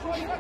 Welcome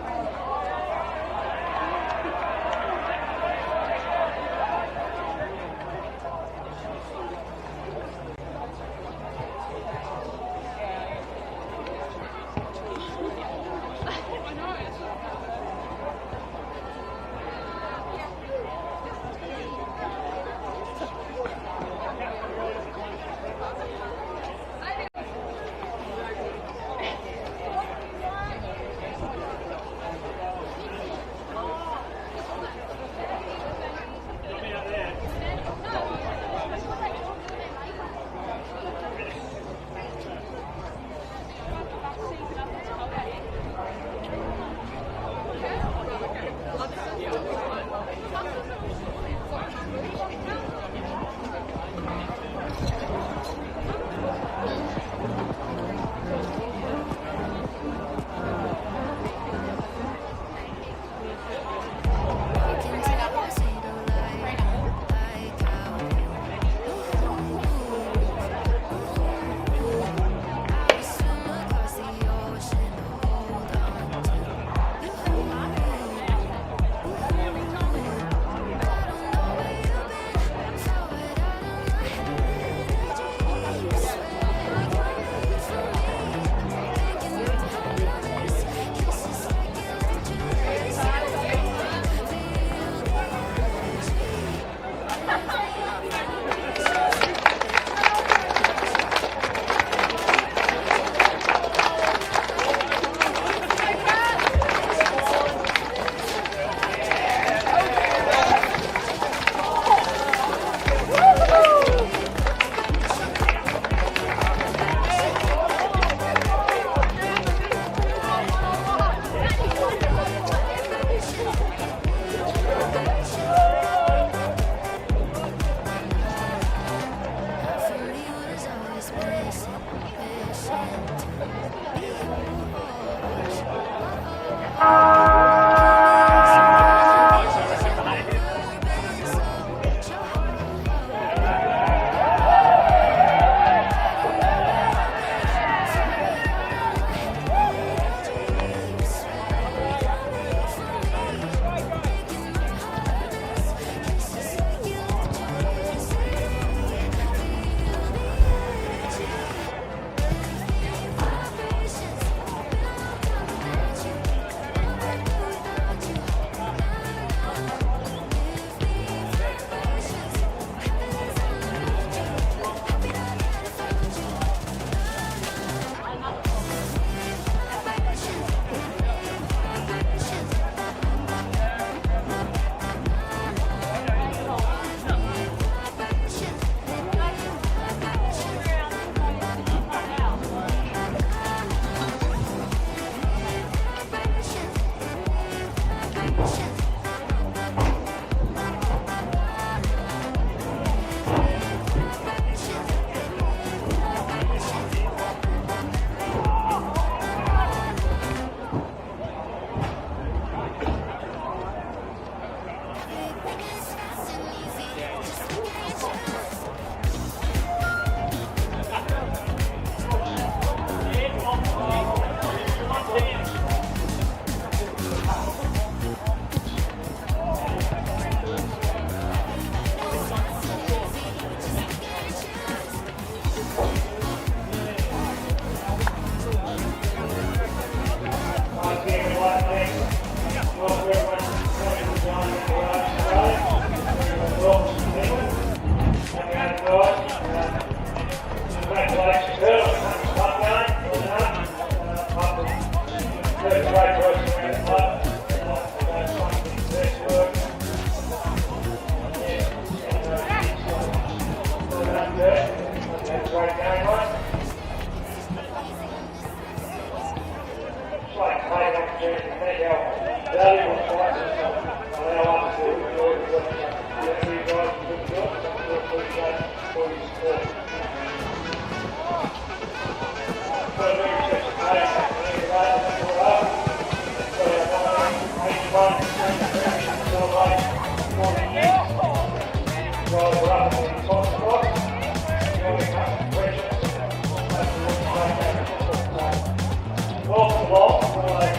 along,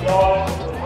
guys.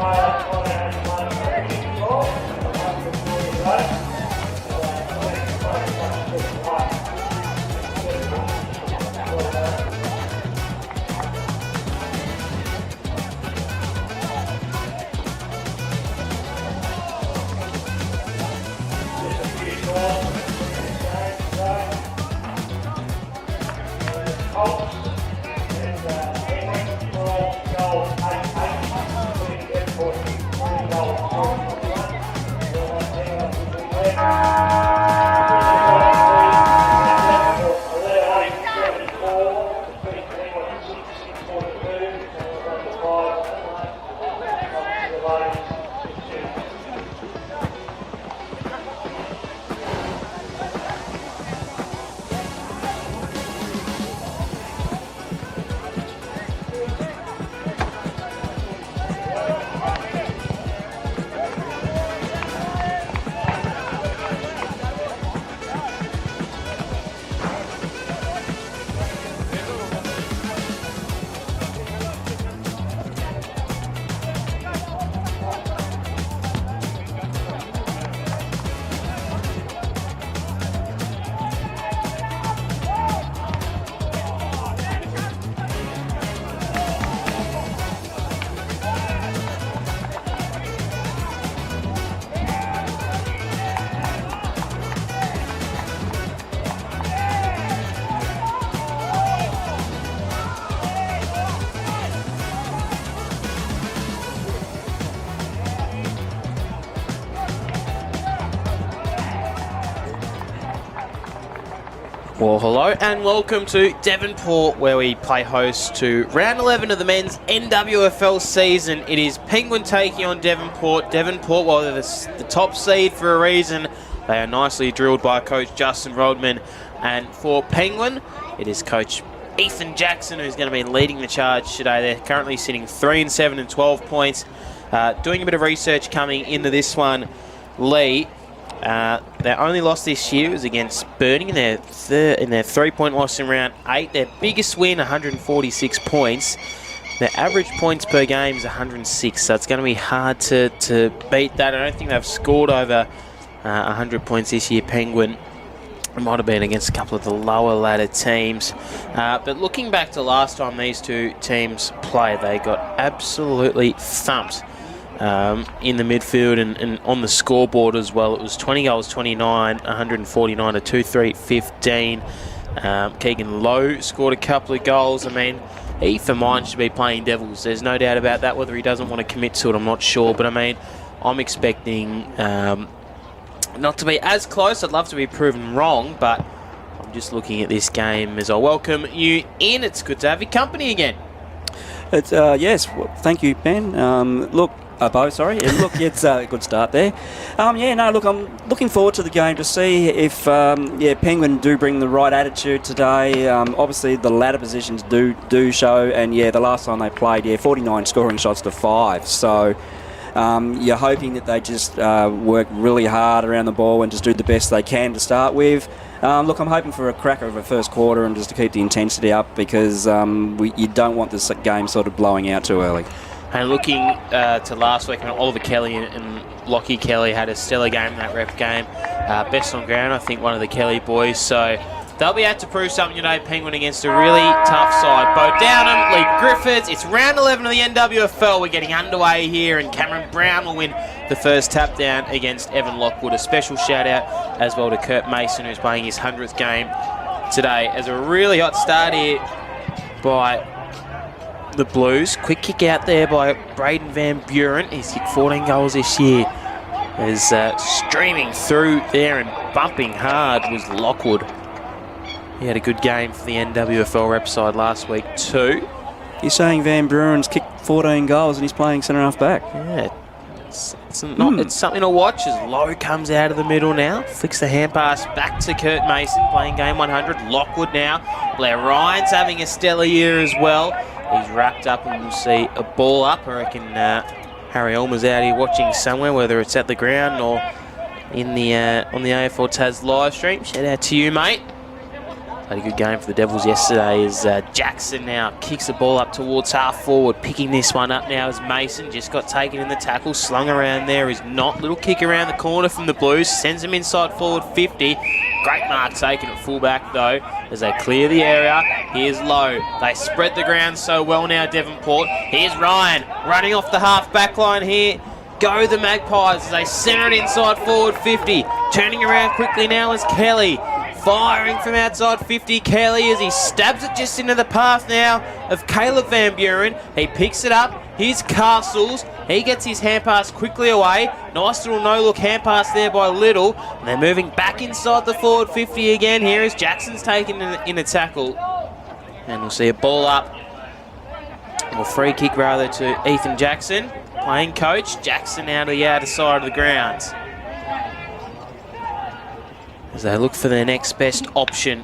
Well, hello and welcome to Devonport, where we play host to round 11 of the men's NWFL season. It is Penguin taking on Devonport. Devonport, while they're the top seed for a reason, they are nicely drilled by coach Justin Rodman. And for Penguin, it is coach Ethan Jackson who's going to be leading the charge today. They're currently sitting 3-7 and 12 points. Doing a bit of research coming into this one, Lee. Their only loss this year was against Burnie in their 3-point loss in round 8. Their biggest win, 146 points. Their average points per game is 106, so it's going to be hard to beat that. I don't think they've scored over 100 points this year, Penguin. It might have been against a couple of the lower ladder teams. But looking back to last time these two teams played, they got absolutely thumped. In the midfield and on the scoreboard as well. It was 20 goals, 29, 149 to 2-3-15. Keegan Lowe scored a couple of goals. I mean, he for mine should be playing Devils. There's no doubt about that. Whether he doesn't want to commit to it, I'm not sure. But I mean, I'm expecting not to be as close. I'd love to be proven wrong, but I'm just looking at this game as I welcome you in. It's good to have your company again. It's yes, well, thank you, Ben. Bo, sorry. Look, it's a good start there. Look, I'm looking forward to the game to see if, Penguin do bring the right attitude today. Obviously, the ladder positions do show, and the last time they played, 49 scoring shots to 5. So you're hoping that they just work really hard around the ball and just do the best they can to start with. Look, I'm hoping for a cracker of a first quarter and just to keep the intensity up because you don't want this game sort of blowing out too early. And looking to last week, Oliver Kelly and Lockie Kelly had a stellar game in that rep game. Best on ground, I think, one of the Kelly boys. So they'll be able to prove something today, Penguin, against a really tough side. Bo Downham, Lee Griffiths. It's round 11 of the NWFL. We're getting underway here, and Cameron Brown will win the first tap down against Evan Lockwood. A special shout out as well to Kurt Mason, who's playing his 100th game today. As a really hot start here by the Blues. Quick kick out there by Braden Van Buren. He's kicked 14 goals this year. Is streaming through there and bumping hard was Lockwood. He had a good game for the NWFL rep side last week too. You're saying Van Buren's kicked 14 goals and he's playing centre half back? Yeah. It's something to watch as Lowe comes out of the middle now. Flicks the hand pass back to Kurt Mason, playing game 100. Lockwood now. Blair Ryan's having a stellar year as well. He's wrapped up and we'll see a ball up. I reckon Harry Ulmer's out here watching somewhere, whether it's at the ground or in the on the AFL Tas live stream. Shout out to you, mate. Had a good game for the Devils yesterday as Jackson now kicks the ball up towards half forward. Picking this one up now as Mason just got taken in the tackle. Slung around there is not. Little kick around the corner from the Blues. Sends him inside forward 50. Great mark taken at fullback though as they clear the area. Here's Lowe. They spread the ground so well now, Devonport. Here's Ryan running off the half back line here. Go the Magpies as they centre it inside forward 50. Turning around quickly now is Kelly. Firing from outside 50, Kelly, as he stabs it just into the path now of Caleb Van Buren. He picks it up. Here's Castles. He gets his hand pass quickly away. Nice little no-look hand pass there by Little. And they're moving back inside the forward 50 again. Here is Jackson's taken in a tackle. And we'll see a ball up. Or free kick rather to Ethan Jackson. Playing coach. Jackson out of the outer side of the ground. As they look for their next best option.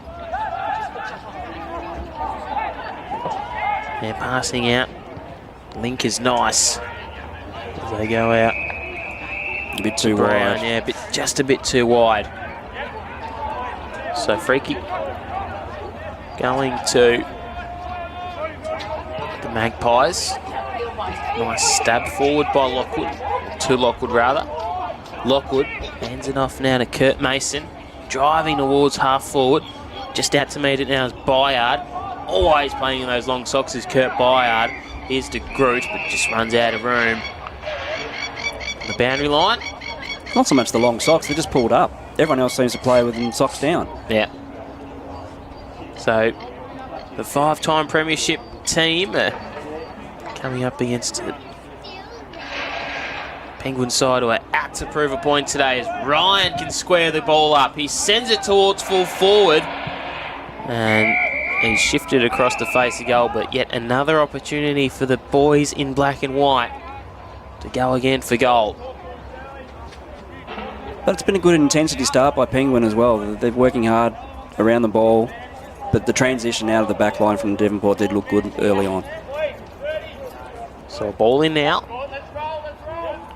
They're passing out. Link is nice as they go out. A bit too wide. Yeah, just a bit too wide. So free kick going to the Magpies. Nice stab forward by Lockwood. To Lockwood rather. Lockwood hands it off now to Kurt Mason. Driving towards half forward. Just out to meet it now is Byard. Always playing in those long socks is Kurt Byard. Here's to Groot, but just runs out of room. The boundary line. Not so much the long socks, they're just pulled up. Everyone else seems to play with them socks down. Yeah. So, the 5-time premiership team coming up against it. Penguin side who are out to prove a point today as Ryan can square the ball up. He sends it towards full forward. And he's shifted across the face of goal, but yet another opportunity for the boys in black and white to go again for goal. But it's been a good intensity start by Penguin as well. They're working hard around the ball, but the transition out of the back line from Devonport did look good early on. So a ball in now.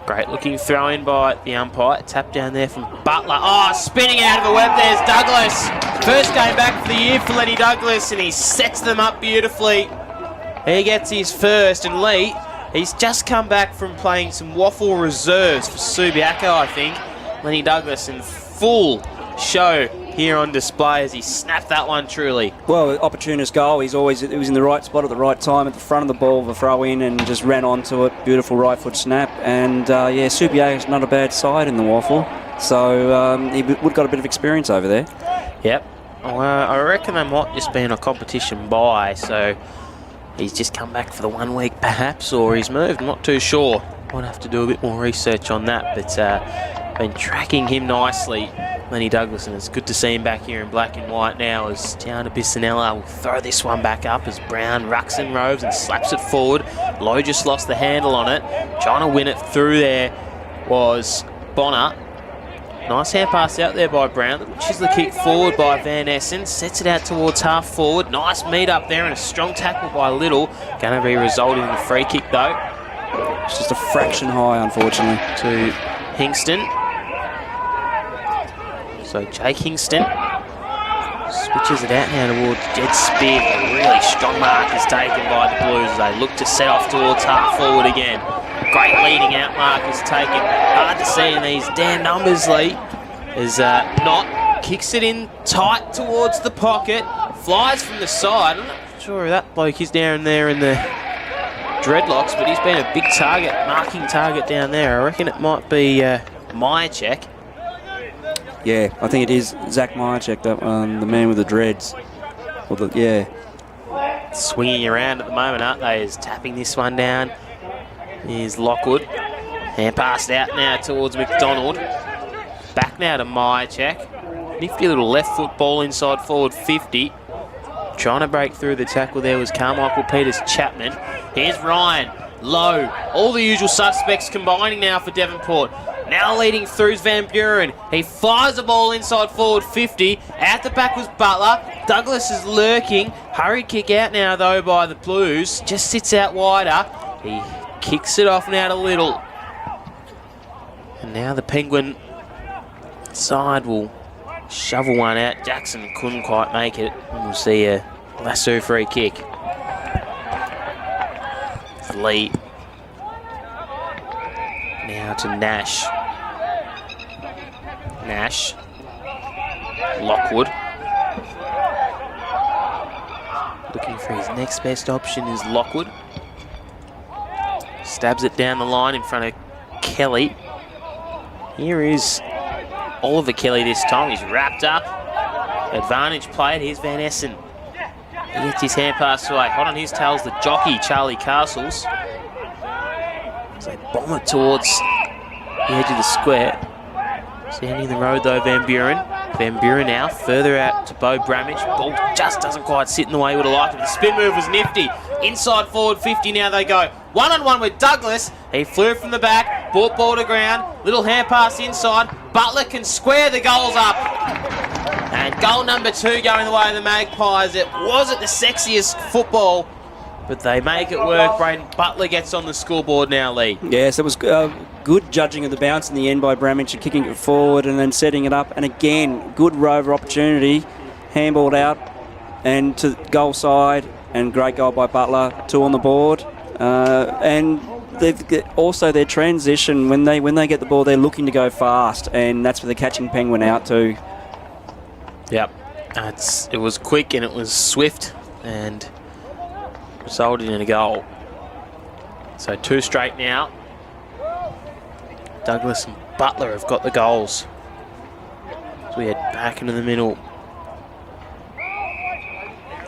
Great looking throw in by the umpire. Tap down there from Butler. Oh, spinning out of the web. There's Douglas. First game back for the year for Lenny Douglas, and he sets them up beautifully. He gets his first, and Lee, he's just come back from playing some waffle reserves for Subiaco, I think. Lenny Douglas in full show here on display as he snapped that one truly. Well, opportunist goal. It was in the right spot at the right time at the front of the ball, the throw in, and just ran onto it. Beautiful right foot snap. And Subiaco's not a bad side in the waffle. So he would have got a bit of experience over there. Yep. Well, I reckon they might just be in a competition bye, so he's just come back for the 1 week perhaps, or he's moved. I'm not too sure. Might have to do a bit more research on that, but been tracking him nicely, Lenny Douglas, and it's good to see him back here in black and white now as Gianna Bisanella will throw this one back up as Brown rucks and roves and slaps it forward. Lowe just lost the handle on it. Trying to win it through there was Bonner. Nice hand pass out there by Brown, which is the kick forward by Van Essen. Sets it out towards half forward. Nice meet up there and a strong tackle by Little. Going to be resulting in a free kick though. It's just a fraction high, unfortunately. To Hingston. So Jake Hingston switches it out now towards Jed Spear. A really strong mark is taken by the Blues as they look to set off towards half forward again. Great leading out mark is taken. Hard to see in these damn numbers, Lee. As Knott kicks it in tight towards the pocket. Flies from the side. I'm not sure who that bloke is down there in the dreadlocks, but he's been a big target, marking target down there. I reckon it might be Myercheck. Yeah, I think it is Zach Myercheck, the man with the dreads. Swinging around at the moment, aren't they? Is tapping this one down. Here's Lockwood. Hand passed out now towards McDonald. Back now to Myercheck. Nifty little left foot ball inside forward 50. Trying to break through the tackle there was Carmichael Peters-Chapman. Here's Ryan. Lowe. All the usual suspects combining now for Devonport. Now leading through is Van Buren. He fires the ball inside forward 50. Out the back was Butler. Douglas is lurking. Hurried kick out now though by the Blues. Just sits out wider. He kicks it off now to Little. And now the Penguin side will shovel one out. Jackson couldn't quite make it. And we'll see a lasso free kick. It's Lee. Now to Nash. Nash. Lockwood. Looking for his next best option is Lockwood. Stabs it down the line in front of Kelly. Here is Oliver Kelly this time. He's wrapped up. Advantage played. Here's Van Essen. He gets his hand pass away. Hot on his tail's the jockey, Charlie Castles. So they bomb it towards the edge of the square. Standing in the road though, Van Buren. Van Buren now further out to Bo Bramage. Ball just doesn't quite sit in the way he would have liked it. The spin move was nifty. Inside forward 50 now they go. One-on-one with Douglas. He flew from the back, brought ball to ground. Little hand pass inside. Butler can square the goals up. And goal number 2 going the way of the Magpies. It wasn't the sexiest football, but they make it work. Braden Butler gets on the scoreboard now, Lee. Yes, it was good judging of the bounce in the end by Bramage and kicking it forward and then setting it up. And again, good rover opportunity. Handballed out and to goal side. And great goal by Butler. 2 on the board. And also their transition, when they get the ball, they're looking to go fast. And that's where they're catching Penguin out too. Yep. It was quick and it was swift and resulted in a goal. So 2 straight now. Douglas and Butler have got the goals. So we head back into the middle.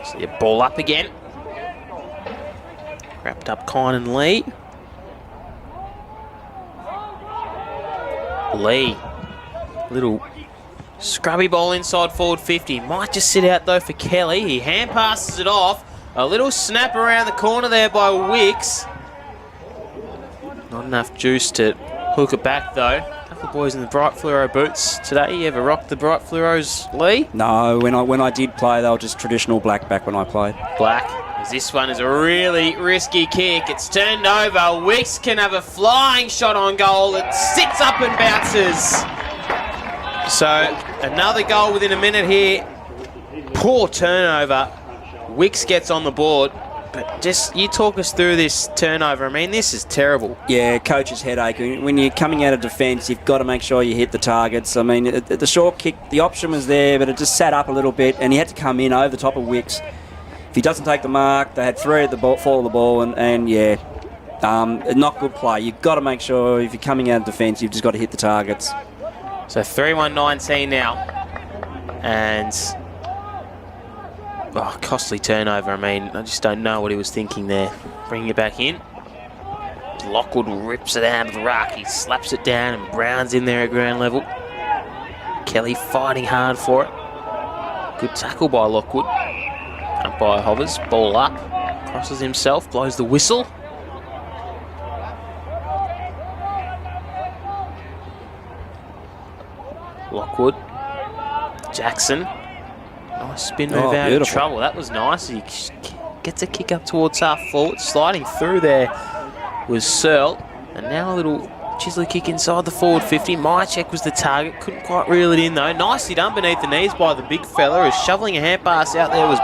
See a ball up again. Wrapped up Kine and Lee. Lee. Little Scrubby ball inside forward 50. Might just sit out though for Kelly. He hand passes it off. A little snap around the corner there by Wicks. Not enough juice to hook it back though. A couple of boys in the bright fluoro boots today. You ever rocked the bright fluoros, Lee? No, when I did play, they were just traditional black back when I played. Black. As this one is a really risky kick. It's turned over. Wicks can have a flying shot on goal. It sits up and bounces. So another goal within a minute here. Poor turnover. Wicks gets on the board. But just, you talk us through this turnover. I mean, this is terrible. Yeah, coach's headache. When you're coming out of defence, you've got to make sure you hit the targets. I mean, the short kick, the option was there, but it just sat up a little bit, and he had to come in over the top of Wicks. If he doesn't take the mark, they had 3 at the ball, fall of the ball, and yeah, not good play. You've got to make sure if you're coming out of defence, you've just got to hit the targets. So 3-1-19 now. And costly turnover. I mean, I just don't know what he was thinking there. Bringing it back in. Lockwood rips it out of the ruck. He slaps it down and Brown's in there at ground level. Kelly fighting hard for it. Good tackle by Lockwood. Umpire hovers, ball up. Crosses himself, blows the whistle. Lockwood. Jackson. Nice spin move out of trouble. That was nice. He gets a kick up towards half forward. Sliding through there was Searle. And now a little chisel kick inside the forward 50. Mychek was the target. Couldn't quite reel it in though. Nicely done beneath the knees by the big fella. Who's shoveling a hand pass out there was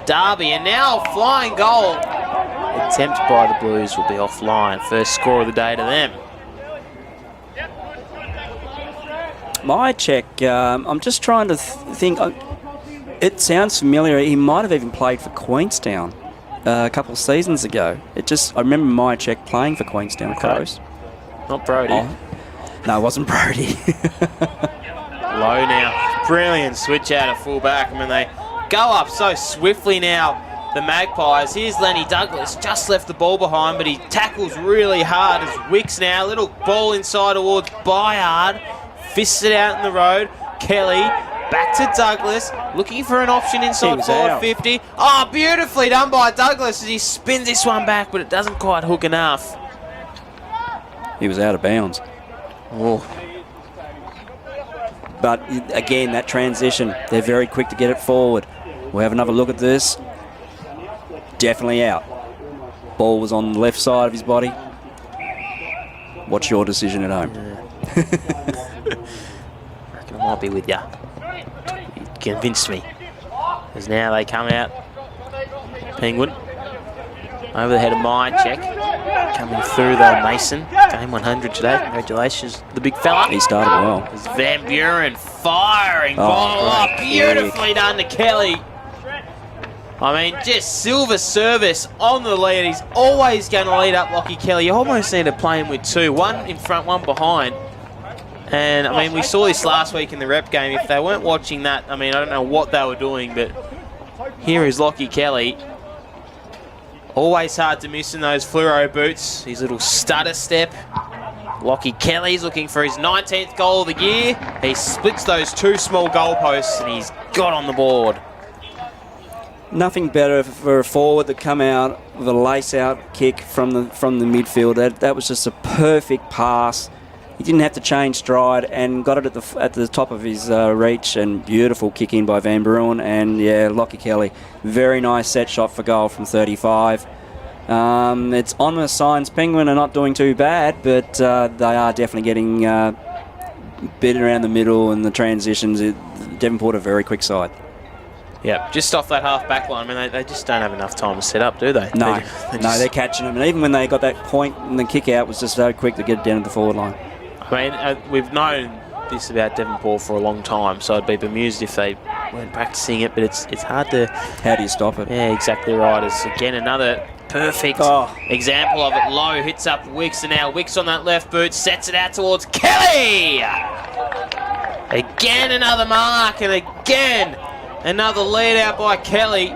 Darby. And now a flying goal. Attempt by the Blues will be offline. First score of the day to them. Mychek, I'm just trying to think. It sounds familiar. He might have even played for Queenstown a couple of seasons ago. I remember Mychek playing for Queenstown Crows. Not Brody. Oh. No, it wasn't Brody. Low now. Brilliant switch out of full back. I mean, they go up so swiftly now, the Magpies. Here's Lenny Douglas. Just left the ball behind, but he tackles really hard as Wicks now. Little ball inside towards Byard. Fists it out in the road. Kelly. Back to Douglas, looking for an option inside forward 50. Oh, beautifully done by Douglas as he spins this one back, but it doesn't quite hook enough. He was out of bounds. Oh. But again, that transition, they're very quick to get it forward. We'll have another look at this. Definitely out. Ball was on the left side of his body. What's your decision at home? Yeah. I reckon I might be with you. Convinced me. As now they come out. Penguin. Over the head of Mychek. Coming through though, Mason. Game 100 today. Congratulations, the big fella. He started well. There's Van Buren firing. Ball up. Beautifully done to Kelly. I mean, just silver service on the lead. He's always going to lead up Lockie Kelly. You almost need to play him with 2. 1 in front, 1 behind. And, I mean, we saw this last week in the rep game. If they weren't watching that, I mean, I don't know what they were doing, but here is Lockie Kelly. Always hard to miss in those fluoro boots. His little stutter step. Lockie Kelly's looking for his 19th goal of the year. He splits those 2 small goalposts, and he's got on the board. Nothing better for a forward to come out with a lace-out kick from the midfield. That was just a perfect pass. He didn't have to change stride and got it at the top of his reach, and beautiful kick in by Van Buren. And yeah, Lockie Kelly, very nice set shot for goal from 35. It's on the signs. Penguin are not doing too bad, but they are definitely getting bit around the middle and the transitions. Devonport a very quick side. Yeah, just off that half back line. I mean, they just don't have enough time to set up, do they? No, they're catching them. And even when they got that point and the kick out was just so quick to get it down to the forward line. I mean, we've known this about Devonport for a long time, so I'd be bemused if they weren't practicing it, but it's hard to... How do you stop it? Yeah, exactly right. It's, again, another perfect example of it. Low hits up Wicks, and now Wicks on that left boot, sets it out towards Kelly! Again, another mark, and again, another lead out by Kelly.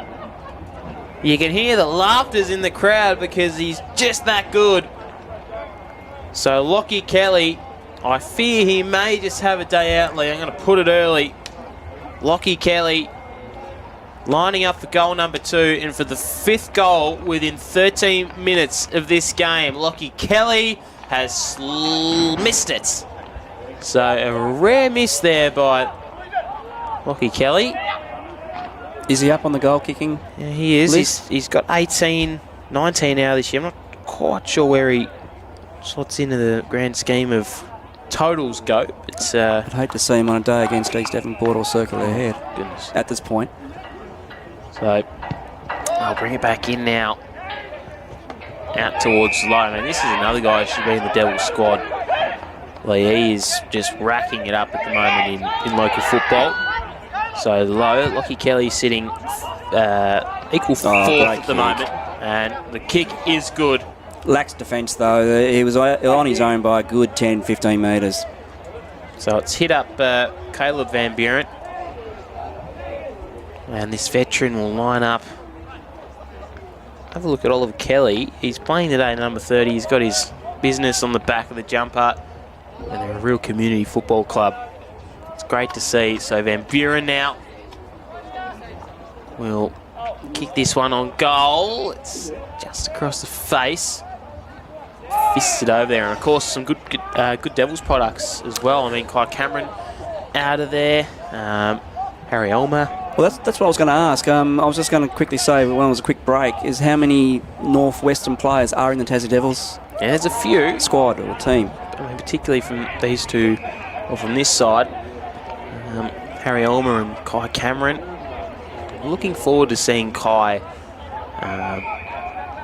You can hear the laughters in the crowd because he's just that good. So Lockie Kelly I fear he may just have a day out, Lee. I'm going to put it early. Lockie Kelly lining up for goal number 2, and for the 5th goal within 13 minutes of this game. Lockie Kelly has missed it. So a rare miss there by Lockie Kelly. Is he up on the goal kicking? Yeah, he is. He's got 18, 19 now this year. I'm not quite sure where he slots into the grand scheme of totals go. But I'd hate to see him on a day against East Devonport or circle their head. Goodness. At this point. So I'll bring it back in now. Out towards Lowe. I mean, this is another guy who should be in the Devils squad. He is just racking it up at the moment in local football. So Lowe, Lockie Kelly sitting equal 4th at the moment. And the kick is good. Lacks defence though. He was on his own by a good 10, 15 metres. So it's hit up Caleb Van Buren. And this veteran will line up. Have a look at Oliver Kelly. He's playing today, number 30. He's got his business on the back of the jumper. And they're a real community football club. It's great to see. So Van Buren now will kick this one on goal. It's just across the face. Fists it over there. And of course, some good Devils products as well. I mean, Kai Cameron out of there. Harry Elmer. Well, that's what I was going to ask. I was just going to quickly say, when it was a quick break, is how many Northwestern players are in the Tassie Devils? Yeah, there's a few. Squad or team. I mean, particularly from these two, or from this side. Harry Elmer and Kai Cameron. I'm looking forward to seeing Kai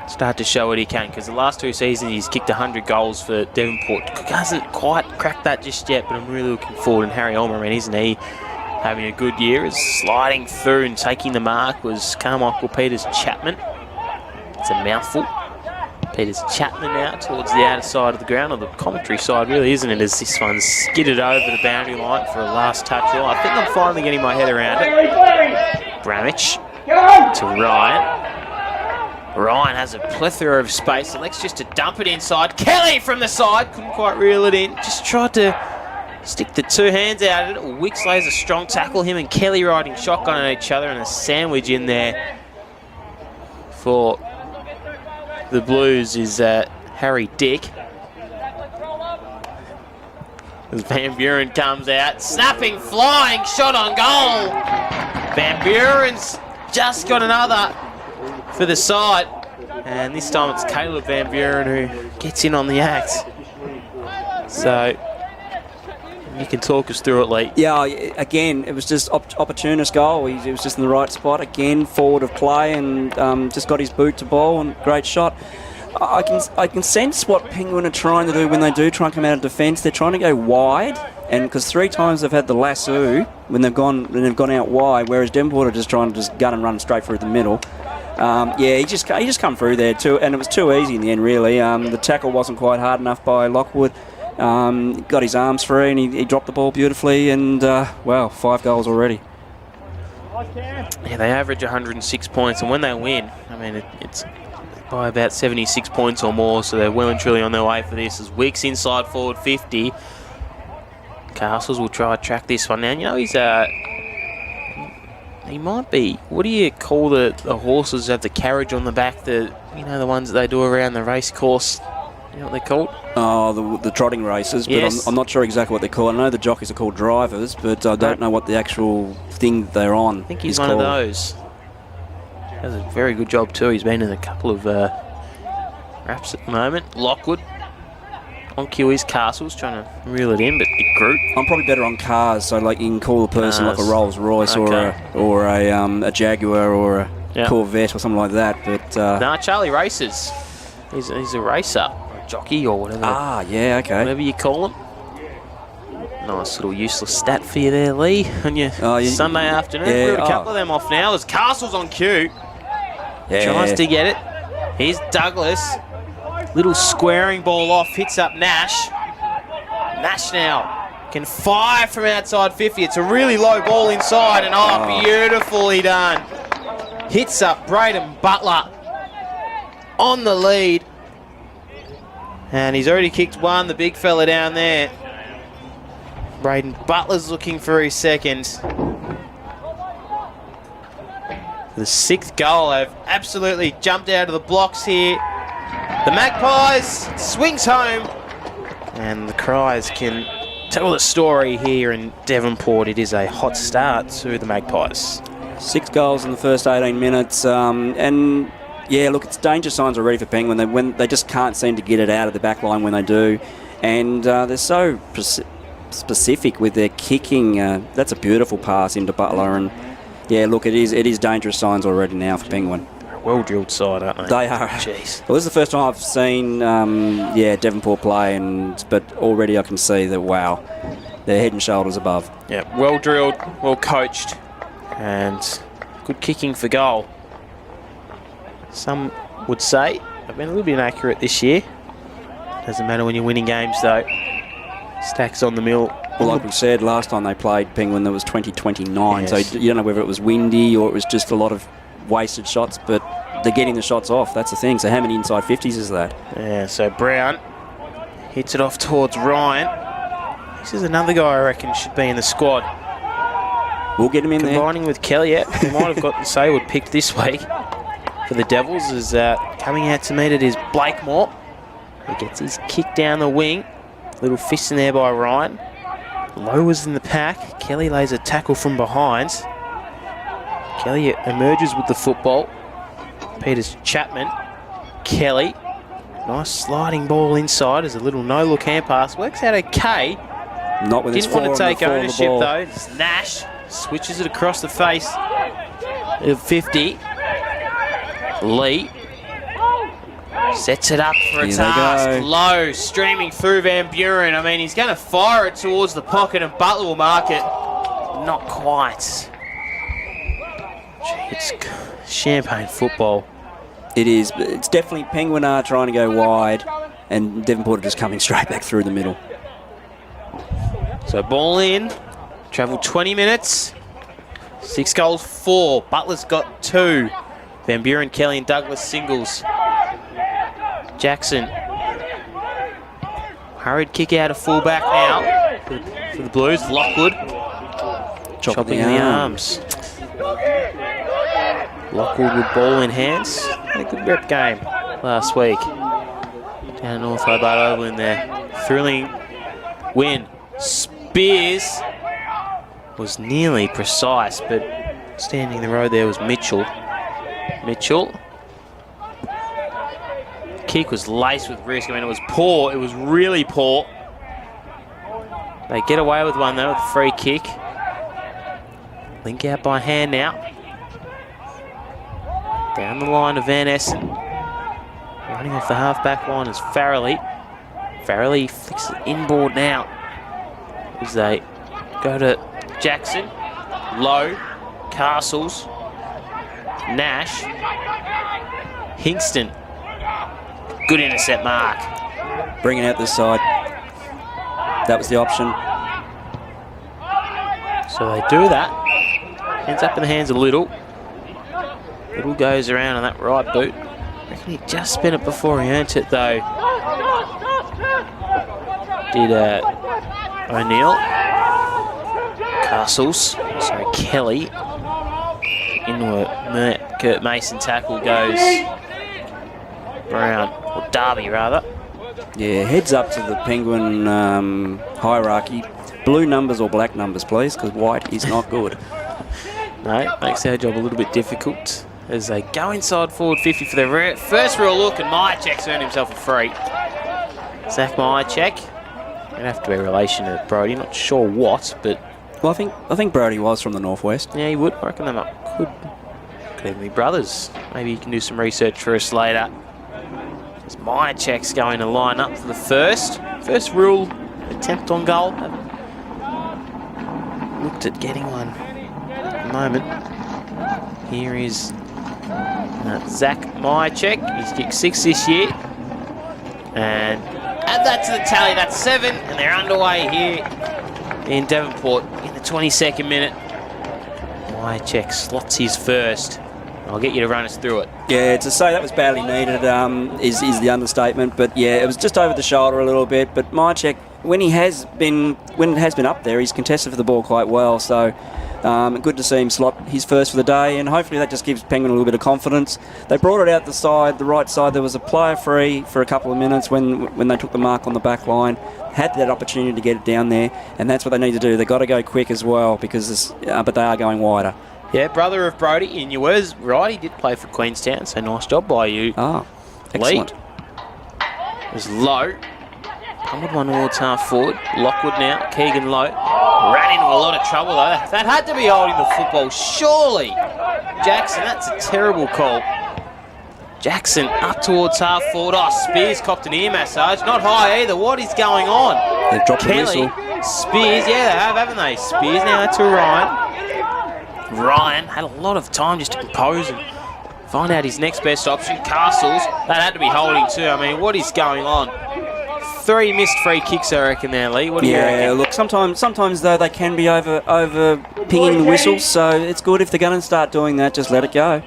start to show what he can, because the last 2 seasons he's kicked 100 goals for Devonport. Hasn't quite cracked that just yet, but I'm really looking forward. And Harry Elmer, I mean, isn't he having a good year? Is sliding through and taking the mark was Carmichael Peters-Chapman. It's a mouthful. Peters-Chapman out towards the outer side of the ground, or the commentary side really, isn't it, as this one's skidded over the boundary line for a last touch. Well, I think I'm finally getting my head around it. Bramich to Ryan. Ryan has a plethora of space, elects just to dump it inside. Kelly from the side, couldn't quite reel it in. Just tried to stick the 2 hands out at it. Wicks lays a strong tackle. Him and Kelly riding shotgun at each other, and a sandwich in there for the Blues is Harry Dick. As Van Buren comes out, snapping, flying, shot on goal. Van Buren's just got another for the side. And this time it's Caleb Van Buren who gets in on the act. So you can talk us through it, Lee. Yeah, again, it was just opportunist goal. He was just in the right spot. Again, forward of play, and just got his boot to ball, and great shot. I can sense what Penguin are trying to do when they do try and come out of defence. They're trying to go wide, and because 3 times they've had the lasso when they've gone out wide, whereas Devonport are just trying to just gun and run straight through the middle. Yeah, he just come through there too, and it was too easy in the end, really. The tackle wasn't quite hard enough by Lockwood. Got his arms free, and he dropped the ball beautifully, and wow, 5 goals already. Yeah, they average 106 points, and when they win, I mean, it's by about 76 points or more, so they're well and truly on their way for this. As Wicks inside forward 50. Castles will try to track this one down. You know, he might be, what do you call the horses that have the carriage on the back, the ones that they do around the race course? You know what they're called? Oh, the trotting races, but yes. I'm not sure exactly what they're called. I know the jockeys are called drivers, but I don't know what the actual thing that they're on. I think he's one of those. Does a very good job too. He's been in a couple of wraps at the moment. Lockwood on cue is Castles, trying to reel it in, but big group. I'm probably better on cars, so like you can call a person like a Rolls Royce, okay, or a Jaguar or a Corvette or something like that. But Charlie races. He's a racer, or a jockey, or whatever. Ah, yeah, okay. Whatever you call him. Nice little useless stat for you there, Lee, on your Sunday afternoon. Yeah, We've got a couple of them off now. As Castle's on cue. Yeah. Tries to get it. Here's Douglas. Little squaring ball off. Hits up Nash. Nash now can fire from outside 50. It's a really low ball inside. And beautifully done. Hits up Braden Butler on the lead. And he's already kicked one, the big fella down there. Braden Butler's looking for his second. The 6th goal. They've absolutely jumped out of the blocks here. The Magpies swings home. And the Cries can tell the story here in Devonport. It is a hot start to the Magpies. 6 goals in the first 18 minutes. And, yeah, look, it's danger signs already for Penguin. When they just can't seem to get it out of the back line when they do. And they're so specific with their kicking. That's a beautiful pass into Butler. And, yeah, look, it is dangerous signs already now for Penguin. Well-drilled side, aren't they? They are. Jeez. Well, this is the first time I've seen, Devonport play, but already I can see that, wow, they're head and shoulders above. Yeah, well-drilled, well-coached, and good kicking for goal. Some would say I've been a little bit inaccurate this year. Doesn't matter when you're winning games, though. Stacks on the mill. Well, like we said, last time they played Penguin, there was 20-29, Yes. so you don't know whether it was windy or it was just a lot of wasted shots, but they're getting the shots off. That's the thing. So how many inside 50s is that? Yeah, so Brown hits it off towards Ryan. This is another guy I reckon should be in the squad. We'll get him in there. Combining with Kelly, yeah. We might have gotten Saywood picked this week for the Devils. Is coming out to meet it is Blakemore. He gets his kick down the wing. Little fist in there by Ryan. Lowers in the pack. Kelly lays a tackle from behind. Kelly emerges with the football. Peters Chapman. Kelly. Nice sliding ball inside as a little no-look hand pass. Works out okay. Not with his Didn't want to take four on the ownership ball. though. It's Nash switches it across the face of 50. Lee sets it up for a Here they task. go. Low, streaming through Van Buren. I mean, he's going to fire it towards the pocket and Butler will mark it. Not quite. Gee, it's champagne football. It is. It's definitely Penguin are trying to go wide, and Devonport are just coming straight back through the middle. So ball in. Travel 20 minutes. 6 goals, 4. Butler's got 2. Van Buren, Kelly and Douglas singles. Jackson. Hurried kick out of fullback now for the Blues. Lockwood chopping the arms. Lockwood with ball in hands. Had a good rep game last week. Down at North Hobart Oval in there. Thrilling win. Spears was nearly precise, but standing in the road there was Mitchell. Mitchell. Kick was laced with risk. I mean, it was poor. It was really poor. They get away with one, though, with a free kick. Link out by hand now. Down the line of Van Essen. Running off the half-back line is Farrelly. Farrelly flicks it inboard now. As they go to Jackson. Low. Castles. Nash. Hingston. Good intercept mark. Bring it out this side. That was the option. So they do that. Ends up in the hands of Little. Little goes around on that right boot. I reckon he just spent it before he earned it though. Did O'Neill. Castles. So Kelly. Into a Kurt Mason tackle goes Brown. Or Darby rather. Yeah, heads up to the Penguin hierarchy. Blue numbers or black numbers, please, because white is not good. No, makes our job a little bit difficult as they go inside forward 50 for their first real look, and Myercheck's earned himself a free. Zach Myercheck. It'd have to be a relation to Brody, not sure what, but... Well, I think Brody was from the northwest. Yeah, he would. I reckon they could even be brothers. Maybe you can do some research for us later. As Myercheck's going to line up for the first real attempt on goal. Haven't looked at getting one at the moment. Here is Zach Myercheck. He's kicked 6 this year. And add that to the tally. That's 7. And they're underway here in Devonport in the 22nd minute. Myercheck slots his first. I'll get you to run us through it. Yeah, to say that was badly needed is the understatement. But yeah, it was just over the shoulder a little bit. But Myercheck when it has been up there, he's contested for the ball quite well. So good to see him slot his first for the day, and hopefully that just gives Penguin a little bit of confidence. They brought it out the right side. There was a player free for a couple of minutes when they took the mark on the back line. Had that opportunity to get it down there, and that's what they need to do. They've got to go quick as well because but they are going wider. Yeah, brother of Brody, and you was right. He did play for Queenstown, so nice job by you. Ah, excellent. It was Lowe. Pummeled one towards half forward. Lockwood now. Keegan Lowe. Ran into a lot of trouble though. That had to be holding the football. Surely. Jackson, that's a terrible call. Jackson up towards half forward. Oh, Spears copped an ear massage. Not high either. What is going on? They've dropped the whistle. Spears, yeah, they have, haven't they? Spears now to Ryan. Ryan had a lot of time just to compose and find out his next best option. Castles, that had to be holding too. I mean, what is going on? 3 missed free kicks, I reckon, there, Lee. What do you reckon? Yeah, look, sometimes though they can be over pinging the whistles, so it's good if they're going to start doing that, just let it go.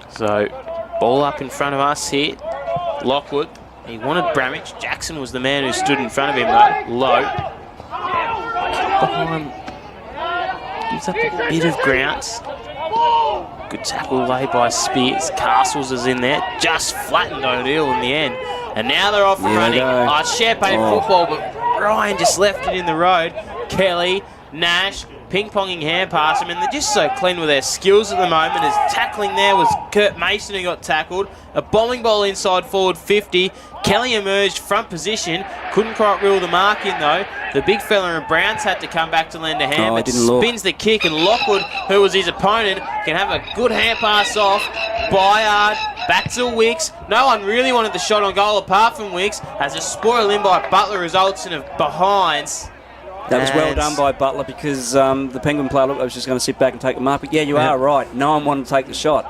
So, ball up in front of us here. Lockwood, he wanted Bramage. Jackson was the man who stood in front of him though. Low. Behind. Gives up a bit of ground. Good tackle laid by Spears. Castles is in there. Just flattened O'Neill in the end. And now they're off and running. Oh, champagne football, but Ryan just left it in the road. Kelly, Nash, ping-ponging hand past him, and they're just so clean with their skills at the moment. As tackling there was Kurt Mason who got tackled. A bombing ball inside forward 50. Kelly emerged front position. Couldn't quite reel the mark in though. The big fella in Browns had to come back to lend a hand, but spins the kick, and Lockwood, who was his opponent, can have a good hand pass off. Byard, back to Wicks. No one really wanted the shot on goal apart from Wicks, as a spoil in by Butler results in a behinds. That was well done by Butler because the Penguin player looked like he was just going to sit back and take the mark. But yeah, you are right. No one wanted to take the shot.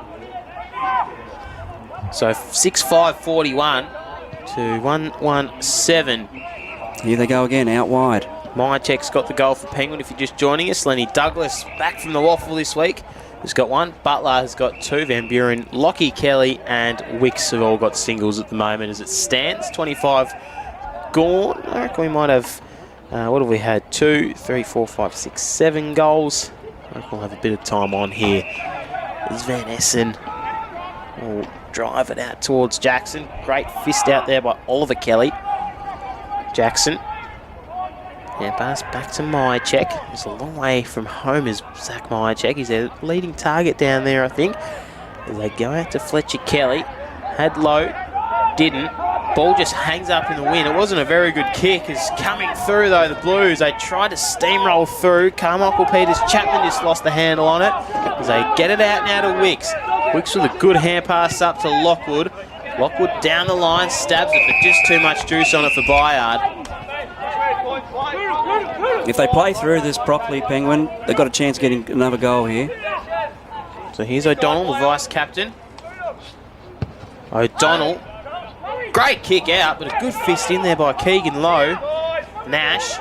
So 6-5-41 to 1-1-7. Here they go again, out wide. Mychek's got the goal for Penguin. If you're just joining us, Lenny Douglas back from the waffle this week. Has got one. Butler has got two. Van Buren, Lockie, Kelly, and Wicks have all got singles at the moment as it stands. 25 gone. I reckon we might have, what have we had? 2, 3, 4, 5, 6, 7 goals. I reckon we'll have a bit of time on here. As Van Essen will drive it out towards Jackson. Great fist out there by Oliver Kelly. Jackson. Yeah, pass back to Mychek. He's a long way from home as Zach Mychek. He's their leading target down there, I think. As they go out to Fletcher Kelly. Had low. Didn't. Ball just hangs up in the wind. It wasn't a very good kick. It's coming through, though, the Blues. They tried to steamroll through. Carmichael Peters-Chapman just lost the handle on it. As they get it out now to Wicks. Wicks with a good hand pass up to Lockwood. Lockwood down the line, stabs it, but just too much juice on it for Byard. If they play through this properly, Penguin, they've got a chance of getting another goal here. So here's O'Donnell, the vice-captain. O'Donnell. Great kick out, but a good fist in there by Keegan Lowe. Nash.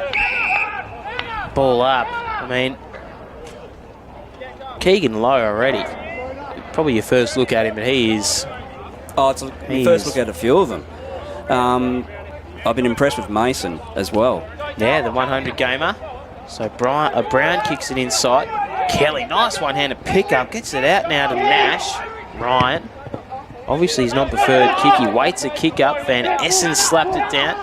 Ball up. I mean, Keegan Lowe already. Probably your first look at him, but he is... Oh, it's my first look at a few of them. I've been impressed with Mason as well. Yeah, the 100 gamer. So Brown kicks it inside. Kelly, nice one-handed pickup. Gets it out now to Nash. Ryan. Obviously his non-preferred kick. He waits a kick up. Van Essen slapped it down.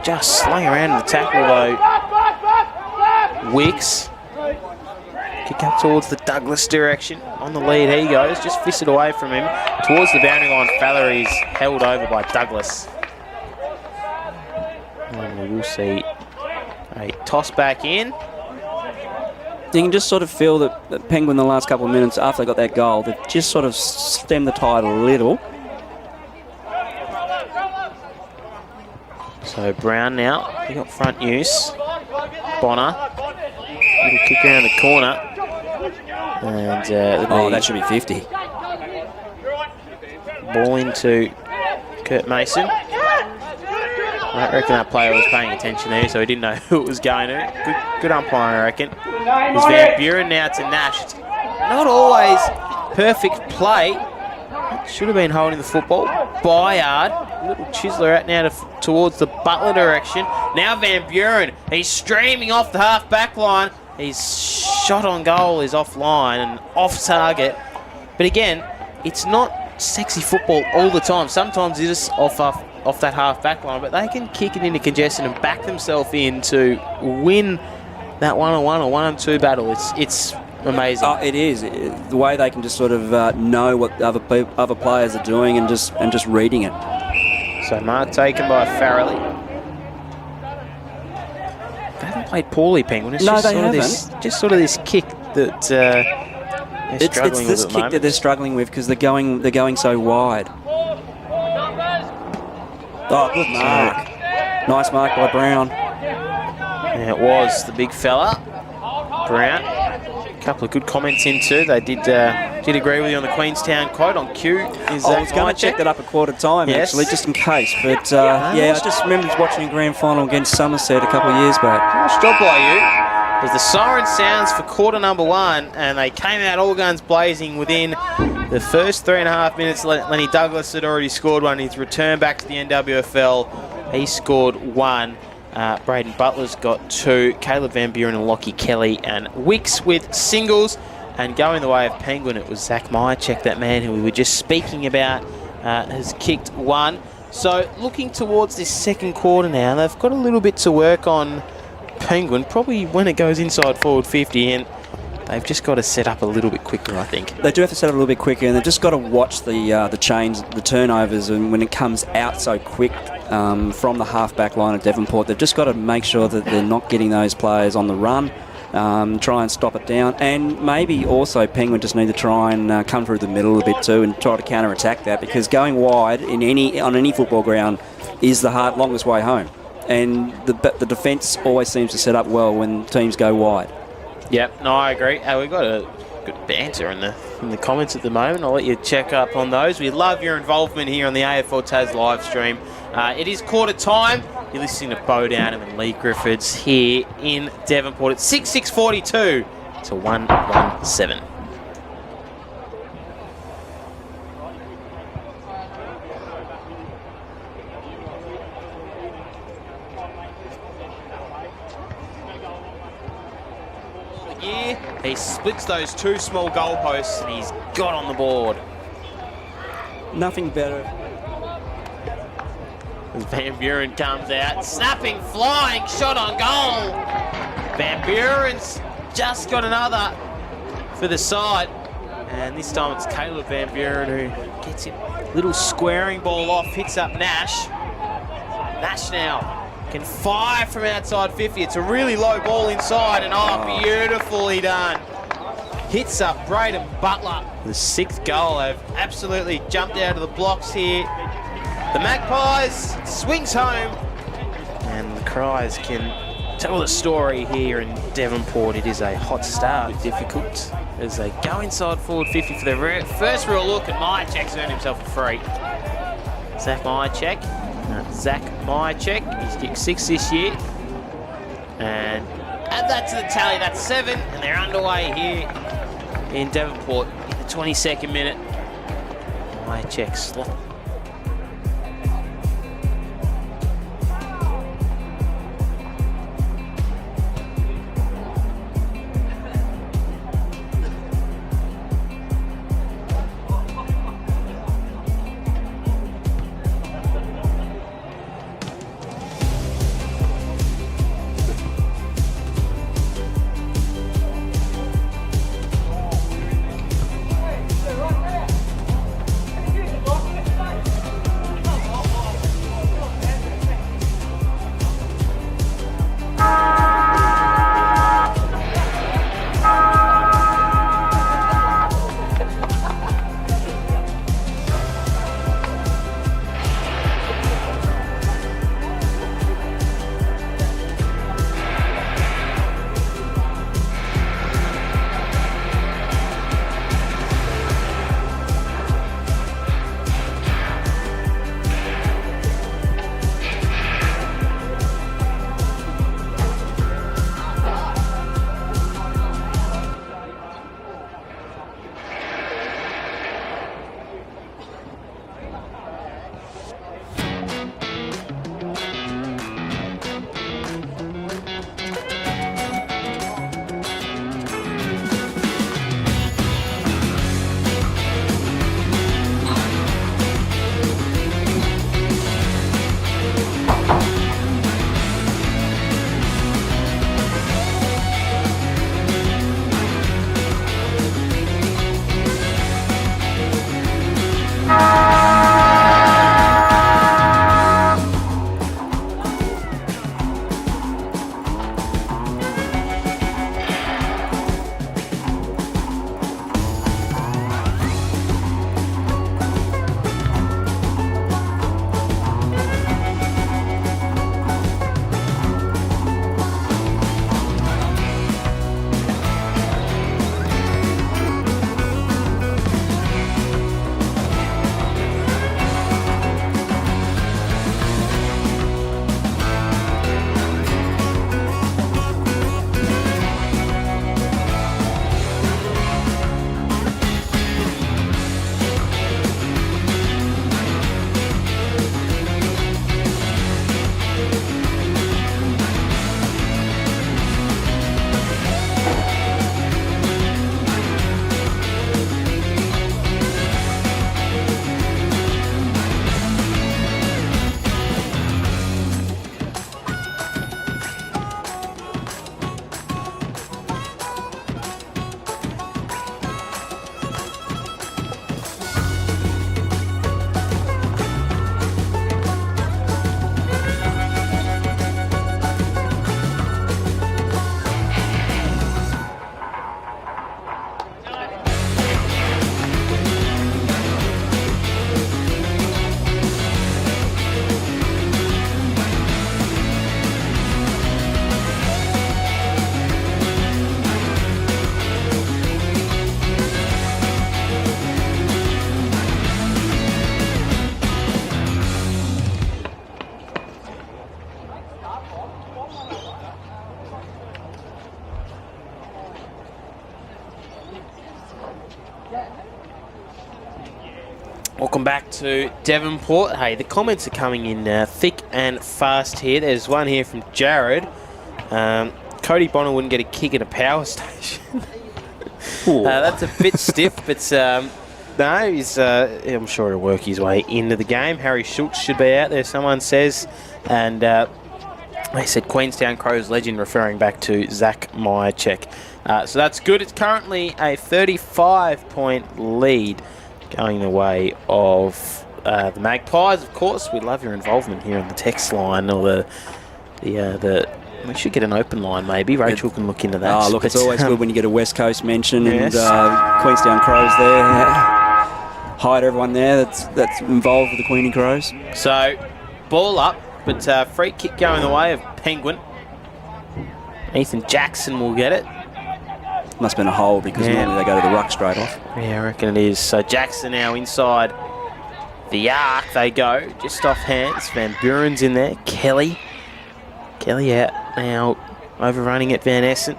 Just slung around in the tackle though. Wicks. Kick up towards the Douglas direction. On the lead he goes. Just fisted away from him. Towards the boundary line, Fallery's held over by Douglas. And we will see a toss back in. You can just sort of feel that Penguin the last couple of minutes after they got that goal, they've just sort of stemmed the tide a little. So Brown now, he got front use. Bonner, little kick around the corner. And that should be 50. Ball into Kurt Mason. I reckon that player was paying attention there, so he didn't know who it was going to. Good umpiring, I reckon. It's Van Buren now to Nash. It's not always perfect play. should have been holding the football. Bayard, little chiseler out now towards the Butler direction. Now Van Buren, he's streaming off the half-back line. His shot on goal is offline and off target. But again, it's not sexy football all the time. Sometimes it is off that half-back line, but they can kick it into congestion and back themselves in to win that 1-on-1 or 1-on-2 battle. It's amazing. It is. The way they can just sort of know what other players are doing and just reading it. So mark taken by Farrelly. They haven't played poorly, Penguin. It's no, just they haven't. Just sort of this kick that they're struggling with it's this at the kick moment. that they're struggling with because they're going so wide. Oh, good mark. Nice mark by Brown. Yeah, it was the big fella, Brown. A couple of good comments in too. They did agree with you on the Queenstown quote on cue. I was going to check that up a quarter time, yes, actually, just in case. But yeah, I just remember watching a grand final against Somerset a couple of years back. Nice job by you. As the siren sounds for quarter number 1, and they came out all guns blazing within the first 3.5 minutes. Lenny Douglas had already scored one. He's returned back to the NWFL. He scored 1. Braden Butler's got 2. Caleb Van Buren and Lockie Kelly and Wicks with singles. And going the way of Penguin, it was Zach Myercheck, that man who we were just speaking about, has kicked 1. So looking towards this second quarter now, they've got a little bit to work on, Penguin, probably when it goes inside forward 50, and they've just got to set up a little bit quicker, I think. They do have to set up a little bit quicker, and they've just got to watch the chains, the turnovers, and when it comes out so quick from the half-back line of Devonport, they've just got to make sure that they're not getting those players on the run, try and stop it down, and maybe also Penguin just need to try and come through the middle a bit too and try to counter-attack that, because going wide on any football ground is the longest way home. And the defence always seems to set up well when teams go wide. Yep, no, I agree. We've got a good banter in the comments at the moment. I'll let you check up on those. We love your involvement here on the AFL Tas live stream. It is quarter time. You're listening to Bo Downham and Lee Griffiths here in Devonport. It's 6:42 to 117. He splits those 2 small goalposts and he's got on the board. Nothing better. As Van Buren comes out, snapping, flying, shot on goal. Van Buren's just got another for the side. And this time it's Caleb Van Buren who gets it. Little squaring ball off, hits up Nash. Nash now can fire from outside 50. It's a really low ball inside, and beautifully done. Hits up Braden Butler. The 6th goal. They've absolutely jumped out of the blocks here. The Magpies swings home, and the Cries can tell the story here in Devonport. It is a hot start, difficult, as they go inside forward 50 for their first real look, and Myercheck's earned himself a free. Zach Myercheck. He's kicked 6 this year. And add that to the tally, that's 7, and they're underway here in Devonport in the 22nd minute. Myercheck slot. Welcome back to Devonport. Hey, the comments are coming in thick and fast here. There's one here from Jared. Cody Bonner wouldn't get a kick at a power station. That's a bit stiff, but no, he's, I'm sure he'll work his way into the game. Harry Schultz should be out there, someone says. And they said Queenstown Crows legend, referring back to Zach Myercheck. So that's good. It's currently a 35-point lead going the way of the Magpies, of course. We love your involvement here on the text line, or the we should get an open line, maybe. Rachel can look into that. Oh, look, it's always good when you get a West Coast mention, yes. And Queenstown Crows there. Hi to everyone there that's involved with the Queenie Crows. So, ball up, but free kick going the way of Penguin. Ethan Jackson will get it. Must have been a hole, because normally they go to the ruck straight off. Yeah, I reckon it is. So Jackson now inside the arc. They go just off hands. Van Buren's in there. Kelly out now, overrunning it. Van Essen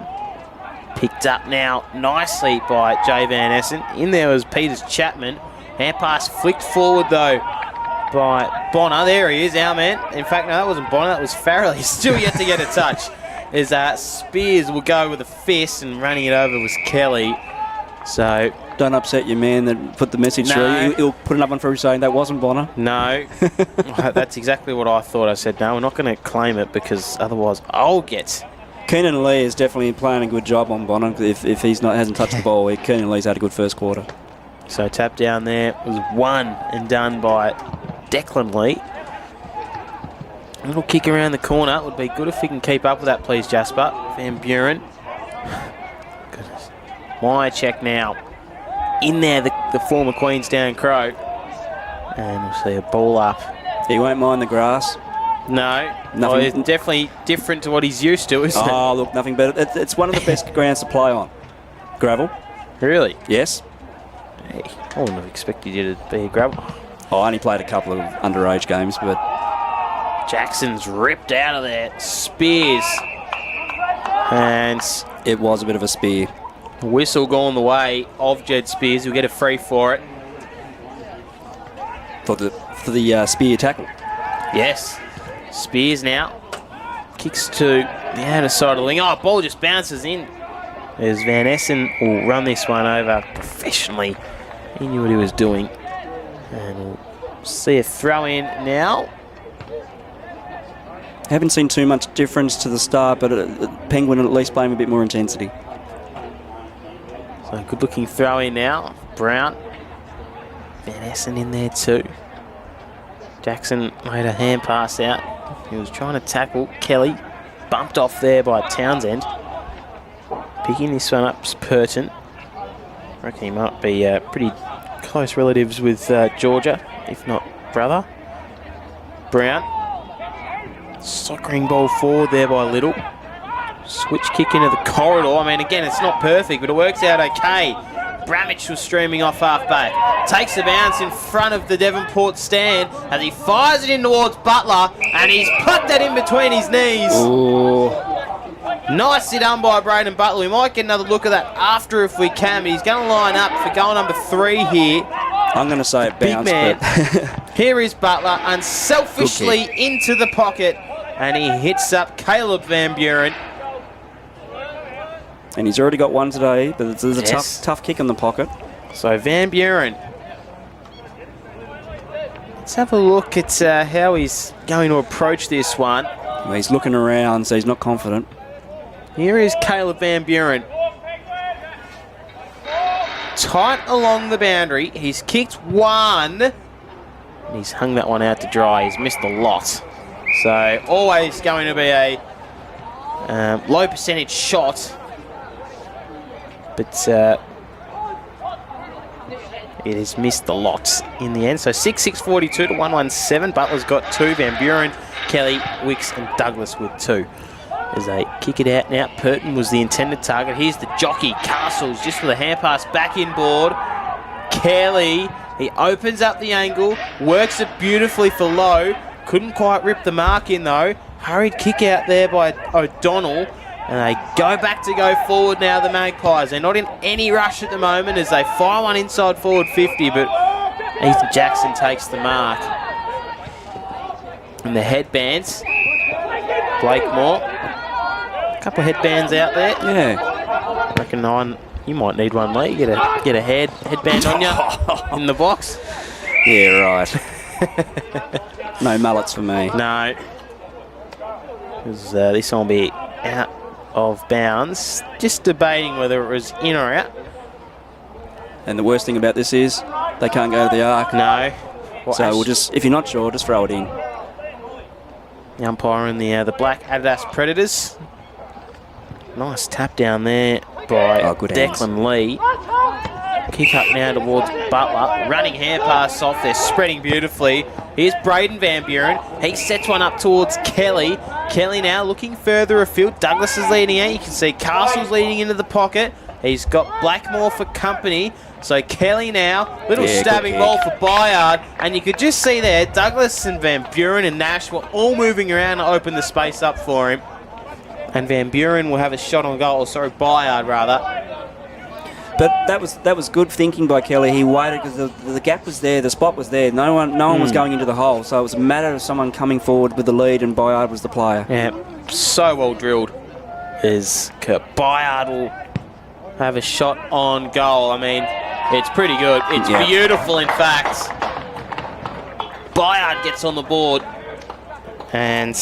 picked up now nicely by Jay Van Essen. In there was Peters Chapman. Hand pass flicked forward though by Bonner. There he is, our man. In fact, no, that wasn't Bonner. That was Farrell. He's still yet to get a touch. As Spears will go with a fist, and running it over was Kelly. So don't upset your man that put the message through. He'll put another one through saying that wasn't Bonner. No. That's exactly what I thought. I said, no, we're not going to claim it, because otherwise I'll get. Keenan Lee is definitely playing a good job on Bonner. If hasn't touched the ball, Keenan Lee's had a good first quarter. So tap down there was won and done by Declan Lee. A little kick around the corner would be good if we can keep up with that, please, Jasper. Van Buren. Goodness. Myercheck now. In there, the former Queenstown Crow. And we'll see a ball up. He won't mind the grass. No. Well, it's definitely different to what he's used to, isn't it? Oh, look, nothing better. It's one of the best grounds to play on. Gravel. Really? Yes. Hey, I wouldn't have expected you to be a gravel. I only played a couple of underage games, but Jackson's ripped out of there. Spears. And it was a bit of a spear. Whistle going the way of Jed Spears. He'll get a free for it. For the spear tackle. Yes. Spears now. Kicks to the outer side of the wing. Oh, ball just bounces in. As Van Essen will run this one over professionally. He knew what he was doing. And we'll see a throw in now. Haven't seen too much difference to the start, but Penguin at least playing a bit more intensity. So good looking throw in now. Brown. Van Essen in there too. Jackson made a hand pass out. He was trying to tackle Kelly. Bumped off there by Townsend. Picking this one up is Purton. I reckon he might be pretty close relatives with Georgia, if not brother. Brown. Soccering ball forward there by Little. Switch kick into the corridor. I mean, again, it's not perfect, but it works out okay. Bramich was streaming off half-back. Takes the bounce in front of the Devonport stand as he fires it in towards Butler, and he's put that in between his knees. Ooh. Nicely done by Braden Butler. We might get another look at that after if we can, but he's going to line up for goal number 3 here. I'm going to say it bounced. Big man. Here is Butler, unselfishly into the pocket, and he hits up Caleb Van Buren. And he's already got one today, but there's a tough kick in the pocket. So Van Buren. Let's have a look at how he's going to approach this one. Well, he's looking around, so he's not confident. Here is Caleb Van Buren. Tight along the boundary. He's kicked one. And he's hung that one out to dry. He's missed a lot. So always going to be a low percentage shot. But it has missed the lot in the end. So 6-6-42 to 1-1-7. Butler's got 2. Van Buren, Kelly, Wicks and Douglas with 2. As they kick it out now. Purton was the intended target. Here's the jockey, Castles, just with a hand pass back inboard. Kelly, he opens up the angle, works it beautifully for Lowe. Couldn't quite rip the mark in though. Hurried kick out there by O'Donnell. And they go back to go forward now, the Magpies. They're not in any rush at the moment as they fire one inside forward 50, but Ethan Jackson takes the mark. And the headbands. Blakemore. A couple of headbands out there. Yeah. I reckon you might need one, mate. Get a headband on you in the box. Yeah, right. No mullets for me. No. This one will be out of bounds. Just debating whether it was in or out. And the worst thing about this is they can't go to the arc. No. Well, so we'll just, if you're not sure, just throw it in. The umpire in the black Adidas Predators. Nice tap down there by Declan Lee. Kick up now towards Butler. Running hand pass off there, spreading beautifully. Here's Braden Van Buren. He sets one up towards Kelly. Kelly now looking further afield. Douglas is leading out. You can see Castle's leading into the pocket. He's got Blackmore for company. So Kelly now, little stabbing ball for Bayard. And you could just see there, Douglas and Van Buren and Nash were all moving around to open the space up for him. And Van Buren will have a shot on goal. Sorry, Bayard rather. But that was good thinking by Kelly. He waited because the gap was there, the spot was there. No one was going into the hole. So it was a matter of someone coming forward with the lead, and Bayard was the player. Yeah, so well drilled. Bayard will have a shot on goal. I mean, it's pretty good. It's beautiful, in fact. Bayard gets on the board, and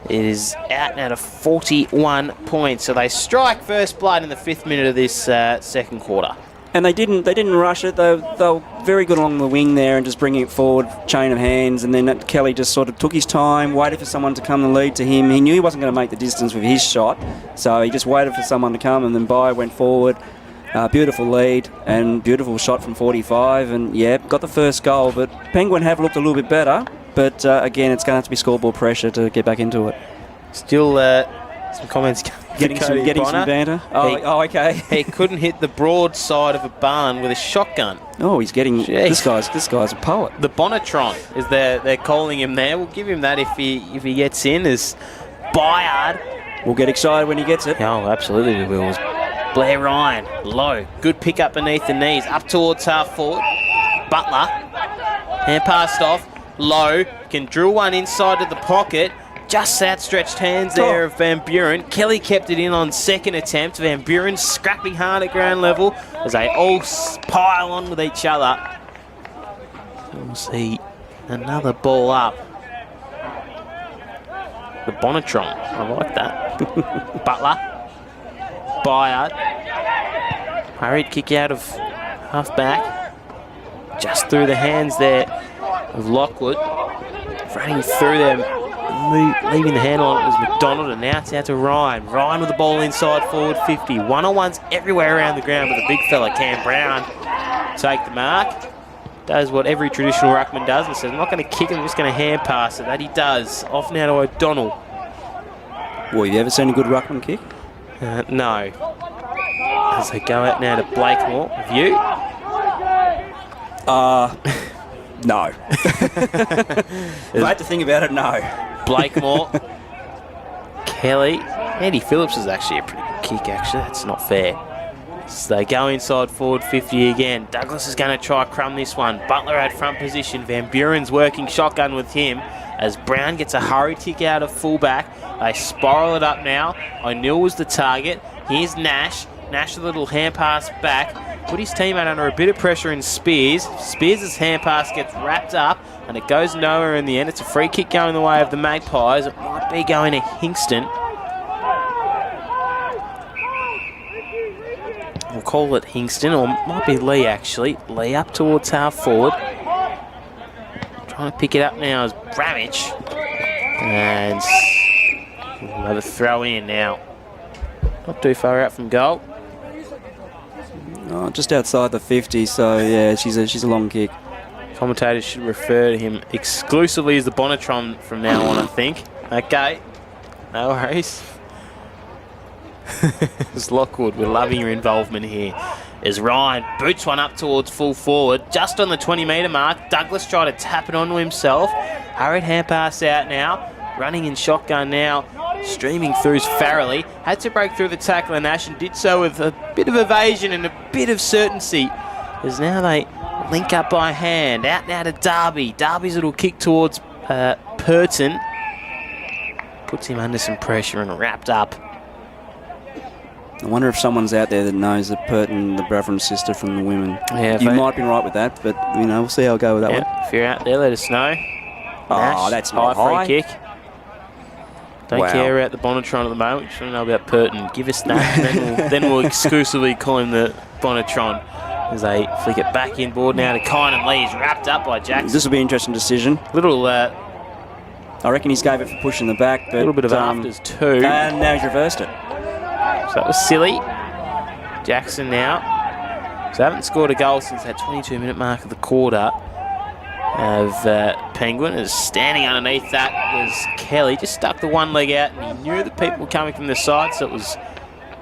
it is out now to 41 points. So they strike first blood in the 5th minute of this second quarter. And they didn't rush it. They were very good along the wing there and just bringing it forward, chain of hands. And then Kelly just sort of took his time, waited for someone to come and lead to him. He knew he wasn't going to make the distance with his shot, so he just waited for someone to come, and then Bay went forward. Beautiful lead and beautiful shot from 45, and got the first goal. But Penguin have looked a little bit better. But again, it's going to have to be scoreboard pressure to get back into it. Still some comments getting some banter. Okay. He couldn't hit the broad side of a barn with a shotgun. Oh, he's getting. This guy's a poet. The Bonatron is they're calling him there. We'll give him that if he gets in. As Bayard will get excited when he gets it. Oh, absolutely, we will. Blair Ryan, low, good pick up beneath the knees, up towards half forward. Butler, hand passed off. Low, can drill one inside of the pocket. Just outstretched hands there of Van Buren. Kelly kept it in on second attempt. Van Buren scrapping hard at ground level as they all pile on with each other. We'll see another ball up. The Bonatron, I like that. Butler, Bayard. Hurried kick out of half back. Just through the hands there of Lockwood, running through them, leaving the handle on it was McDonald, and now it's out to Ryan. Ryan with the ball inside forward 50. One-on-ones everywhere around the ground, but the big fella, Cam Brown, take the mark. Does what every traditional ruckman does and says, I'm not going to kick it, I'm just going to hand pass it. That he does. Off now to O'Donnell. Well, have you ever seen a good ruckman kick? No. As they go out now to Blakemore. Have you? No. If I had to think about it, no. Blakemore. Kelly. Andy Phillips is actually a pretty good kick, actually. That's not fair. So they go inside forward 50 again. Douglas is going to try crumb this one. Butler at front position. Van Buren's working shotgun with him as Brown gets a hurry tick out of fullback. They spiral it up now. O'Neill was the target. Here's Nash. Nash a little hand pass back. Put his teammate under a bit of pressure in Spears. Spears' hand pass gets wrapped up and it goes nowhere in the end. It's a free kick going the way of the Magpies. It might be going to Hingston. We'll call it Hingston, or it might be Lee actually. Lee up towards half forward. Trying to pick it up now is Bramich. And we'll have a throw in now. Not too far out from goal. Oh, just outside the 50, so yeah, she's a long kick. Commentators should refer to him exclusively as the Bonatron from now on, I think. Okay, no worries. It's Lockwood, we're loving your involvement here. As Ryan boots one up towards full forward, just on the 20-metre mark. Douglas tried to tap it onto himself. Hurried hand pass out now. Running in shotgun now. Streaming through Farrelly. Had to break through the tackle and Nash, and did so with a bit of evasion and a bit of certainty. As now they Link up by hand. Out now to Darby. Darby's little kick towards Purton. Puts him under some pressure and wrapped up. I wonder if someone's out there that knows that Purton, the brother and sister from the women. Yeah, you might be right with that, but we'll see how I go with that one. If you're out there, let us know. Nash, that's not high. Free kick. Don't care about the Bonatron at the moment. We just want to know about Purton. Give us that, and then we'll exclusively call him the Bonatron. As they flick it back inboard now to Kynan Lee. He's wrapped up by Jackson. This will be an interesting decision. I reckon he's gave it for pushing the back, but a little bit of afters too. And now he's reversed it. So that was silly. Jackson now. So haven't scored a goal since that 22-minute mark of the quarter. Of Penguin is standing underneath that was Kelly. Just stuck the one leg out, and he knew that people were coming from the side, so it was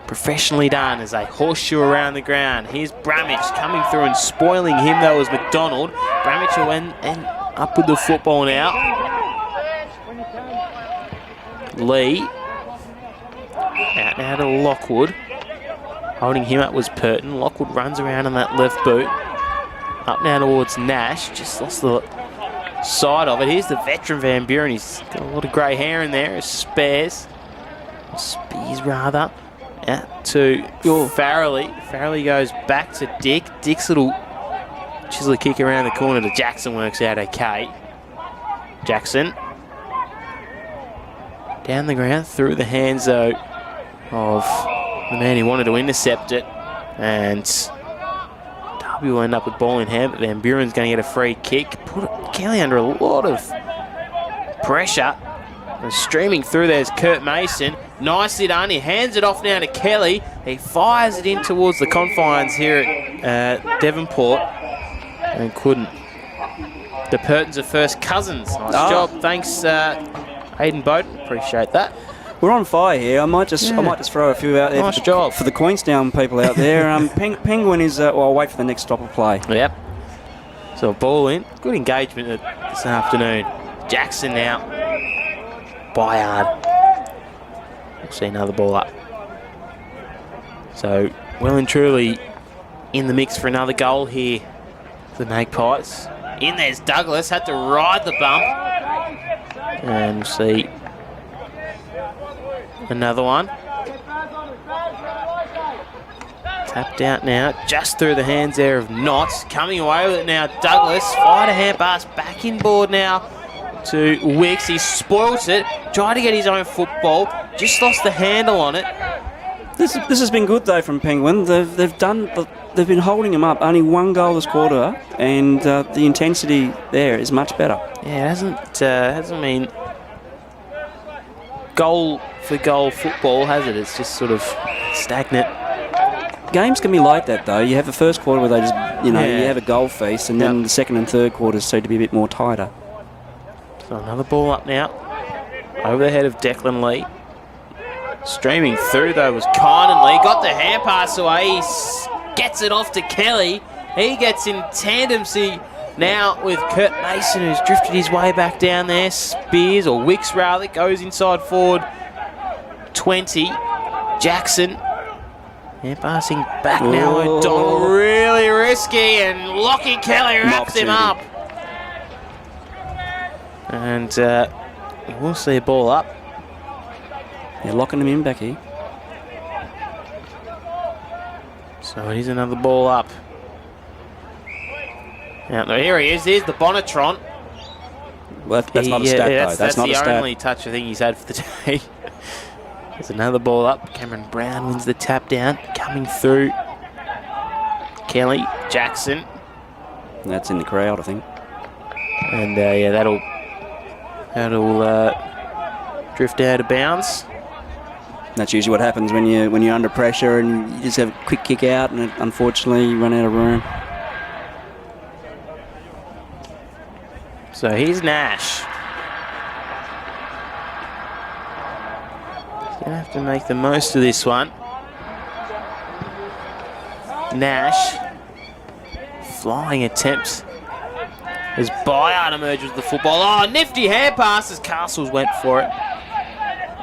professionally done as they horseshoe around the ground. Here's Bramich coming through and spoiling him, though, was McDonald. Bramich will end up with the football now. Lee. Out now to Lockwood. Holding him up was Purton. Lockwood runs around on that left boot. Up now towards Nash. Just lost the side of it. Here's the veteran Van Buren. He's got a lot of grey hair in there. Spears, rather. Out to Farrelly. Farrelly goes back to Dick. Dick's little chisel kick around the corner to Jackson works out okay. Jackson. Down the ground, through the hands, though, of the man who wanted to intercept it. And Darby will end up with ball in hand, but Van Buren's going to get a free kick. Put Kelly under a lot of pressure. And streaming through there's Kurt Mason. Nicely done. He hands it off now to Kelly. He fires it in towards the confines here at Devonport. And couldn't. The Purtons are first cousins. Nice job. Thanks, Aidan Bowden. Appreciate that. We're on fire here. I might just throw a few out there. Nice job. For the Queenstown people out there. Penguin is... I'll wait for the next stop of play. Yep. So a ball in. Good engagement this afternoon. Jackson now. Byard. We'll see another ball up. So, well and truly in the mix for another goal here for the Magpies. In there's Douglas, had to ride the bump. And we'll see another one. Tapped out now, just through the hands there of Knotts. Coming away with it now, Douglas. Fired a hand pass back inboard now to Wicks. He spoilt it, tried to get his own football, just lost the handle on it. This has been good though from Penguin. They've been holding him up. Only one goal this quarter, and the intensity there is much better. Yeah, it hasn't been goal for goal football, has it? It's just sort of stagnant. Games can be like that though. You have the first quarter where they just you have a goal feast, and then the second and third quarters seem to be a bit more tighter. So another ball up now. Over the head of Declan Lee. Streaming through though was Kynan Lee. Got the hand pass away. He gets it off to Kelly. He gets in tandem now with Kurt Mason, who's drifted his way back down there. Spears, or Wicks rather, goes inside forward 20. Jackson. Hand passing back now. O'Donnell really risky, and Lockie Kelly wraps him up. And we'll see a ball up. They're locking him in, Becky. So it is another ball up. Now, here he is. Here's the Bonatron. Well, that's not a stat, though. That's not a stat. That's the only touch I think he's had for the day. There's another ball up. Cameron Brown wins the tap down. Coming through. Kelly. Jackson. That's in the crowd, I think. And that'll drift out of bounds. That's usually what happens when you're under pressure and you just have a quick kick out, and unfortunately you run out of room. So here's Nash. He's going to have to make the most of this one. Nash. Flying attempts as Byard emerges with the football. Oh, nifty hand pass as Castles went for it.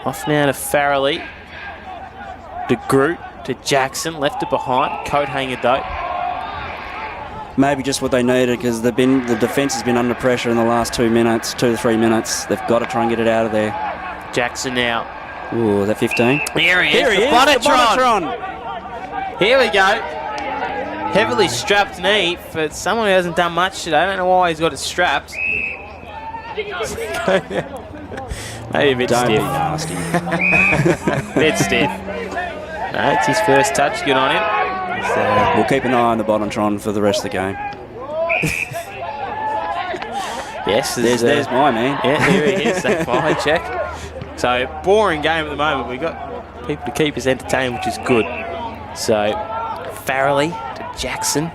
Off now to Farrelly. De Groot to Jackson. Left it behind. Coat hanger though. maybe just what they needed, because the defence has been under pressure in the last 2 to 3 minutes. They've got to try and get it out of there. Jackson now. Ooh, is that 15? Here he is. Here he is. Bonatron. Here we go. Heavily strapped knee for someone who hasn't done much today. I don't know why he's got it strapped. Maybe a bit Don't be stiff. nasty. Bit stiff. No, it's his first touch. Good on him. We'll keep an eye on the Bonatron for the rest of the game. Yes, There's my man. Yeah, here he is. That fly check. So, boring game at the moment. We've got people to keep us entertained, which is good. So, Farrelly to Jackson.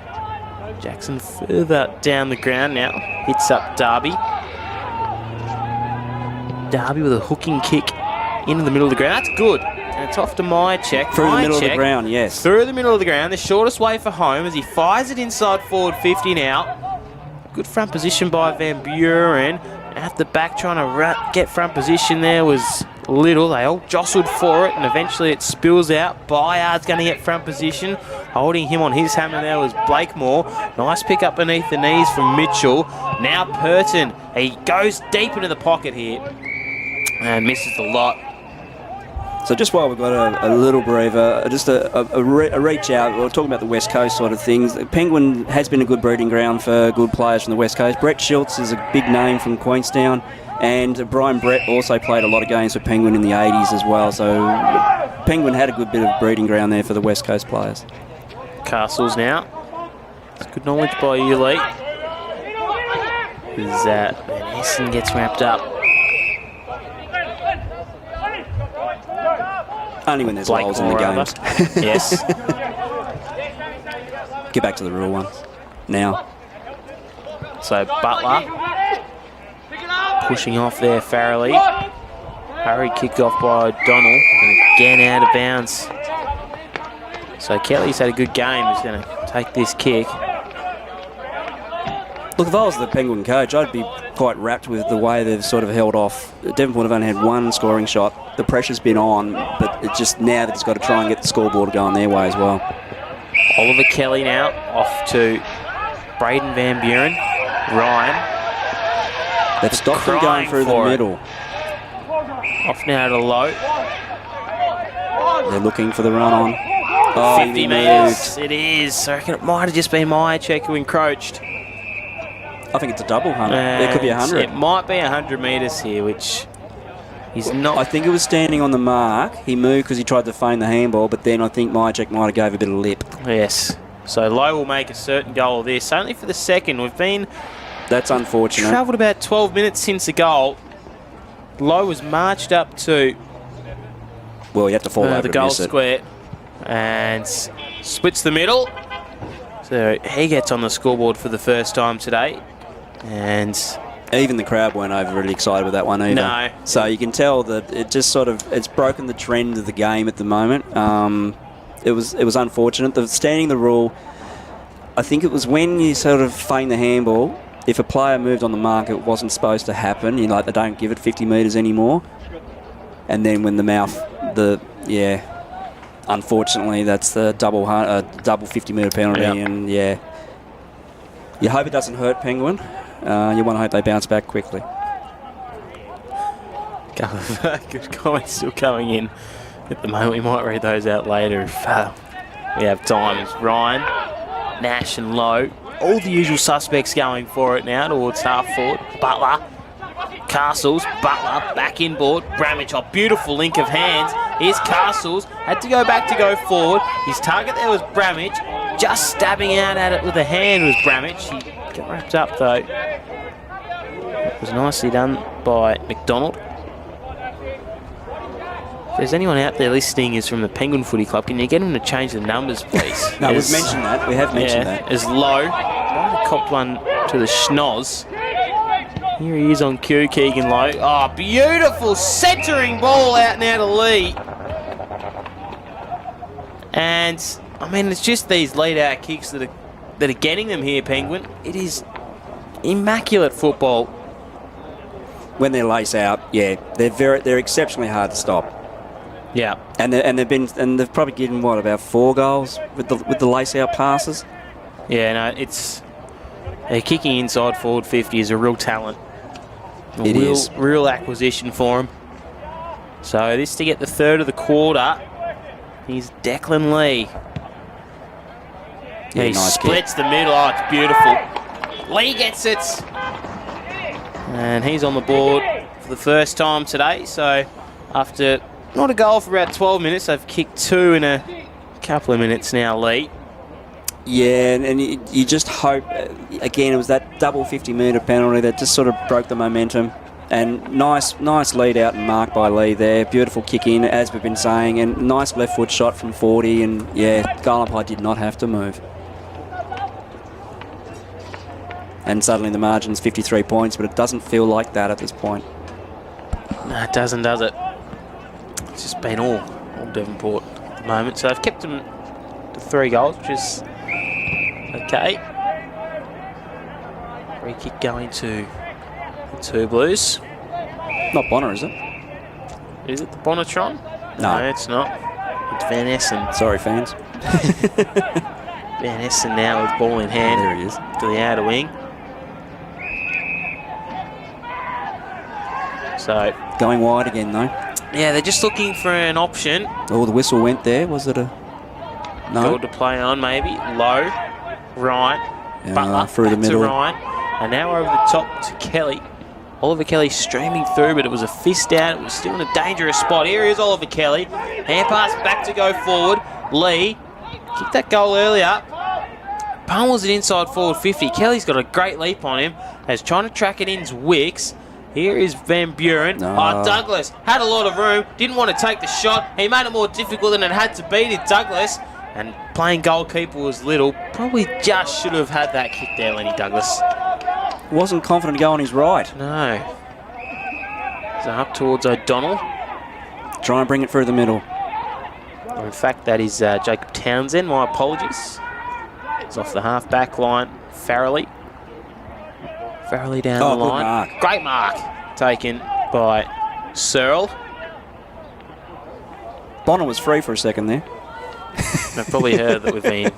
Jackson further down the ground now. Hits up Darby. Darby with a hooking kick into the middle of the ground. That's good. And it's off to my check. Through the middle of the ground, yes. Through the middle of the ground. The shortest way for home as he fires it inside forward 50 now. Good front position by Van Buren. At the back trying to get front position there was Little. They all jostled for it and eventually it spills out. Bayard's going to get front position. Holding him on his hammer there was Blakemore. Nice pick up beneath the knees from Mitchell. Now Purton. He goes deep into the pocket here and misses the lot. So just while we've got a little breather, just a reach out, we're talking about the West Coast sort of things. Penguin has been a good breeding ground for good players from the West Coast. Brett Schultz is a big name from Queenstown, and Brian Brett also played a lot of games for Penguin in the 80s as well. So Penguin had a good bit of breeding ground there for the West Coast players. Castles now. It's good knowledge by you, Lee. Van Essen gets wrapped up. Only when there's holes in the games. Yes. Get back to the real ones now. So Butler pushing off there, Farrelly. Hurry kicked off by O'Donnell and again out of bounds. So Kelly's had a good game. He's going to take this kick. Look, if I was the Penguin coach, I'd be quite rapt with the way they've sort of held off. Devonport have only had one scoring shot. The pressure's been on, but it's just now that it's got to try and get the scoreboard going their way as well. Oliver Kelly now off to Braden Van Buren. Ryan. They've stopped them going through the middle. Off now to Low. They're looking for the run on. 50 metres. It is. I reckon it might have just been my check who encroached. I think it's a double 100. There could be 100. It might be 100 metres here, which he's not. I think it was standing on the mark. He moved because he tried to feign the handball, but then I think Mychek might have gave a bit of lip. Yes. So Lowe will make a certain goal of this. Only for the second. We've been... That's unfortunate. Travelled about 12 minutes since the goal. Lowe was marched up to... Well, you have to fall over the goal square. And splits the middle. So he gets on the scoreboard for the first time today. And even the crowd weren't overly excited with that one either. No. So you can tell that it just sort of, it's broken the trend of the game at the moment. It was unfortunate. Standing the rule, I think it was when you sort of feign the handball, if a player moved on the mark, it wasn't supposed to happen. You know, like they don't give it 50 metres anymore. And then when the mouth, unfortunately, that's the double 50-metre penalty. Yep. And yeah, you hope it doesn't hurt Penguin. You want to hope they bounce back quickly. Good comments still coming in at the moment. We might read those out later if we have time. It's Ryan, Nash and Lowe. All the usual suspects going for it now towards half forward. Butler, Castles, Butler, back inboard. Bramage, a beautiful link of hands. Here's Castles, had to go back to go forward. His target there was Bramage. Just stabbing out at it with a hand was Bramage. He got wrapped up though. It was nicely done by McDonald. If there's anyone out there listening who's from the Penguin Footy Club, can you get him to change the numbers, please? No, we've mentioned that. We have mentioned that. As Low. Copped one to the schnoz. Here he is on cue, Keegan Lowe. Oh, beautiful centering ball out now to Lee. And, I mean, it's just these lead-out kicks that are getting them here, Penguin. It is immaculate football. When they're lace out, yeah, they're exceptionally hard to stop. Yeah, and they've probably given about 4 goals with the lace out passes. Yeah, no, it's Kicking inside forward 50 is a real talent. It is. Real acquisition for him. So this to get the third of the quarter. He's Declan Lee. Yeah, he nice splits the middle. Oh, it's beautiful. Lee gets it. And he's on the board for the first time today. So after not a goal for about 12 minutes, they've kicked 2 in a couple of minutes now, Lee. Yeah, and you just hope, again, it was that double 50-metre penalty that just sort of broke the momentum. And nice lead out and mark by Lee there. Beautiful kick in, as we've been saying, and nice left foot shot from 40. And yeah, goal umpire did not have to move. And suddenly the margin's 53 points, but it doesn't feel like that at this point. No, it doesn't, does it? It's just been all Devonport at the moment. So they've kept them to 3 goals, which is okay. Free kick going to the 2 Blues. Not Bonner, is it? Is it the Bonatron? No, it's not. It's Van Essen. Sorry, fans. Van Essen now with ball in hand. There he is. To the outer wing. So Going wide again, though. yeah, they're just looking for an option. Oh, the whistle went there. Was it a... No. Goal to play on, maybe. Low. Ryan. Butler through the back middle. to Ryan. And now over the top to Kelly. Oliver Kelly streaming through, but it was a fist out. It was still in a dangerous spot. Here is Oliver Kelly. Hand pass back to go forward. Lee kicked that goal earlier. Pummels it inside forward 50. Kelly's got a great leap on him. As trying to track it into Wicks. Here is Van Buren. No. Oh, Douglas had a lot of room. Didn't want to take the shot. He made it more difficult than it had to be to Douglas. And playing goalkeeper was little. Probably just should have had that kick there, Lenny Douglas. Wasn't confident to go on his right. No. So up towards O'Donnell. Try and bring it through the middle. In fact, that is Jacob Townsend. My apologies. It's off the half-back line. Farrelly down the Good line. mark. Great mark taken by Searle. Bonner was free for a second there. I've probably heard that we've been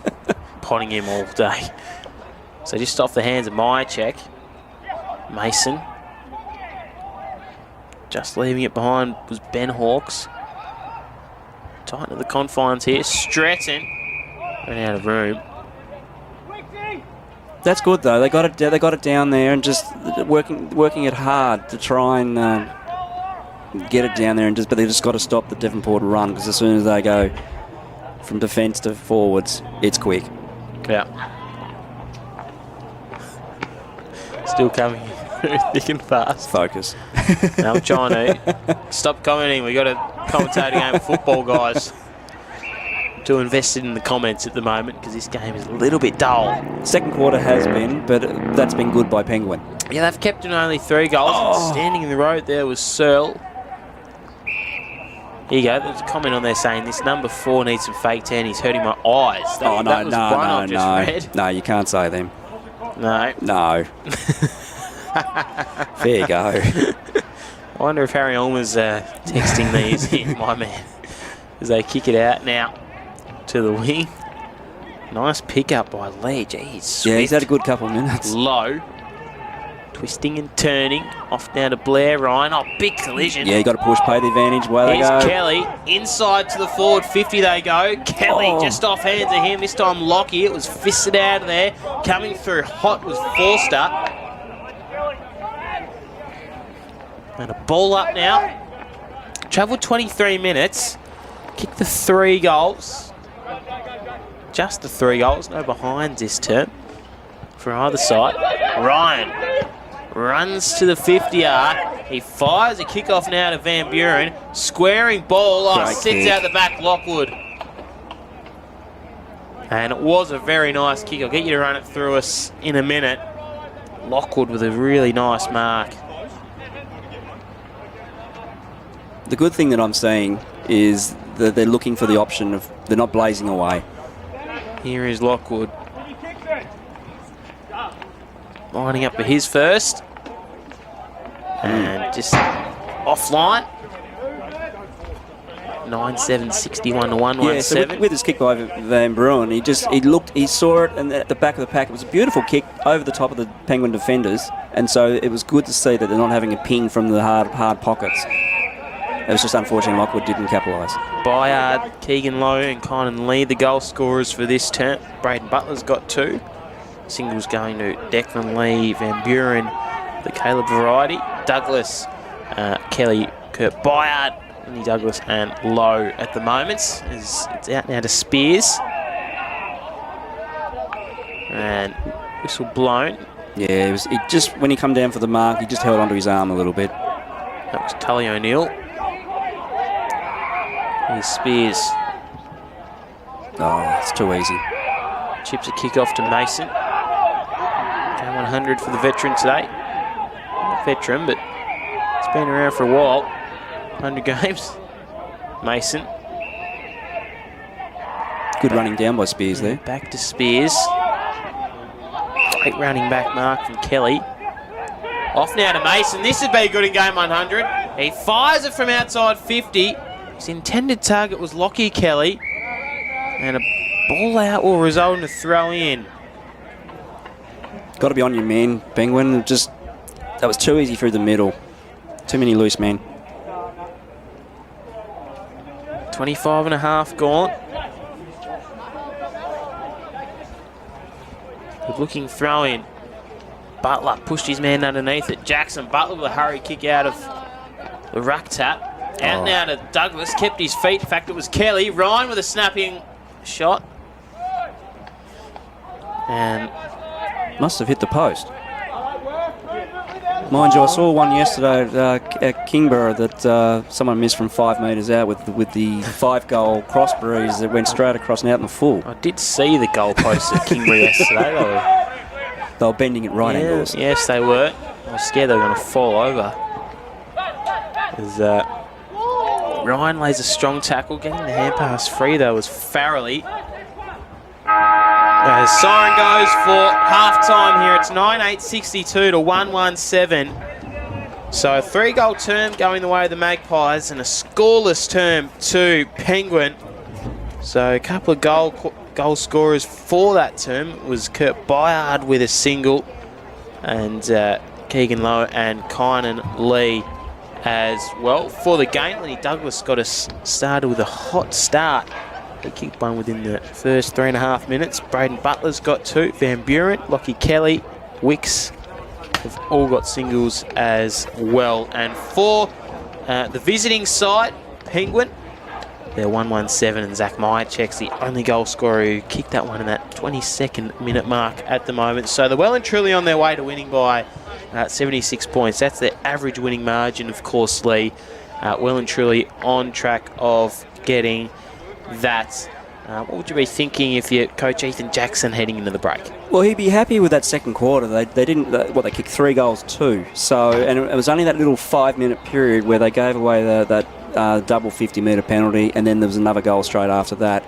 potting him all day. So just off the hands of Myercheck. Mason. Just leaving it behind was Ben Hawkes. Tight to the confines here. Stratton. Ran out of room. That's good though. They got it down there and just working it hard to try and get it down there and but they just got to stop the Devonport run because as soon as they go from defence to forwards, it's quick. Yeah. Still coming thick and fast. Focus. Now I'm trying to stop commenting. We got to commentate a game of football, guys. Too invested in the comments at the moment because this game is a little bit dull. Second quarter has been, but that's been good by Penguin. Yeah, they've kept in only 3 goals. Oh. Standing in the road there was Searle. Here you go. There's a comment on there saying this number 4 needs some fake tan. He's hurting my eyes. That was one I've just read. No, you can't say them. No. No. There you go. I wonder if Harry Ulmer's texting these here, my man, as they kick it out now to the wing. Nice pickup by Lee. Jeez. Yeah, he's had a good couple of minutes. Low. Twisting and turning. Off down to Blair Ryan. Oh, big collision. Yeah, you got to push, pay the advantage. Where they Here's go. Kelly. Inside to the forward 50 they go. Kelly just off hands of him. This time Lockie. It was fisted out of there. Coming through hot was Forster. And a ball up now. Travelled 23 minutes. Kicked the 3 goals. Just the 3 goals. No behinds this term for either side. Ryan runs to the 50-yard. He fires a kickoff now to Van Buren. Squaring ball. Oh, sits out the back, Lockwood. And it was a very nice kick. I'll get you to run it through us in a minute. Lockwood with a really nice mark. The good thing that I'm seeing is that they're looking for the option of they're not blazing away. Here is Lockwood. Lining up for his first. And just offline. 9-7, 61 to 1, Yeah, so with his kick by Van Bruin, he saw it, and at the back of the pack, it was a beautiful kick over the top of the Penguin defenders, and so it was good to see that they're not having a ping from the hard pockets. It was just unfortunate Lockwood didn't capitalise. Byard, Keegan Lowe and Kynan Lee, the goal scorers for this term. Braden Butler's got 2. Singles going to Declan Lee, Van Buren, the Caleb variety. Douglas, Kelly, Kurt Byard, Andy Douglas and Lowe at the moment. It's out now to Spears. And whistle blown. Yeah, it just when he come down for the mark, he just held onto his arm a little bit. That was Tully O'Neill. Here's Spears. Oh, it's too easy. Chips a kick off to Mason. Game 100 for the veteran today. Not veteran, but he's been around for a while. 100 games. Mason. Good running down by Spears there. Back to Spears. Great running back mark from Kelly. Off now to Mason. This would be good in game 100. He fires it from outside 50. His intended target was Lockie Kelly. And a ball out will result in a throw in. Got to be on your man, Penguin. That was too easy through the middle. Too many loose men. 25 and a half gone. Good looking throw in. Butler pushed his man underneath it. Jackson Butler with a hurry kick out of the ruck tap. Out now to Douglas, kept his feet. In fact, it was Kelly. Ryan with a snapping shot. And must have hit the post. Mind you, I saw one yesterday at Kingborough that someone missed from 5 metres out with the 5-goal cross breeze that went straight across and out in the full. I did see the goalposts at Kingborough yesterday. They were bending at right angles. Yes, they were. I was scared they were going to fall over. As Ryan lays a strong tackle. Getting the hand pass free, though, was Farrelly. As siren goes for half-time here. It's 9-8, 62 to 1-1-7. So a 3-goal term going the way of the Magpies and a scoreless term to Penguin. So a couple of goal scorers for that term was Kurt Byard with a single and Keegan Lowe and Kynan Lee as well. For the game, Lenny Douglas got us started with a hot start. He kicked one within the first 3.5 minutes. Braden Butler's got 2. Van Buren, Lockie Kelly, Wicks have all got singles as well. And for the visiting side, Penguin, they're 1-1-7, and Zach Myercheck's the only goal scorer who kicked that one in that 22nd minute mark at the moment. So they're well and truly on their way to winning by 76 points. That's their average winning margin, of course, Lee. Well and truly on track of getting that. What would you be thinking if you're Coach Ethan Jackson heading into the break? Well, he'd be happy with that second quarter. They didn't. They kicked 3 goals too. So, and it was only that little 5-minute period where they gave away that double 50-metre penalty, and then there was another goal straight after that.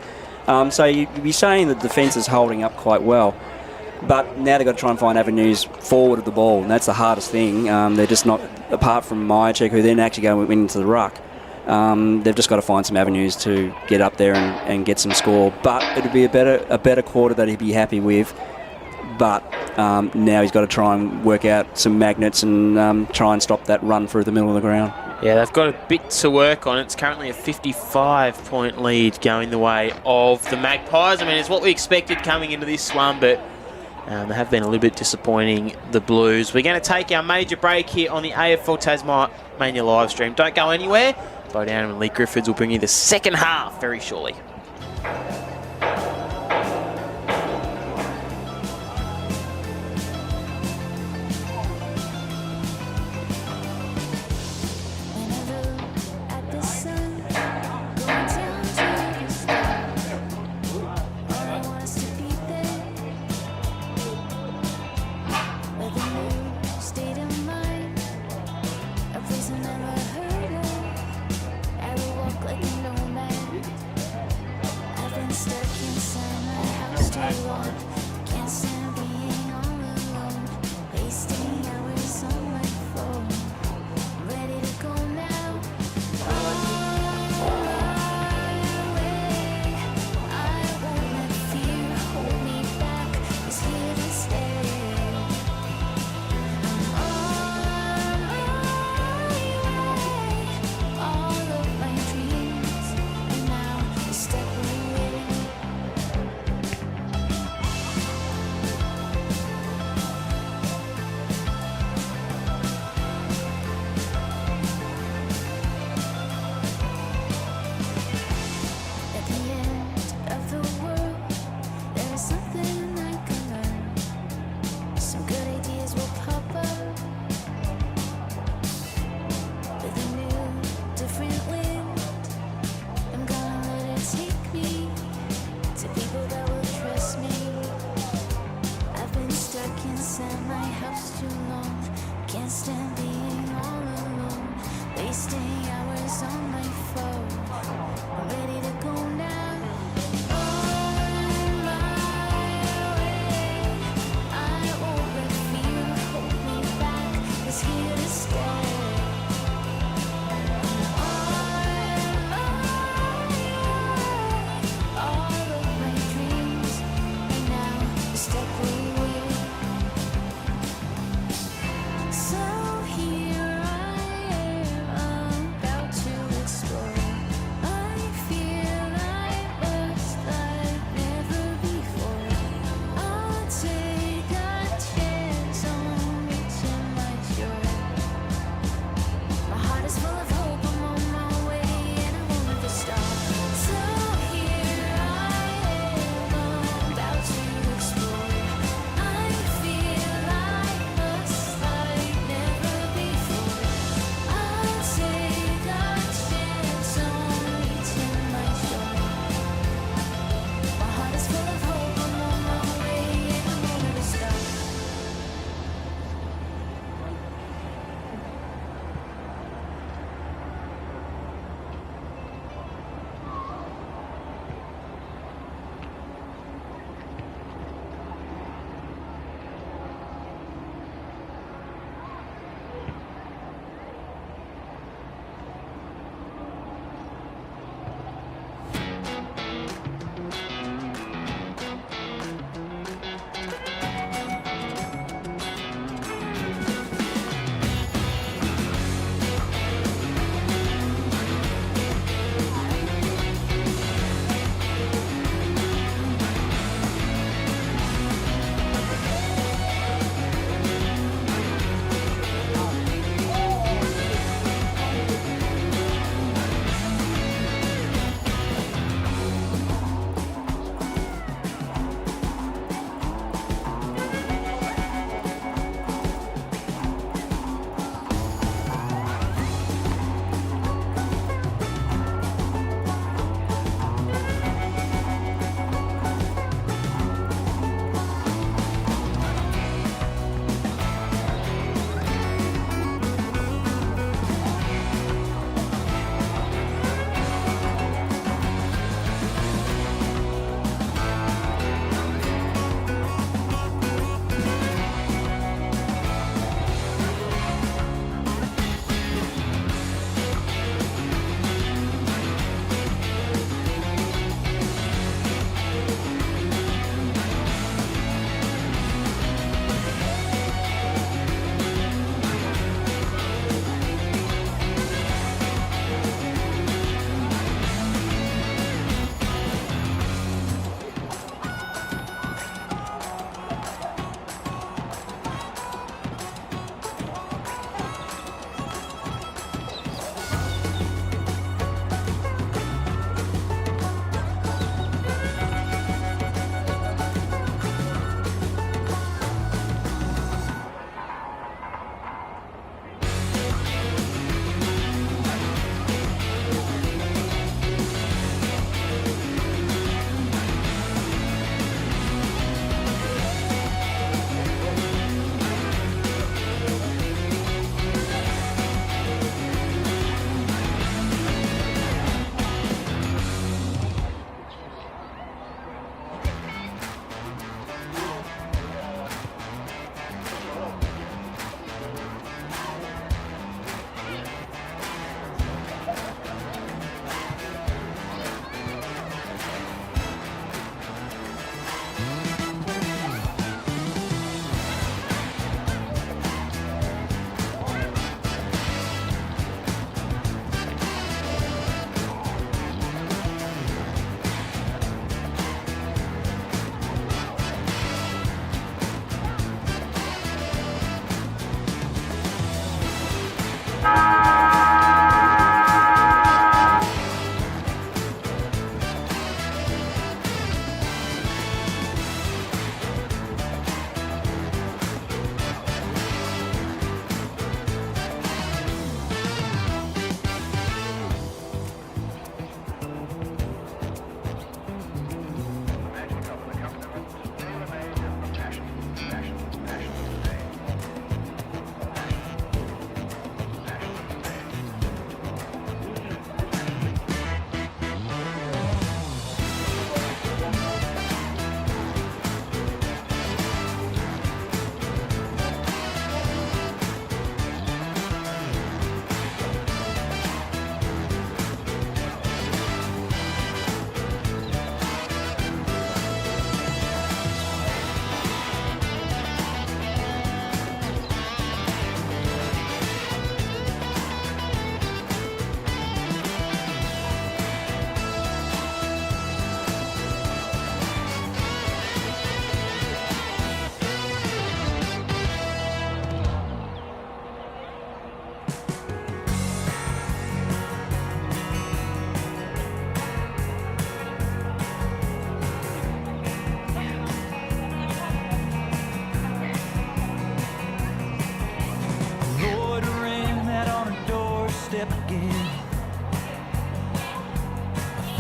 So you'd be saying the defence is holding up quite well. But now they've got to try and find avenues forward of the ball, and that's the hardest thing. They're just not, apart from Myercheck, who then actually went into the ruck. They've just got to find some avenues to get up there and get some score. But it'd be a better quarter that he'd be happy with. But now he's got to try and work out some magnets and try and stop that run through the middle of the ground. Yeah, they've got a bit to work on. It's currently a 55-point lead going the way of the Magpies. I mean, it's what we expected coming into this one, but they have been a little bit disappointing, the Blues. We're going to take our major break here on the AFL Tasmania live stream. Don't go anywhere. Bo Down and Lee Griffiths will bring you the second half very shortly.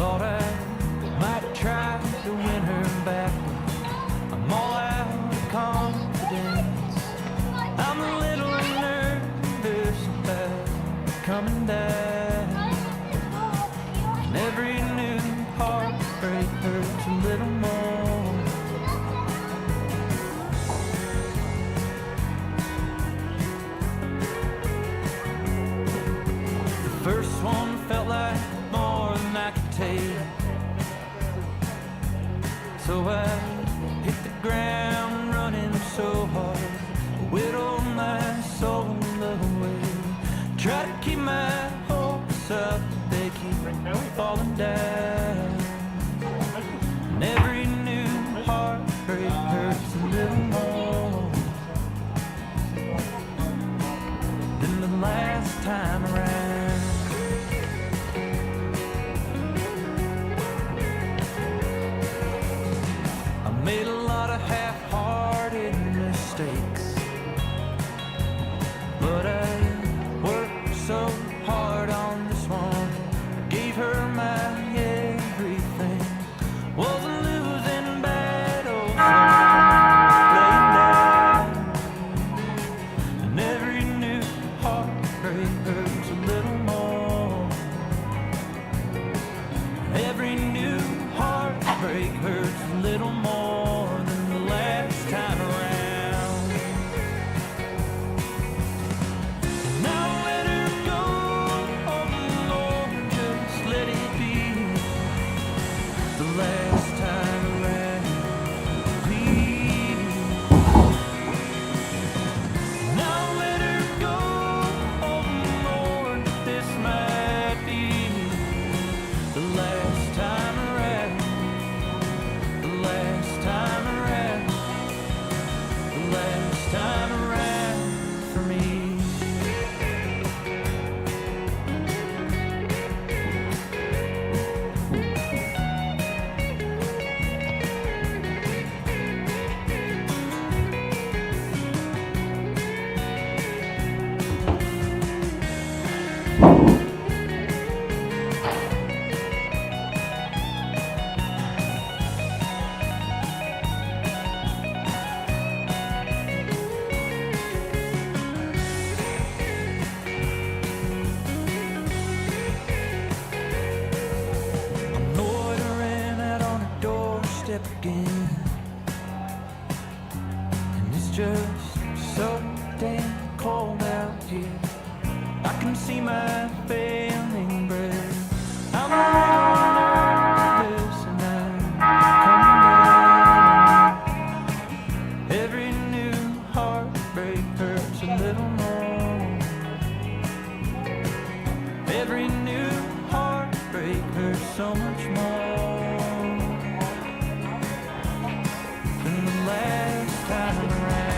Thought I might try to win her back. I'm all out of confidence. I'm a little nervous about coming back. And every new heartbreak hurts a little more. The first one felt like more than I could take. So I hit the ground running so hard, whittled my soul away. Try to keep my hopes up, they keep falling down. And every new heartbreak hurts a little more than the last time around. I made a lot of half-hearted mistakes, but I worked so hard on this one. Gave her my everything. Was a losing battle, so laid down. And every new heartbreak hurts a little more. Every new heartbreak hurts a little more than the last time around. Now let her go, oh Lord, just let it be the last time around, please. Now let her go, oh Lord, this might be the last time around, the last time around, the last time around for me. I'm loitering out on a doorstep again, and it's just so damn cold out here. I can see my failing breath. I'm a little nervous and I'm coming down. Every new heartbreak hurts a little more. Every new heartbreak hurts so much more than the last time around.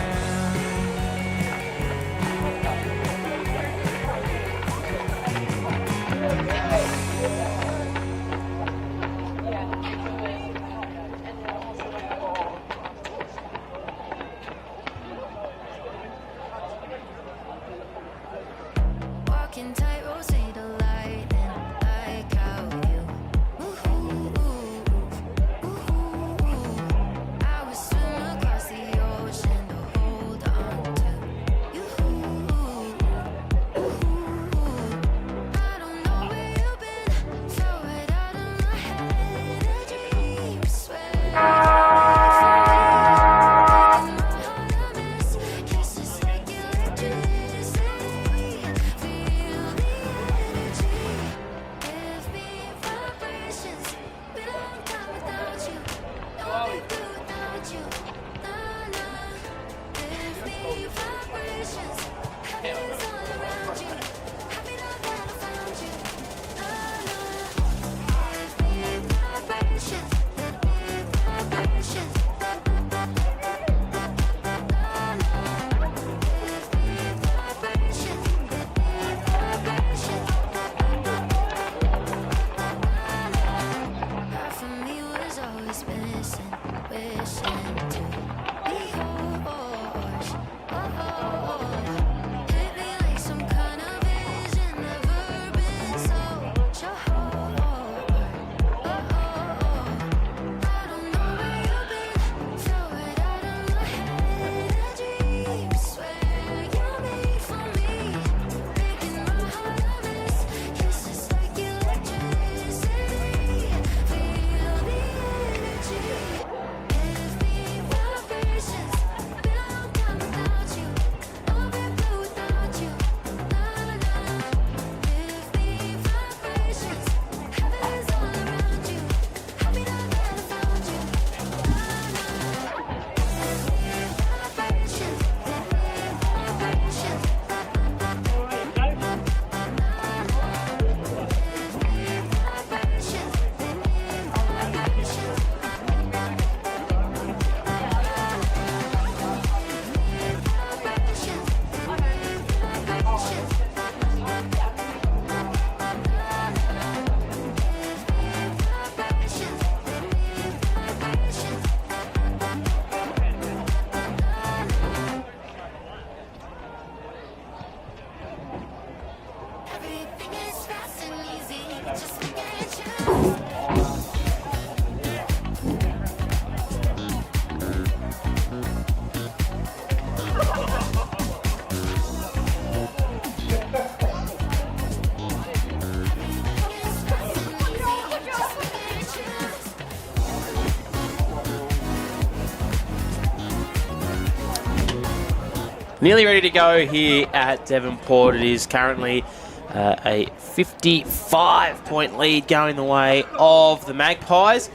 nearly ready to go here at Devonport. It is currently a 55-point lead going the way of the Magpies.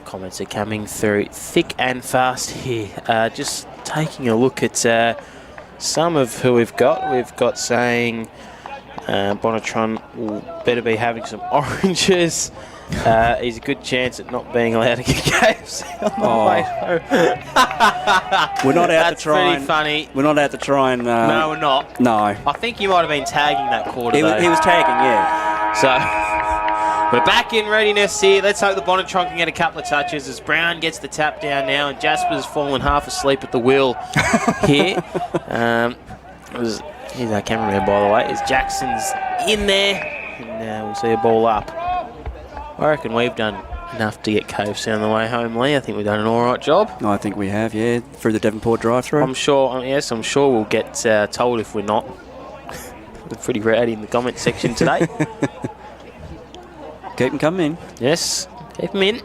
Comments are coming through thick and fast here. Just taking a look at some of who we've got. We've got saying Bonatron will better be having some oranges. He's a good chance at not being allowed to get KFC on the way home. We're not out That's to try pretty funny. We're not out to try and... No, we're not. No. I think he might have been tagging that quarter, though. He was tagging, yeah. So, we're back in readiness here. Let's hope the Bonatron can get a couple of touches as Brown gets the tap down now and Jasper's fallen half asleep at the wheel here. Here's our cameraman, by the way, as Jackson's in there, and we'll see a ball up. I reckon we've done enough to get KFC on the way home, Lee. I think we've done an all right job. I think we have, yeah, through the Devonport drive-through. I'm sure we'll get told if we're not. We're pretty rowdy in the comment section today. Keep them coming in. Yes, keep them in.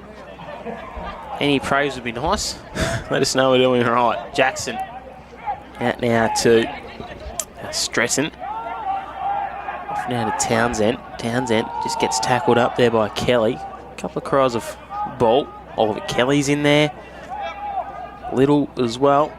Any praise would be nice. Let us know we're doing all right. Jackson out now to Stresson. Off now to Townsend. Townsend just gets tackled up there by Kelly. A couple of cries of ball. Oliver Kelly's in there. Little as well.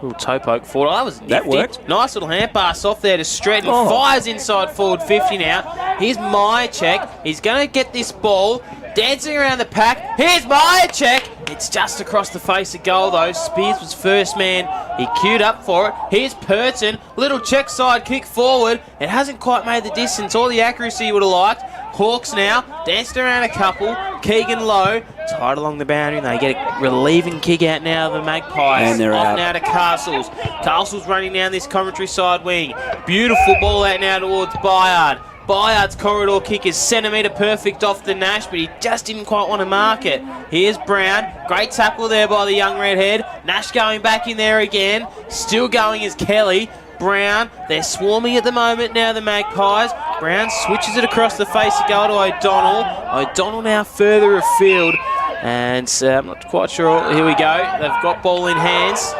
Little toe poke forward. Oh, that was nifty. That worked. Nice little hand pass off there to Stretton. Fires inside forward 50 now. Here's Myercheck. He's going to get this ball. Dancing around the pack. Here's Myercheck. It's just across the face of goal, though. Spears was first man. He queued up for it. Here's Purton. Little check side kick forward. It hasn't quite made the distance or the accuracy you would have liked. Hawks now. Danced around a couple. Keegan low. Tied along the boundary. And they get a relieving kick out now of the Magpies. And they're off out. now to Castles. Castles running down this commentary side wing. Beautiful ball out now towards Byard. Byard's corridor kick is centimetre perfect off the Nash, but he just didn't quite want to mark it. Here's Brown. Great tackle there by the young redhead. Nash going back in there again. Still going is Kelly. Brown, they're swarming at the moment now, the Magpies. Brown switches it across the face of goal to O'Donnell. O'Donnell now further afield. And I'm not quite sure. Here we go. They've got ball in hands.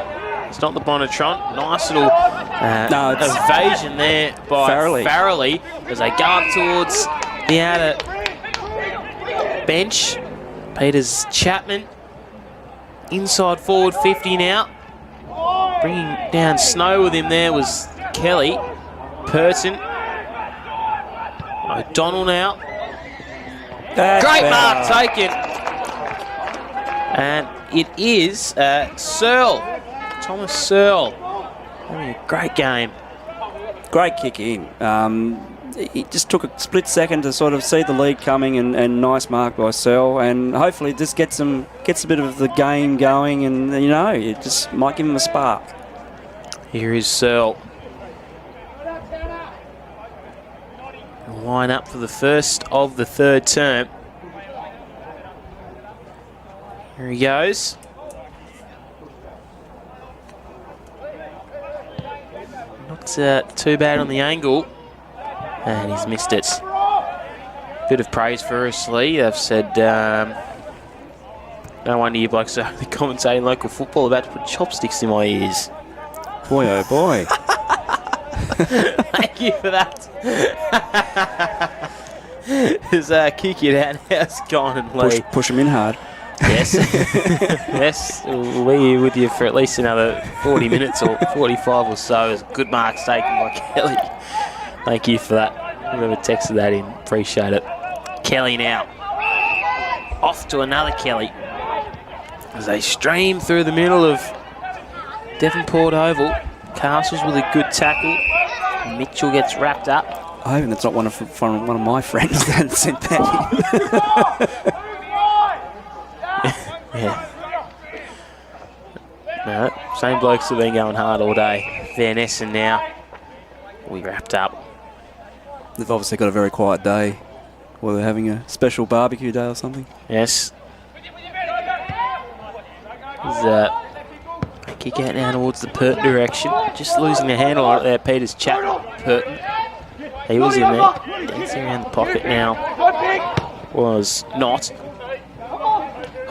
It's not the Bonatron. Nice little evasion there by Farrelly as they go up towards the outer bench. Peters Chapman inside forward 50 now. Bringing down Snow with him there was Kelly. Purton. O'Donnell now. Great mark taken. And it is Searle. Thomas Searle. Having a great game. Great kick in. It just took a split second to sort of see the lead coming, and nice mark by Searle, and hopefully this gets a bit of the game going, and it just might give him a spark. Here is Searle. Line up for the first of the third term. Here he goes. Not too bad on the angle. And he's missed it. Bit of praise for us, Lee. I've said, no wonder you blokes are commentating local football about to put chopsticks in my ears. Boy, oh boy. Thank you for that. His kick it out now has gone and Lee. Push him in hard. Yes. Yes, we'll be here with you for at least another 40 minutes or 45 or so. As good marks taken by Kelly. Thank you for that. Whoever texted that in, appreciate it. Kelly now. Off to another Kelly. As they stream through the middle of Devonport Oval. Castles with a good tackle. Mitchell gets wrapped up. I hope that's not one of my friends that sent that in. Yeah. No, same blokes have been going hard all day. Van Essen now. We wrapped up. They've obviously got a very quiet day. Or they're having a special barbecue day or something. Yes. There's a kick out now towards the Purton direction. Just losing the handle on it there. Peters Chapman. Purton. He was in there. Dancing around the pocket now. Was not.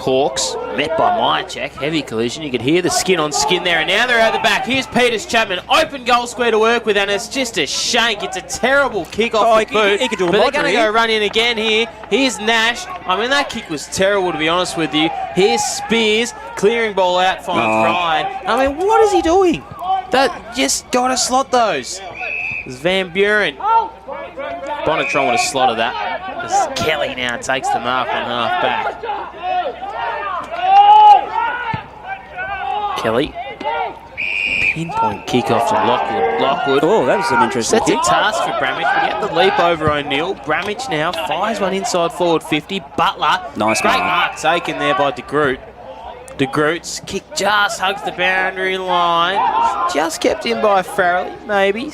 Hawks. Met by Myercheck. Heavy collision. You could hear the skin on skin there. And now they're at the back. Here's Peters Chapman. Open goal square to work with. And it's just a shank. It's a terrible kick off the boot. He could do a but they're modern going to here. go run in again here. Here's Nash. I mean, that kick was terrible, to be honest with you. Here's Spears. Clearing ball out. Finds Ryan. I mean, what is he doing? That just got to slot those. It's Van Buren. Bonatron would have slotted that. As Kelly now takes the mark on half back. Kelly. Pinpoint kickoff to Lockwood. Oh, that was an interesting Sets a kick. task for Bramage. We get the leap over O'Neill. Bramage now fires one inside forward 50. Butler. Nice Great mark. mark taken there by De Groot. De Groot's kick just hugs the boundary line. Just kept in by Farrelly, maybe.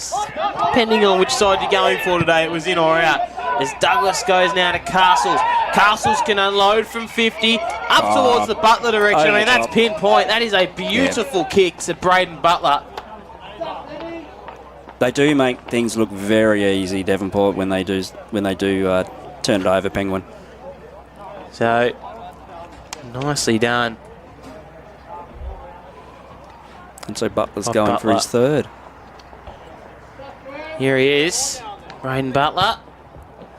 Depending on which side you're going for today, it was in or out. As Douglas goes now to Castles. Castles can unload from 50 up towards the Butler direction. I mean, that's pinpoint. That is a beautiful kick to Braden Butler. They do make things look very easy, Devonport, when they do turn it over, Penguin. So, nicely done. And so Butler's Off going for his third. Here he is, Braden Butler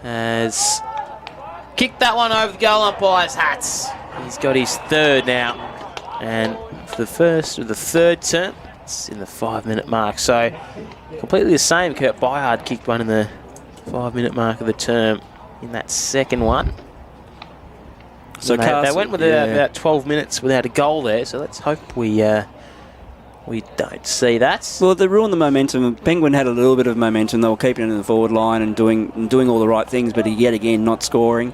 has kicked that one over the goal umpire's hats. He's got his third now, and for the first of the third term, it's in the 5-minute mark. So completely the same. Kurt Byard kicked one in the 5-minute mark of the term in that second one. So they went with about 12 minutes without a goal there. So let's hope we don't see that. Well, they ruined the momentum. Penguin had a little bit of momentum. They were keeping it in the forward line and doing all the right things, but yet again not scoring.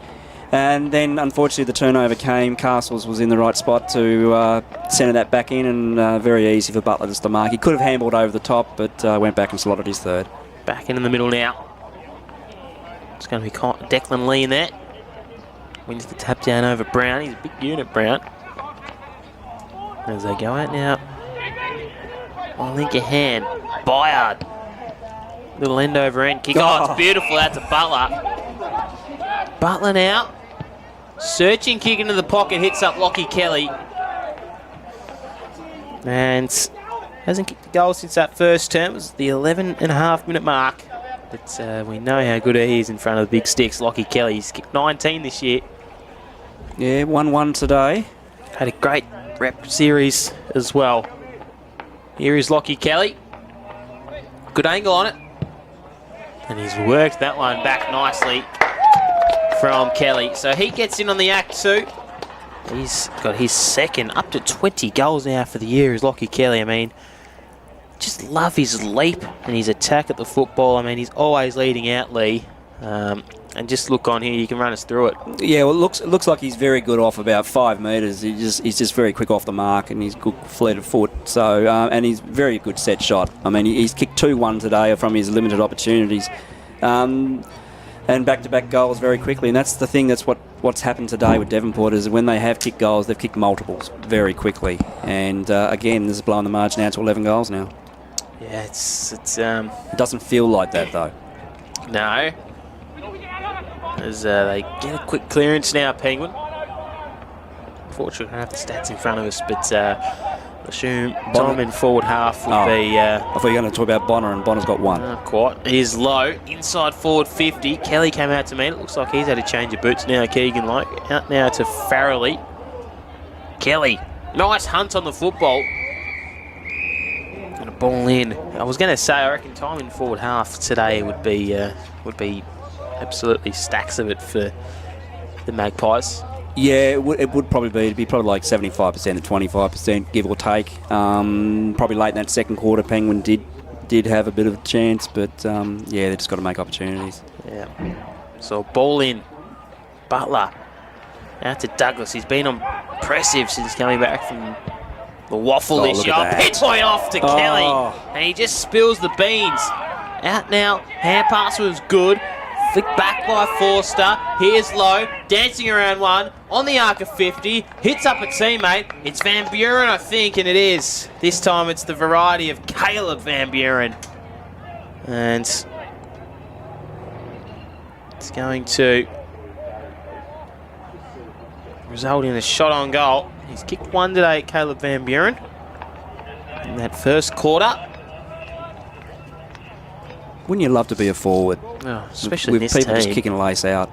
And then, unfortunately, the turnover came. Castles was in the right spot to centre that back in, and very easy for Butler just to mark. He could have handballed over the top, but went back and slotted his third. Back in the middle now. It's going to be Declan Lee in there. Wins the tap down over Brown. He's a big unit, Brown. As they go out now. I think a hand. Byard. Little end over end kick. Oh, it's beautiful out to Butler. Butler now. Searching kick into the pocket. Hits up Lockie Kelly. And hasn't kicked a goal since that first term. It was the 11.5-minute mark. But we know how good he is in front of the big sticks. Lockie Kelly. He's kicked 19 this year. Yeah, 1-1 today. Had a great rep series as well. Here is Lockie Kelly. Good angle on it. And he's worked that one back nicely from Kelly. So he gets in on the act too. He's got his second, up to 20 goals now for the year, is Lockie Kelly. I mean, just love his leap and his attack at the football. I mean, he's always leading out, Lee. And just look on here, you can run us through it. Yeah, well, it looks like he's very good off about 5 metres. He's just very quick off the mark, and he's good fleet-of foot. So and he's very good set shot. I mean, he's kicked 2-1 today from his limited opportunities, and back-to-back goals very quickly. And that's the thing. That's what's happened today with Devonport, is when they have kicked goals, they've kicked multiples very quickly. And again, this is blowing the margin out to 11 goals now. Yeah, it doesn't feel like that though. No. As they get a quick clearance now, Penguin. Unfortunately, I don't have the stats in front of us, but I assume time in forward half would be... I thought you were going to talk about Bonner, and Bonner's got one. Not quite. He's low. Inside forward 50. Kelly came out to meet. It looks like he's had a change of boots now, Keegan. Out now to Farrelly. Kelly. Nice hunt on the football. And a ball in. I was going to say, I reckon time in forward half today would be absolutely stacks of it for the Magpies. Yeah, it would probably be. It'd be probably like 75% to 25%, give or take. Probably late in that second quarter, Penguin did have a bit of a chance, but yeah, they just got to make opportunities. Yeah. So ball in. Butler out to Douglas. He's been impressive since coming back from the waffle this year. Pinpoint off to Kelly, and he just spills the beans. Out now. Hand pass was good. Flicked back by Forster. Here's Lowe, dancing around one, on the arc of 50, hits up a teammate. It's Van Buren, I think, and it is. This time it's the variety of Caleb Van Buren. And it's going to result in a shot on goal. He's kicked one today, Caleb Van Buren, in that first quarter. Wouldn't you love to be a forward? Oh, especially with in this people team. just kicking a lace out.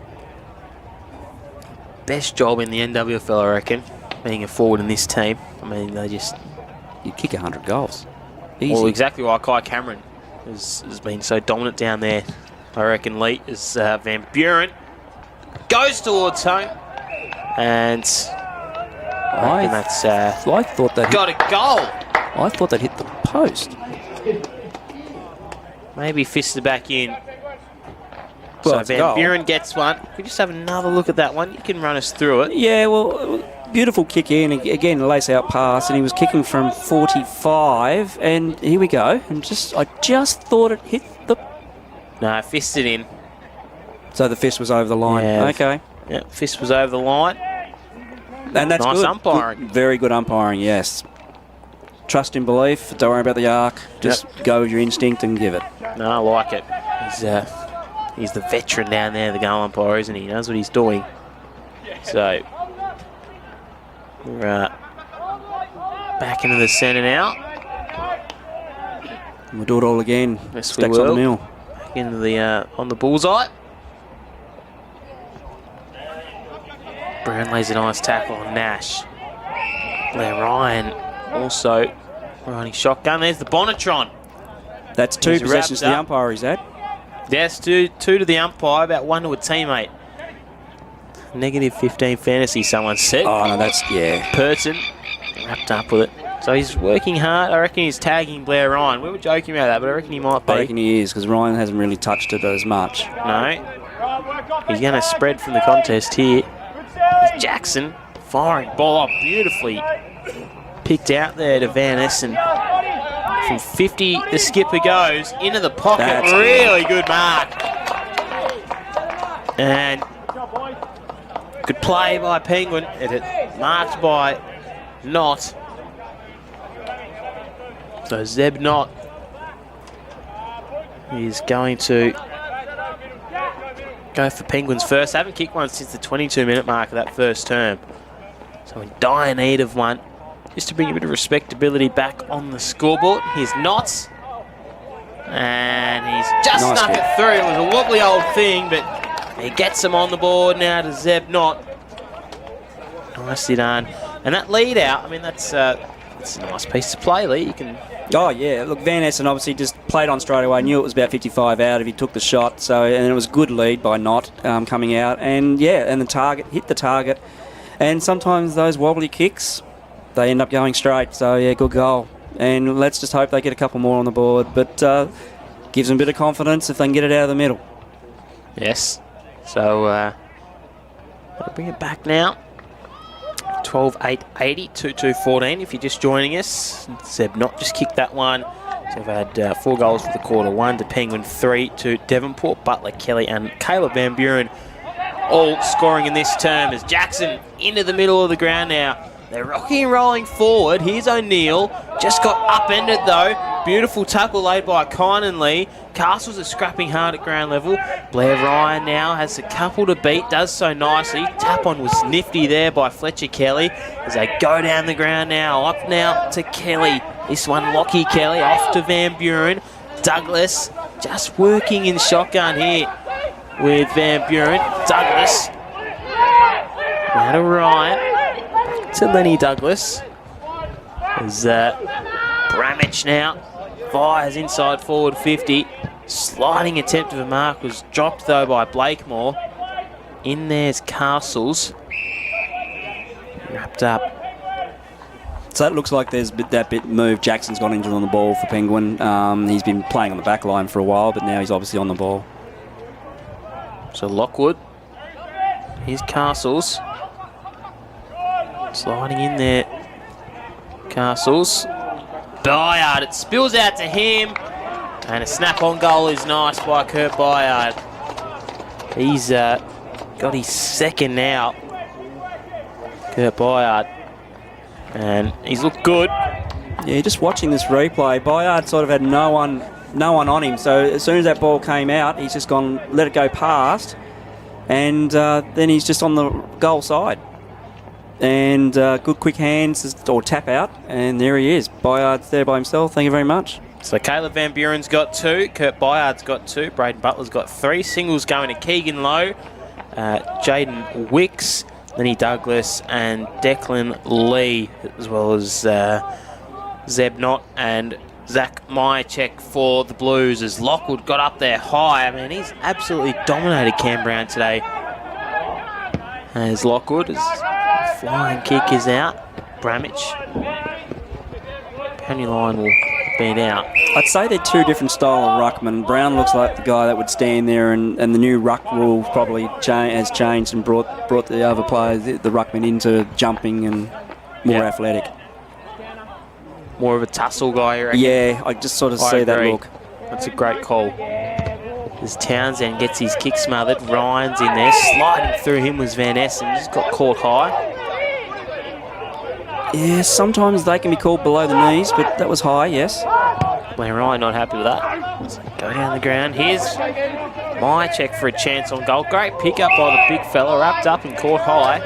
Best job in the NWFL, I reckon, being a forward in this team. I mean, they just... You kick 100 goals. Easy. Well, exactly why Kai Cameron has been so dominant down there, I reckon, Lee, is Van Buren goes towards home. And I reckon that's I thought that got a goal. I thought that hit the post. Maybe fisted back in. Well, So it's a Van goal. Buren gets one. We just have another look at that one. You can run us through it. Yeah, well, beautiful kick in. Again, lace out pass, and he was kicking from 45. And here we go. And I just thought it hit the... No, fisted in. So the fist was over the line. Yeah. Okay. Yeah, fist was over the line. And that's Nice good. umpiring. Good, very good umpiring, yes. Trust in belief. Don't worry about the arc. Just go with your instinct and give it. No, I like it. He's the veteran down there, the goal umpire, isn't he? He knows what he's doing. So, we're back into the centre now. We'll do it all again. Yes, we Stacks on the will. mill. Back into the on the bullseye. Brown lays a nice tackle on Nash. Blair Ryan also running shotgun. There's the Bonatron. That's 2 He's possessions to wrapped the up. umpire, is that? Yes, two to the umpire, about 1 to a teammate. Negative 15 fantasy, someone said. Oh, no, that's... Yeah. Purton wrapped up with it. So he's working hard. I reckon he's tagging Blair Ryan. We were joking about that, but I reckon he might be. I reckon he is, because Ryan hasn't really touched it as much. No. He's going to spread from the contest here. It's Jackson firing ball up beautifully. Picked out there to Van Essen. From 50, the skipper goes into the pocket. That's really good mark. And good play by Penguin. It marked by Knott. So Zeb Knott is going to go for Penguins first. Haven't kicked one since the 22-minute mark of that first term. So in dire need of one, just to bring a bit of respectability back on the scoreboard. Here's Knott. And he's just Nice snuck hit. it through. It was a wobbly old thing, but he gets him on the board now to Zeb Knott. Nicely done. And that lead out, I mean, that's a nice piece to play, Lee. You can... Oh, yeah. Look, Van Essen obviously just played on straight away. Knew it was about 55 out if he took the shot. So, and it was a good lead by Knott coming out. And, yeah, and the target, hit the target. And sometimes those wobbly kicks, they end up going straight. So, yeah, good goal. And let's just hope they get a couple more on the board. But gives them a bit of confidence if they can get it out of the middle. Yes. So, I'll bring it back now. 12-8-80, 2-2-14 if you're just joining us. Zeb Knott just kicked that one. So we've had 4 goals for the quarter. 1 to Penguin, 3 to Devonport, Butler, Kelly and Caleb Van Buren all scoring in this term as Jackson into the middle of the ground now. They're rocking and rolling forward. Here's O'Neill. Just got upended though. Beautiful tackle laid by Kynan Lee. Castles are scrapping hard at ground level. Blair Ryan now has a couple to beat. Does so nicely. Tap on was nifty there by Fletcher Kelly as they go down the ground now. Up now to Kelly. This one Lockie Kelly off to Van Buren. Douglas just working in shotgun here with Van Buren. Douglas. Now to Ryan. To Lenny Douglas. There's Bramich now. Fires inside forward 50. Sliding attempt of a mark was dropped though by Blakemore. In there's Castles. Wrapped up. So it looks like there's that bit move. Jackson's gone into on the ball for Penguin. He's been playing on the back line for a while, but now he's obviously on the ball. So Lockwood. Here's Castles. Sliding in there. Castles. Byard. It spills out to him. And a snap-on goal is nice by Kurt Byard. He's got his second now. Kurt Byard. And he's looked good. Yeah, just watching this replay, Byard sort of had no one on him. So as soon as that ball came out, he's just gone, let it go past. And then he's just on the goal side. and good quick hands or tap out, and there he is. Bayard's there by himself. Thank you very much. So Caleb Van Buren's got 2, Kurt Bayard's got 2, Braden Butler's got 3. Singles going to Keegan Lowe, Jaden Wicks, Lenny Douglas and Declan Lee, as well as Zeb Knott and Zach Myercheck for the Blues, as Lockwood got up there high. I mean, he's absolutely dominated Cam Brown today. As Lockwood, his flying kick is out. Bramage. Penny line will have been out. I'd say they're two different style of ruckman. Brown looks like the guy that would stand there, and the new ruck rule probably has changed and brought the other players, the ruckman, into jumping and more athletic. More of a tussle guy, you reckon? Yeah, I just sort of see that look. That's a great call. As Townsend gets his kick smothered, Ryan's in there. Sliding through him was Van Essen. Just got caught high. Yeah, sometimes they can be called below the knees, but that was high, yes. Well, Ryan not happy with that. So go down the ground. Here's Myercheck for a chance on goal. Great pick up by the big fella, wrapped up and caught high.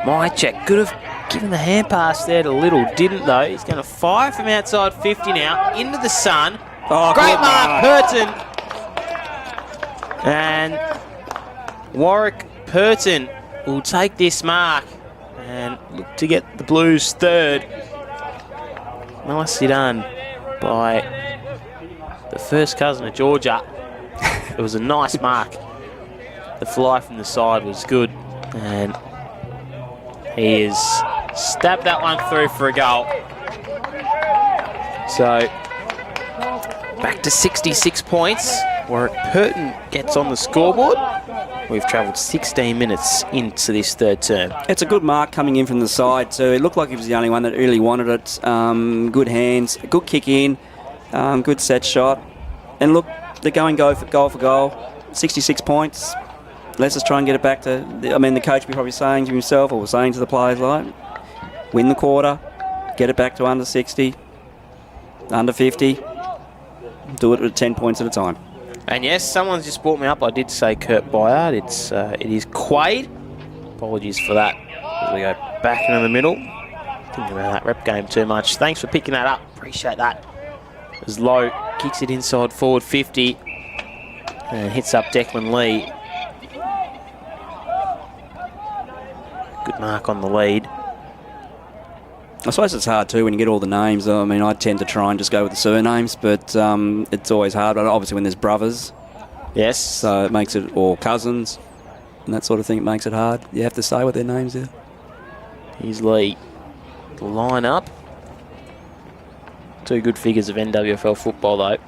Myercheck could have given the hand pass there to Little, didn't though. He's going to fire from outside 50 now, into the sun. Oh, great mark, Purton. And Warwick Purton will take this mark and look to get the Blues third. Nicely done by the first cousin of Georgia. It was a nice mark. The fly from the side was good, and he has stabbed that one through for a goal. So back to 66 points. Warwick Purton gets on the scoreboard. We've travelled 16 minutes into this third term. It's a good mark coming in from the side, so it looked like he was the only one that really wanted it. Good hands, good kick in, good set shot. And look, they're going goal for goal. 66 points. Let's just try and get it back to, the coach will be probably saying to himself, or saying to the players, like, win the quarter, get it back to under 60, under 50, do it at 10 points at a time. And yes, someone's just brought me up. I did say Kurt Bayard. It is Quaid. Apologies for that. As we go back into the middle. Thinking about that rep game too much. Thanks for picking that up. Appreciate that. As Lowe kicks it inside forward 50 and hits up Declan Lee. Good mark on the lead. I suppose it's hard too when you get all the names. I tend to try and just go with the surnames, but it's always hard. But obviously when there's brothers, yes, so it makes it, or cousins, and that sort of thing, it makes it hard. You have to say what their names are. Here's Lee. Line up. Two good figures of NWFL football though.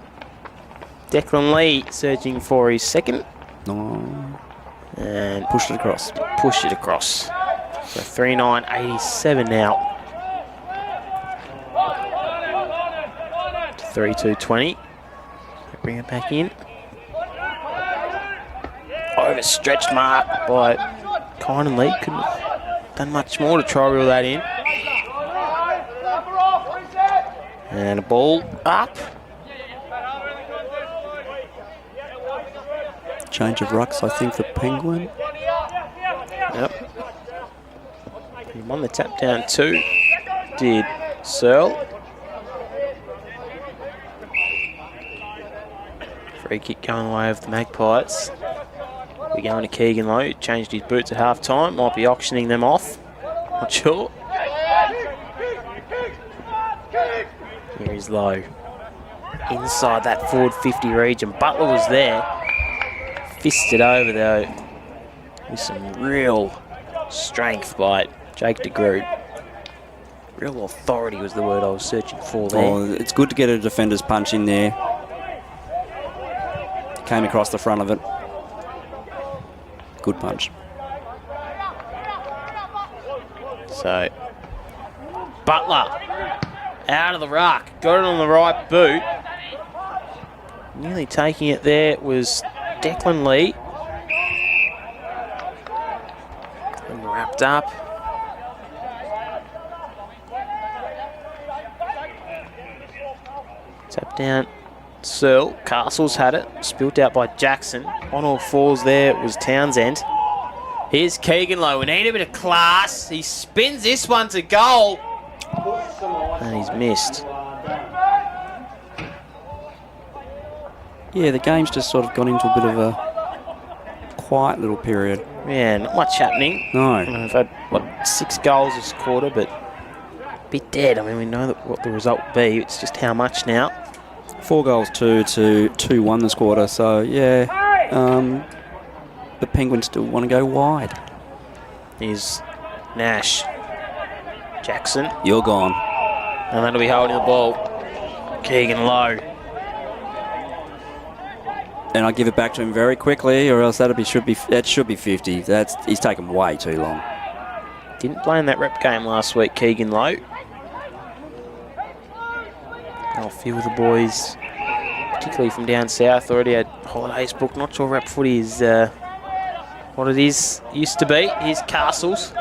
Declan Lee searching for his second. Oh. And pushed it across. Pushed it across. So 39.87 now. 32.20. Bring it back in. Overstretched mark by Kynan Lee. Couldn't have done much more to try reel that in. And a ball up. Change of rucks, I think, for Penguin. Yep. He won the tap down too. Did Searle. Free kick going away of the Magpies. We're going to Keegan Lowe. Changed his boots at half time. Might be auctioning them off. Not sure. Here is Lowe. Inside that forward 50 region. Butler was there. Fisted over though. With some real strength by Jake de Groot. Real authority was the word I was searching for there. Oh, it's good to get a defender's punch in there. Came across the front of it. Good punch. So, Butler out of the ruck. Got it on the right boot. Nearly taking it there was Declan Lee. And wrapped up. Tap down. Searle. Castles had it. Spilt out by Jackson. On all fours there was Townsend. Here's Keegan Lowe. We need a bit of class. He spins this one to goal. And he's missed. Yeah, the game's just sort of gone into a bit of a quiet little period. Yeah, not much happening. No. We've had, 6 goals this quarter, but a bit dead. I mean, we know what the result will be. It's just how much now. 4 goals to 2-1 this quarter. So, yeah, the Penguins still want to go wide. Here's Nash. Jackson. You're gone. And that'll be holding the ball. Keegan Lowe. And I give it back to him very quickly, or else that should be 50. He's taken way too long. Didn't play in that rep game last week, Keegan Lowe. I'll feel the boys, particularly from down south, already had holidays booked. Not sure rep footy is what it used to be. Here's Castles.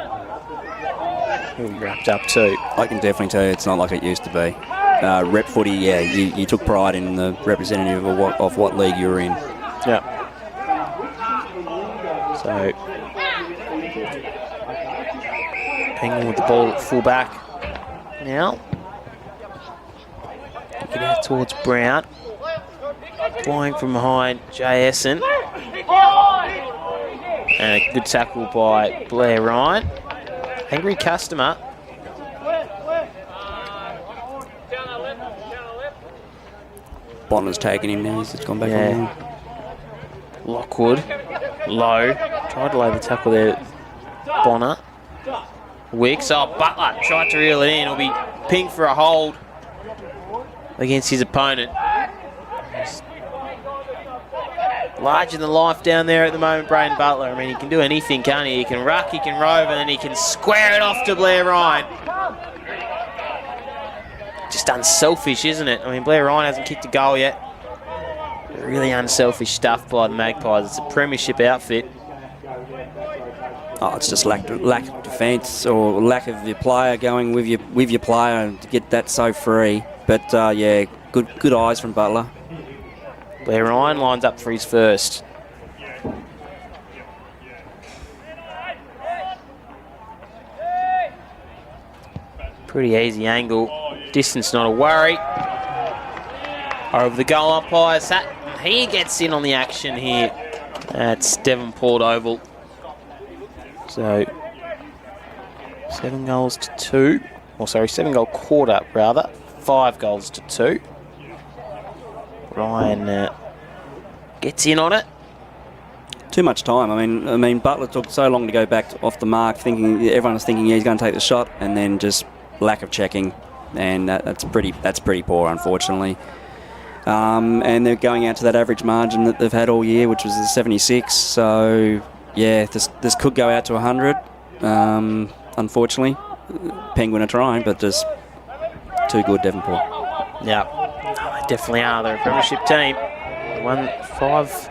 He'll be wrapped up too. I can definitely tell you it's not like it used to be. Rep footy, yeah, you took pride in the representative of what league you were in. Yeah. So, Penguin with the ball at full back now. Get out towards Brown. Flying from behind, Jay Essen. And a good tackle by Blair Ryan. Angry customer. Bonner's taking him now. He's gone back on. Lockwood. Low. Tried to lay the tackle there. Bonner. Wicks. Oh, Butler tried to reel it in. It'll be pinged for a hold against his opponent. Larger than life down there at the moment, Braden Butler. I mean, he can do anything, can't he? He can ruck, he can rove, and then he can square it off to Blair Ryan. Just unselfish, isn't it? I mean, Blair Ryan hasn't kicked a goal yet. Really unselfish stuff by the Magpies. It's a premiership outfit. Oh, it's just lack of defence or lack of your player going with your player and to get that so free. But yeah, good eyes from Butler. Blair Ryan lines up for his first. Pretty easy angle. Distance not a worry. Over the goal umpire's hat. He gets in on the action here. That's Devonport Oval. So 7 goals to 2. Or sorry, 7 goal quarter rather. 5 goals to 2. Ryan gets in on it. Too much time. I mean, Butler took so long to go back off the mark, thinking everyone was thinking he's going to take the shot, and then just lack of checking, and that's pretty poor, unfortunately. And they're going out to that average margin that they've had all year, which was the 76. So yeah, this could go out to 100. Unfortunately, Penguin are trying, but just too good, Devonport. Yeah. They definitely are. They're a premiership team. Won 5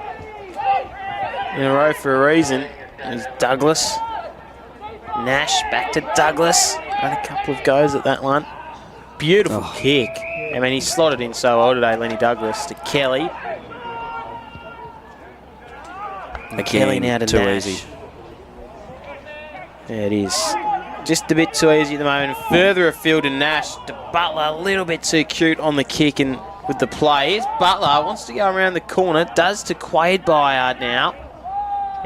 in a row for a reason. There's Douglas. Nash back to Douglas. Had a couple of goes at that one. Beautiful kick. I mean, he slotted in so well today, Lenny Douglas, to Kelly. And Kelly now to too Nash. easy. Yeah, it is. Just a bit too easy at the moment. Further afield to Nash. To Butler, a little bit too cute on the kick and with the play. Here's Butler, wants to go around the corner. Does to Quade Bayard now.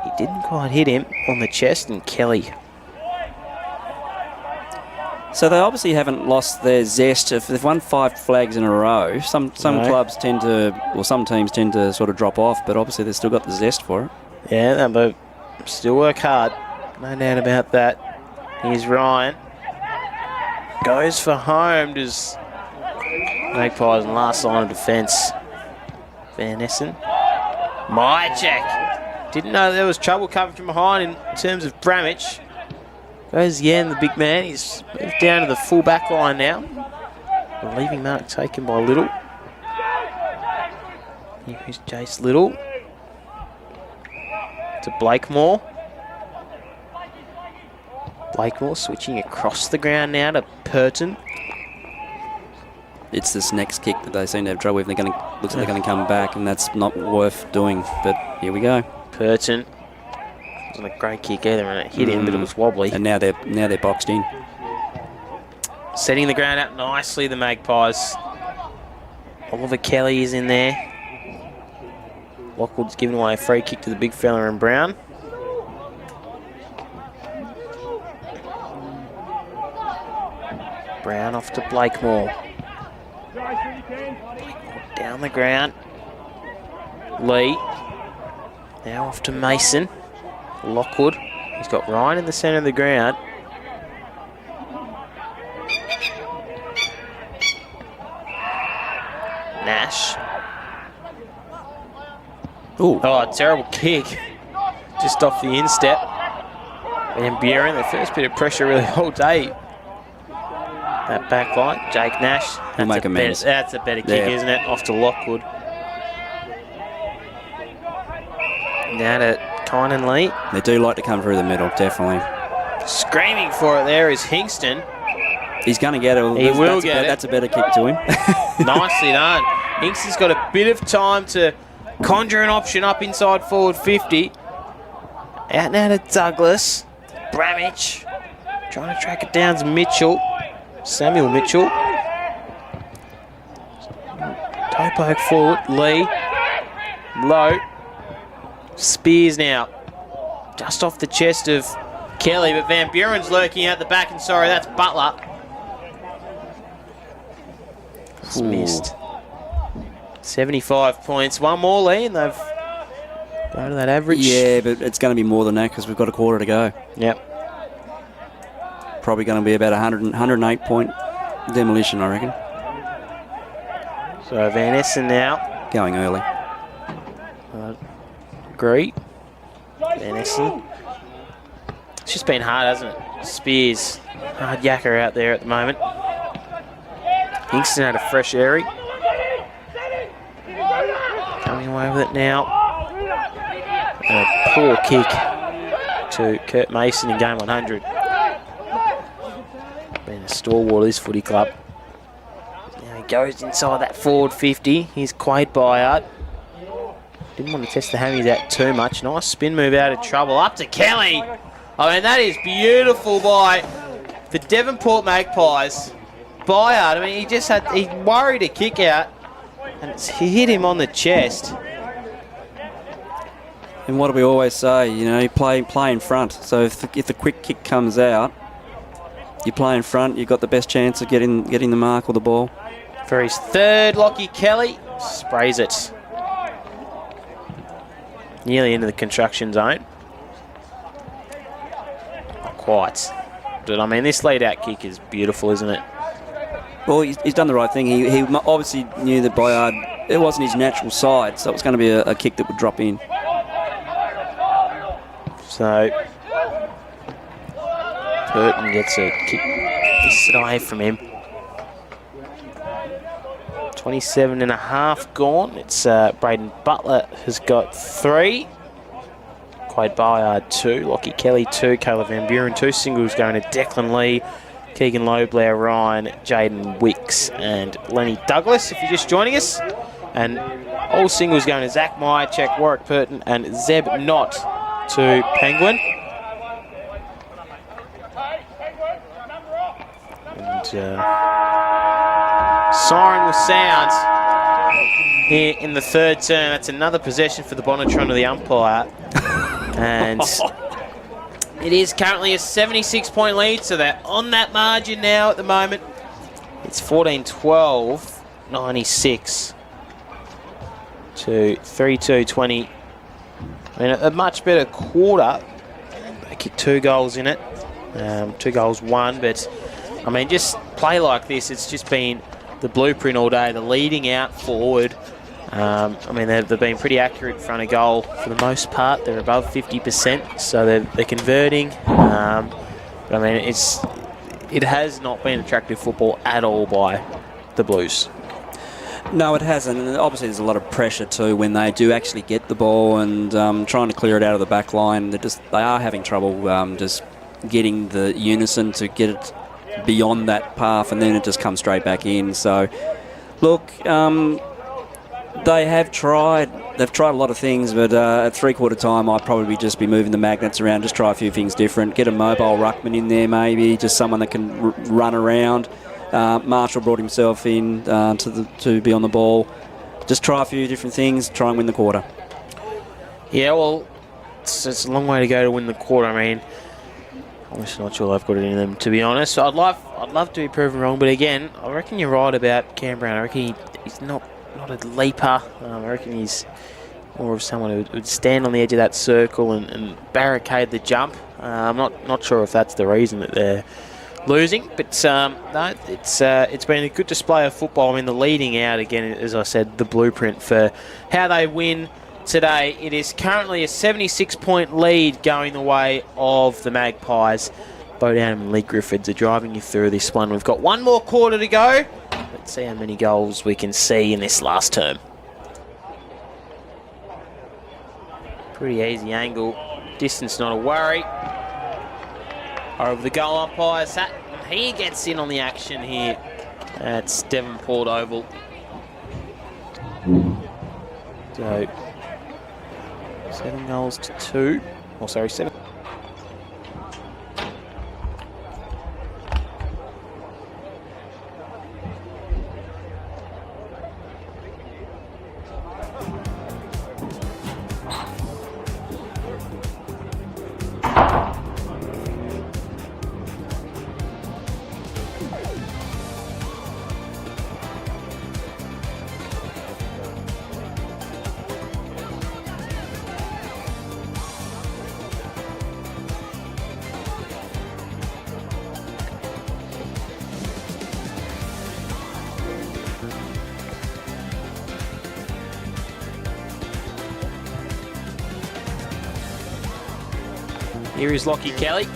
He didn't quite hit him on the chest, and Kelly. So they obviously haven't lost their zest. If they've won 5 flags in a row, some clubs tend to, or some teams tend to sort of drop off, but obviously they've still got the zest for it. Yeah, but still work hard. No doubt about that. Here's Ryan. Goes for home. Does Magpies in last line of defence. Van Essen. Mychek. Didn't know there was trouble coming from behind in terms of Bramich. Goes again, the big man. He's moved down to the full back line now. The leaving mark taken by Little. Here's Jace Little. To Blakemore. Blakemore switching across the ground now to Purton. It's this next kick that they seem to have trouble with. Looks like they're going to come back, and that's not worth doing. But here we go. Purton. Wasn't a great kick either, and it hit him, but it was wobbly. And now they're boxed in. Setting the ground up nicely, the Magpies. Oliver Kelly is in there. Lockwood's giving away a free kick to the big fella in brown. Brown off to Blakemore. Blakemore down the ground. Lee. Now off to Mason. Lockwood. He's got Ryan in the centre of the ground. Nash. Ooh. Oh, terrible kick. Just off the instep. Van Buren, the first bit of pressure really all day. That back line, Jake Nash. That's a better kick, isn't it? Off to Lockwood. Now to Kynan Lee. They do like to come through the middle, definitely. Screaming for it there is Hingston. He's going to get it. He will get it. That's a better kick to him. Nicely done. Hingston's got a bit of time to conjure an option up inside forward 50. Out now to Douglas. Bramich. Trying to track it down to Mitchell. Samuel Mitchell. Toe poke forward. Lee. Low. Spears now. Just off the chest of Kelly, but Van Buren's lurking out the back, and sorry, that's Butler. It's missed. 75 points. One more, Lee, and they've go to that average. Yeah, but it's going to be more than that because we've got a quarter to go. Yep. Probably going to be about 108 point demolition, I reckon. So Van Essen now. Going early. Agree. Van Essen. It's just been hard, hasn't it? Spears. Hard yakker out there at the moment. Hingston had a fresh airy. Coming away with it now. And a poor kick to Kurt Mason in game 100. Been a stalwart of this footy club. Now he goes inside that forward 50. Here's Quade Byard. Didn't want to test the hammies out too much. Nice spin move out of trouble. Up to Kelly. I mean, that is beautiful by the Devonport Magpies. Byard, I mean, he worried a kick out, and he hit him on the chest. And what do we always say? You know, you play in front. So if the quick kick comes out, you play in front. You've got the best chance of getting the mark or the ball. For his third, Lockie Kelly sprays it nearly into the construction zone. Not quite, but I mean, this lead-out kick is beautiful, isn't it? Well, he's done the right thing. He obviously knew that Byard, it wasn't his natural side, so it was going to be a kick that would drop in. So Burton gets a kick this away from him. 27 and a half gone. It's Braden Butler has got 3. Quade Byard 2. Lockie Kelly 2. Caleb Van Buren 2. Singles going to Declan Lee, Keegan Loblair, Ryan, Jaden Wicks and Lenny Douglas, if you're just joining us. And all singles going to Zach Myercheck, Warwick Purton and Zeb Knott to Penguin. And siren will sound here in the third term. That's another possession for the Bonatron of the umpire. And it is currently a 76-point lead, so they're on that margin now at the moment. It's 14-12, 96 to 32-20. I mean, a much better quarter. They kicked 2 goals in it. 2 goals won, but I mean, just play like this, it's just been the blueprint all day, the leading out forward. I mean, they've been pretty accurate in front of goal for the most part. They're above 50%, so they're converting. But I mean, it has not been attractive football at all by the Blues. No, it hasn't, and obviously there's a lot of pressure too when they do actually get the ball and trying to clear it out of the back line. They are having trouble just getting the unison to get it beyond that path, and then it just comes straight back in. So, look, they have tried they've tried a lot of things, but at three-quarter time, I'd probably just be moving the magnets around, just try a few things different. Get a mobile ruckman in there, maybe, just someone that can run around. Marshall brought himself in to be on the ball. Just try a few different things, try and win the quarter. Yeah, well, it's a long way to go to win the quarter. I mean, I'm just not sure I've got it in them, to be honest. I'd love to be proven wrong, but again, I reckon you're right about Cam Brown. I reckon he's not a leaper. I reckon he's more of someone who would stand on the edge of that circle and barricade the jump. I'm not sure if that's the reason that they're losing, but no, it's been a good display of football. I mean, the leading out, again, as I said, the blueprint for how they win today. It is currently a 76-point lead going the way of the Magpies. Bo Downham and Lee Griffiths are driving you through this one. We've got one more quarter to go. Let's see how many goals we can see in this last term. Pretty easy angle. Distance not a worry. Over the goal umpire's hat. He gets in on the action here. That's Devonport Oval. So 7 goals to 2. Oh, sorry, 7. Here is Lockie Kelly.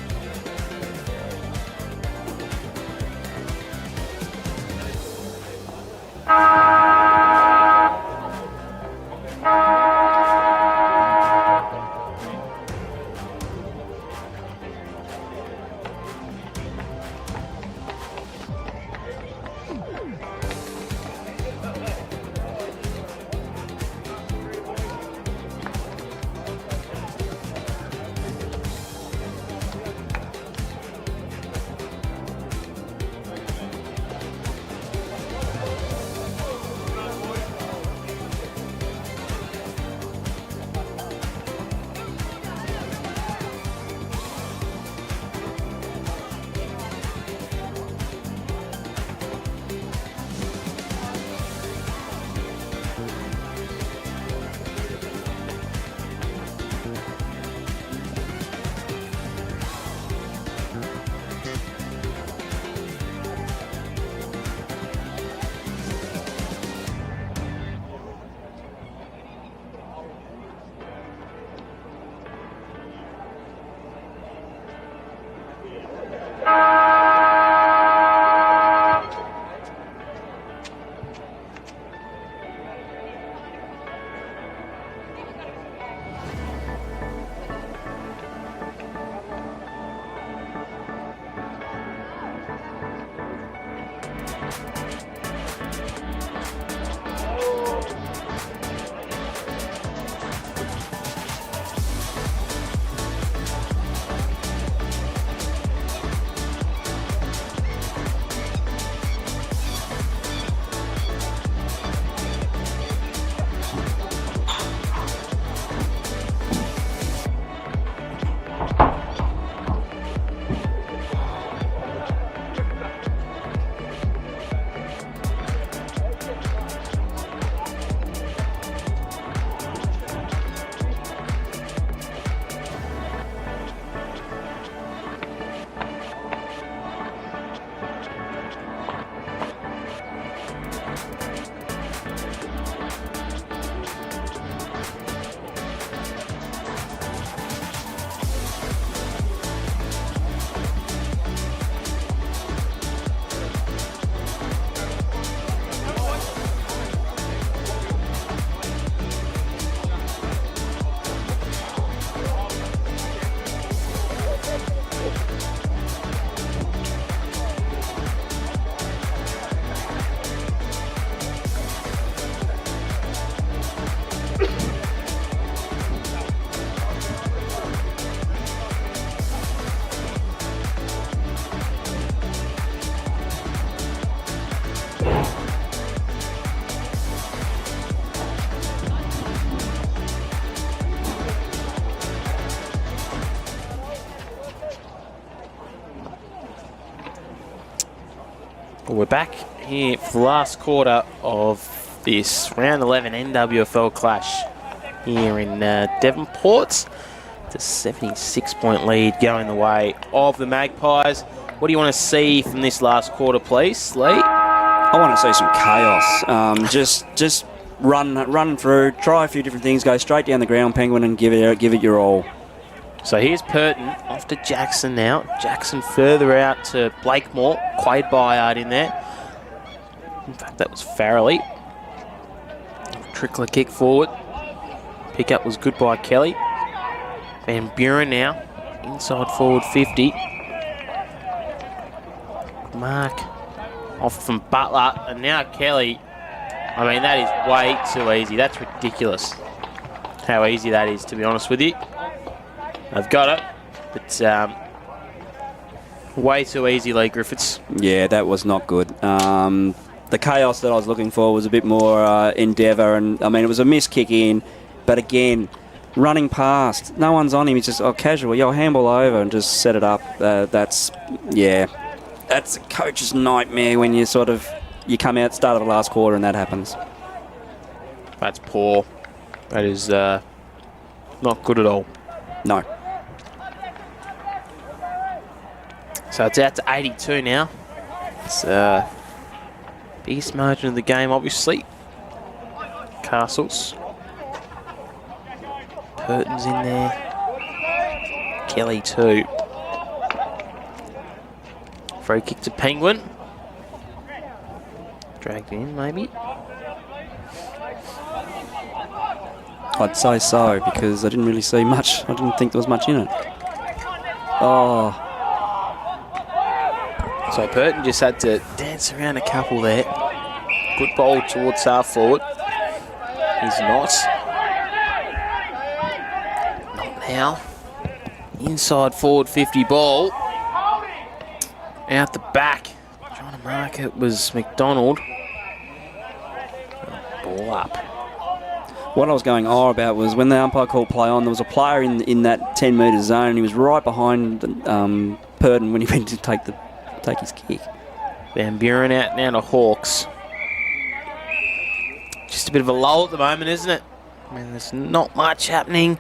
Well, we're back here for the last quarter of this round 11 NWFL clash here in Devonport. It's a 76-point lead going the way of the Magpies. What do you want to see from this last quarter, please, Lee? I want to see some chaos. Just run through, try a few different things, go straight down the ground, Penguin, and give it your all. So here's Purton off to Jackson now. Jackson further out to Blakemore. Quade Byard in there. In fact, that was Farrelly. Trickler kick forward. Pickup was good by Kelly. Van Buren now. Inside forward 50. Mark off from Butler. And now Kelly. I mean, that is way too easy. That's ridiculous how easy that is, to be honest with you. I've got it, but way too easy, Lee Griffiths. Yeah, that was not good. The chaos that I was looking for was a bit more endeavour, and I mean, it was a missed kick in, but again, running past, no one's on him. He's just casual. Handball over and just set it up. That's a coach's nightmare when you you come out start of the last quarter and that happens. That's poor. That is not good at all. No. So it's out to 82 now. It's biggest margin of the game, obviously. Castles. Purton's in there. Kelly too. Free kick to Penguin. Dragged in, maybe. I'd say so, because I didn't really see much. I didn't think there was much in it. Oh. So Purton just had to dance around a couple there. Good ball towards half forward. He's not. Not now. Inside forward 50 ball. Out the back. Trying to mark it was McDonald. Ball up. What I was going about was when the umpire called play on, there was a player in that 10-metre zone, and he was right behind Purton when he went to take his kick. Van Buren out now to Hawks. Just a bit of a lull at the moment, isn't it? I mean, there's not much happening.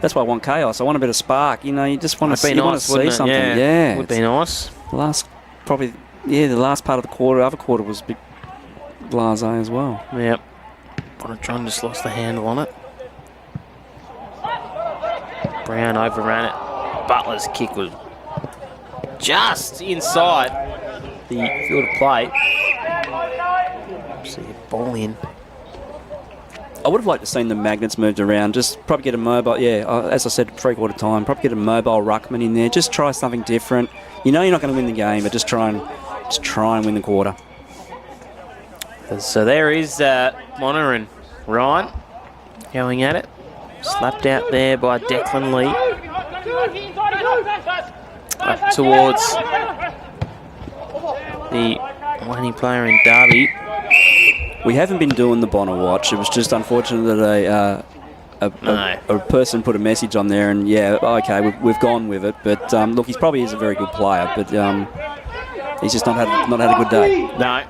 That's why I want chaos. I want a bit of spark. You just want to see something. Yeah, would be nice. The last part of the quarter, other quarter was a bit blasé as well. Yep. Bonatron just lost the handle on it. Brown overran it. Butler's kick was just inside the field of play. See a ball in. I would have liked to seen the magnets moved around. Just probably get a mobile. As I said, 3/4 time. Probably get a mobile ruckman in there. Just try something different. You're not going to win the game, but just try and win the quarter. So there is Bonner and Ryan going at it. Slapped out there by Declan Lee. Up towards the winning player in Derby. We haven't been doing the Bonner watch. It was just unfortunate that a person put a message on there, and we've gone with it. But look, he probably is a very good player, but he's just not had a good day. No.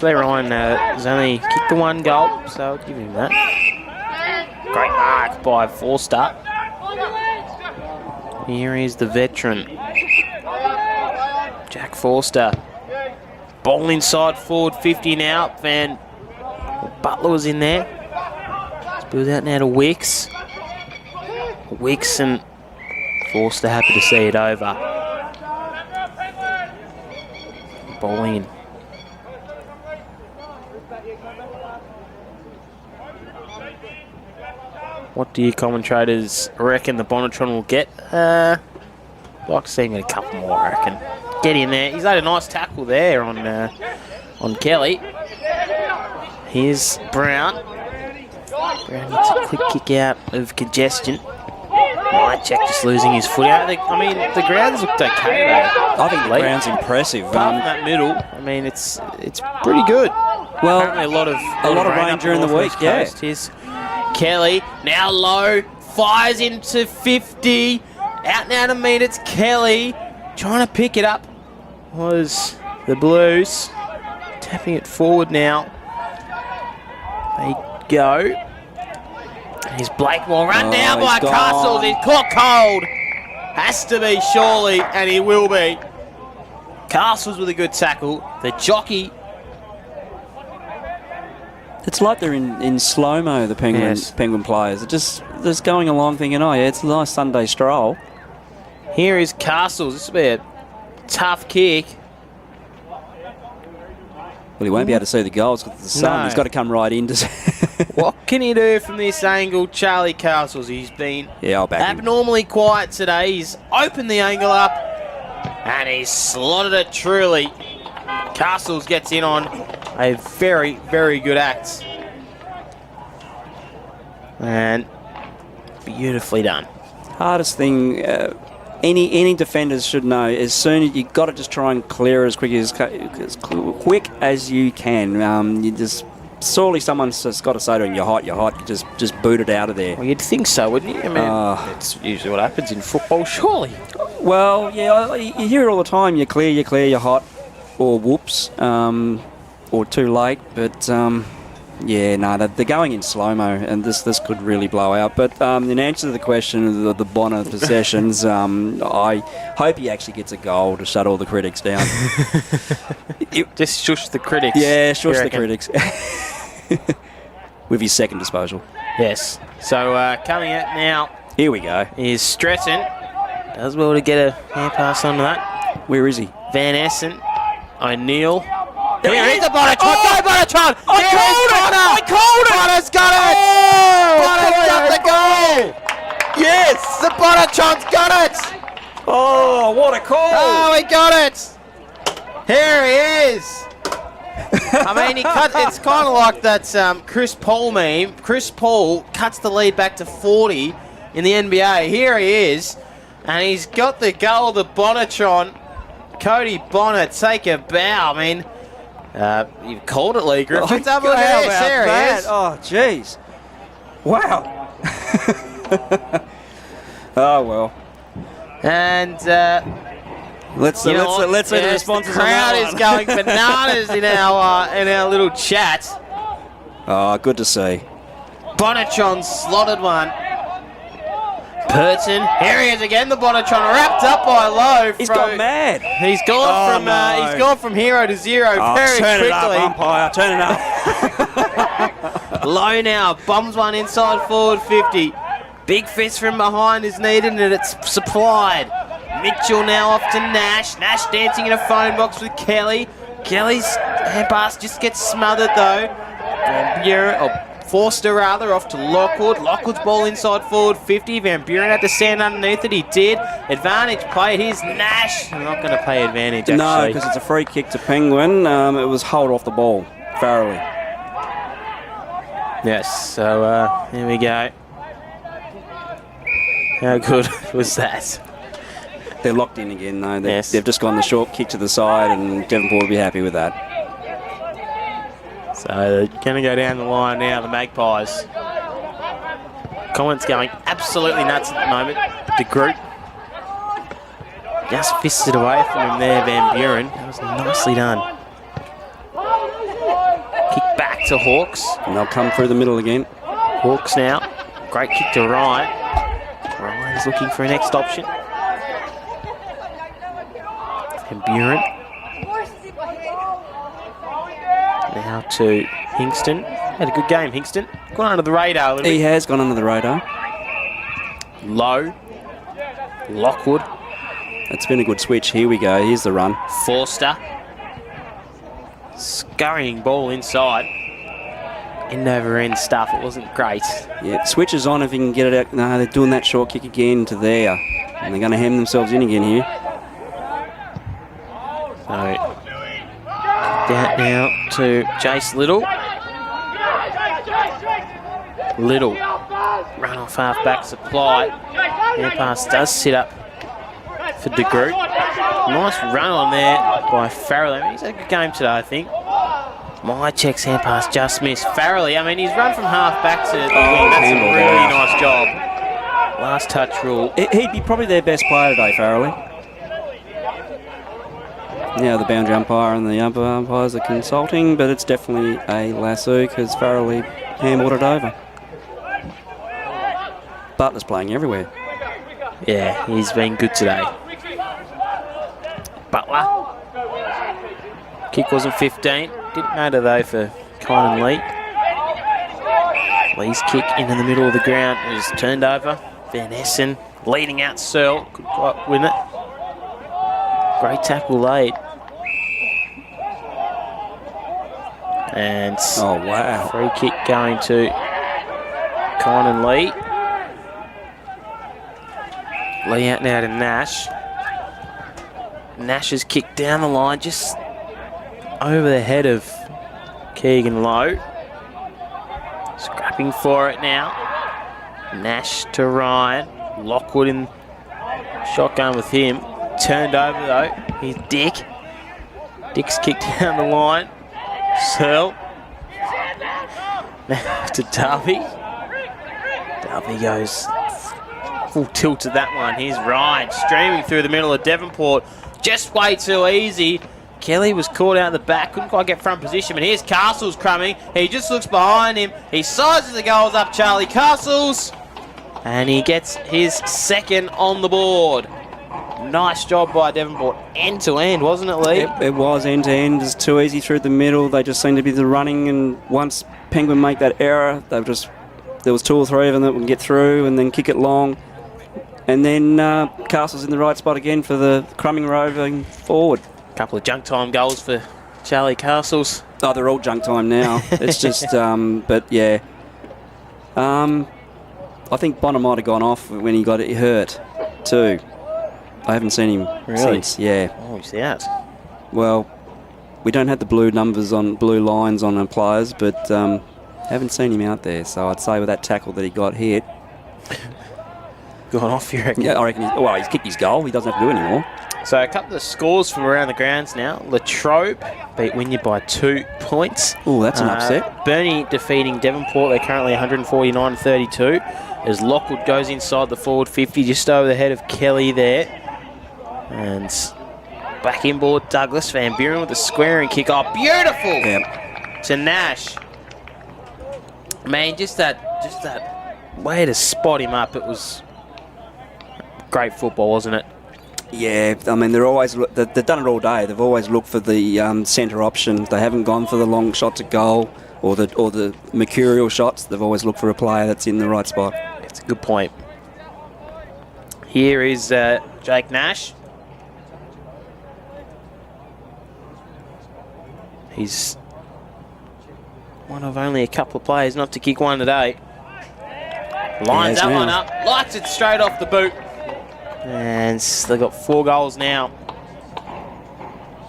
Blair Ryan has only kicked the one goal, so I'll give him that. Great mark by Forster. Here is the veteran, Jack Forster. Ball inside forward 50 now. Butler was in there. Spilled out now to Wicks. Wicks and Forster happy to see it over. Ball in. What do you commentators reckon the Bonatron will get? Like to see him get a couple more, I reckon. Get in there. He's had a nice tackle there on Kelly. Here's Brown. Brown gets a quick kick out of congestion. Mychek just losing his foot out. I mean, the ground's looked okay though. I think the ground's impressive. Apart from that middle, I mean, it's pretty good. Well, apparently a lot of rain during the week. Yeah. Here's Kelly now low, fires into 50. Out now to mean it's Kelly trying to pick it up. Was The Blues tapping it forward now. They go. Here's Blakemore run down by he's Castles. gone. He's caught cold. Has to be, surely, and he will be. Castles with a good tackle. The jockey. It's like they're in slow-mo, the Penguin players. They're just going along thinking, oh, yeah, it's a nice Sunday stroll. Here is Castles. This will be a tough kick. Well, he won't be able to see the goals because of the sun. No. He's got to come right in to What can he do from this angle, Charlie Castles? He's been Yeah, I'll back him. abnormally quiet today. He's opened the angle up and he's slotted it truly. Castles gets in on a very, very good act. And beautifully done. Hardest thing any defenders should know, as soon as you've got to just try and clear as quick as you can. You just sorely someone's just got to say to him, you're hot, you just boot it out of there. Well, you'd think so, wouldn't you? I mean, it's usually what happens in football, surely. Well, yeah, you hear it all the time. You're clear, you're hot, or whoops, or too late. But yeah, no, they're going in slow-mo, and this could really blow out. But in answer to the question of the Bonner possessions, I hope he actually gets a goal to shut all the critics down. Just shush the critics. Yeah, shush the critics. With his second disposal. Yes. So coming out now Here we go. is Stretton. Does well to get a hand pass on that. Where is he? Van Essen. O'Neill. There he Here is. is the Bonner. Go Bonner! I called it! Bonner's got it! Bonner's got the goal! Yes! The Bonner-tron's got it! Oh, what a call! Oh, he got it! Here he is! I mean, it's kind of like that Chris Paul meme. Chris Paul cuts the lead back to 40 in the NBA. Here he is, and he's got the goal, the Bonner-tron. Cody Bonner, take a bow. I mean, you've called it, Lee Griffiths. Have a look at this. There he is. Oh, jeez. Wow. Oh, well. And Let's see the responses the crowd on that is one. going bananas in our little chat. Oh, good to see. Bonner-tron slotted one. Burton, here he is again. The Bonner-tron wrapped up by Lowe. He's gone mad. He's gone no. he's gone from hero to zero very turn quickly. it up, umpire. Turn it up. Lowe now bombs one inside forward 50. Big fist from behind is needed and it's supplied. Mitchell now off to Nash. Nash dancing in a phone box with Kelly. Kelly's hand pass just gets smothered though. Van Buren, Forster rather, off to Lockwood. Lockwood's ball inside forward 50. Van Buren had to stand underneath it. He did. Advantage play. Here's Nash. I'm not going to play advantage actually. No, because it's a free kick to Penguin. It was hold off the ball. Farrelly. Yes, so here we go. How good was that? They're locked in again, though. Yes. They've just gone the short kick to the side, and Devonport will be happy with that. So they're going to go down the line now, the Magpies. Collins going absolutely nuts at the moment. The group just fisted away from him there, Van Buren. That was nicely done. Kick back to Hawks. And they'll come through the middle again. Hawks now. Great kick to Ryan. Ryan's looking for a next option. Van Buren. Now to Hingston. Had a good game, Hingston. Gone under the radar a little He bit. has gone under the radar. Low. Lockwood. It's been a good switch. Here we go. Here's the run. Forster. Scurrying ball inside. End over end stuff. It wasn't great. Yeah, switch is on if you can get it out. No, they're doing that short kick again to there. And they're going to hem themselves in again here. So, down now to Jace Little. Little. Run off half-back supply. Hand pass does sit up for De Groot. Nice run on there by Farrelly. I mean, he's had a good game today, I think. Mycheck's hand pass just missed. Farrelly, I mean, he's run from half-back to the wing. That's a really nice job. Last touch rule. He'd be probably their best player today, Farrelly. Now the boundary umpire and the other umpires are consulting, but it's definitely a lasso because thoroughly handballed it over. Butler's playing everywhere. Yeah, he's been good today. Butler. Kick wasn't 15. Didn't matter though for Kynan Lee. Lee's kick into the middle of the ground was turned over. Van Essen leading out Searle. Could quite win it. Great tackle laid. And Oh, wow. free kick going to Kynan Lee. Lee out now to Nash. Nash's kick down the line, just over the head of Keegan Lowe. Scrapping for it now. Nash to Ryan. Lockwood in shotgun with him. Turned over though. Here's Dick. Dick's kicked down the line. Searle. Now to Darby. Darby goes full tilt to that one. Here's Ryan streaming through the middle of Devonport. Just way too easy. Kelly was caught out the back, couldn't quite get front position, but here's Castles coming. He just looks behind him. He sizes the goals up, Charlie Castles, and he gets his second on the board. Nice job by Devonport. End to end, wasn't it, Lee? It was end to end. It's too easy through the middle. They just seemed to be the running, and once Penguin make that error, there was 2 or 3 of them that would get through and then kick it long. And then Castle's in the right spot again for the Crumming roving forward. Couple of junk time goals for Charlie Castles. Oh, they're all junk time now. It's just, but yeah. I think Bonner might have gone off when he got it hurt too. I haven't seen him since. Yeah. Oh, he's out. Well, we don't have the blue numbers on blue lines on the players, but haven't seen him out there. So I'd say with that tackle that he got hit. Gone off, you reckon? Yeah, I reckon. He's kicked his goal. He doesn't have to do it anymore. So a couple of scores from around the grounds now. Latrobe beat Wynyard by 2 points. Oh, that's an upset. Burnie defeating Devonport. They're currently 149-32. As Lockwood goes inside the forward 50, just over the head of Kelly there. And back inboard, Douglas. Van Buren with a squaring kick. Oh, beautiful! Yep. To Nash. Man, just that way to spot him up. It was great football, wasn't it? Yeah, I mean, they've done it all day. They've always looked for the centre option. They haven't gone for the long shots at goal or the mercurial shots. They've always looked for a player that's in the right spot. That's a good point. Here is Jake Nash. He's one of only a couple of players not to kick one today. Lines that one up, lights it straight off the boot. And they've got 4 goals now.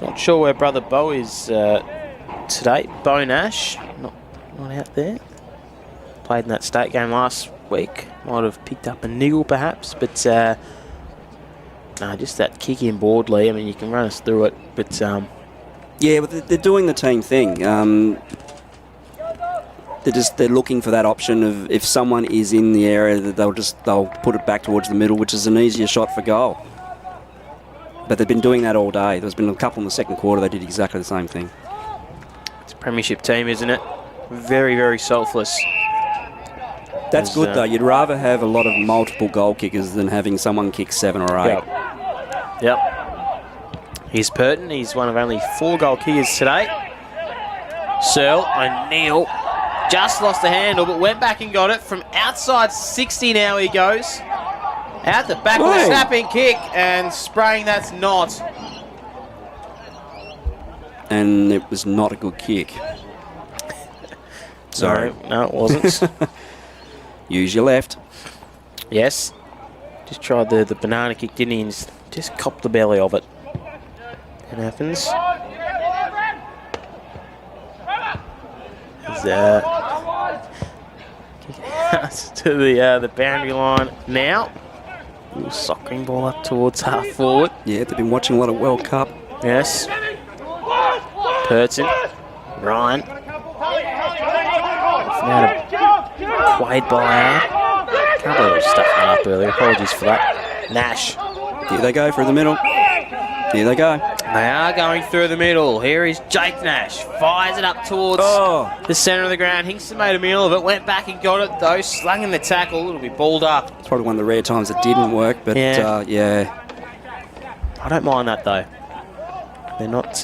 Not sure where brother Bo is today. Bo Nash, not out there. Played in that state game last week. Might have picked up a niggle perhaps, but no, just that kick in boardly. I mean, you can run us through it, but yeah, but they're doing the team thing. They're looking for that option of if someone is in the area that they'll put it back towards the middle, which is an easier shot for goal. But they've been doing that all day. There's been a couple in the second quarter that did exactly the same thing. It's a premiership team, isn't it? Very, very selfless. That's good though. You'd rather have a lot of multiple goal kickers than having someone kick 7 or 8. Yep. Here's Purton. He's one of only 4 goal kickers today. Searle, O'Neill. Just lost the handle, but went back and got it. From outside 60 now he goes. Out the back with a snapping kick and spraying that's not. And it was not a good kick. Sorry. No, it wasn't. Use your left. Yes. Just tried the banana kick, didn't he? And just copped the belly of it. It happens. To the boundary line now. Little soccering ball up towards half forward. Yeah, they've been watching a lot of World Cup. Yes. Purton. Ryan. Quade by can't believe I was stuffing that up earlier. Apologies for that. Nash. Here they go through the middle. Here they go. They are going through the middle. Here is Jake Nash. Fires it up towards the centre of the ground. Hingston made a meal of it. Went back and got it, though. Slung in the tackle. It'll be balled up. It's probably one of the rare times it didn't work, but yeah. I don't mind that, though. They're not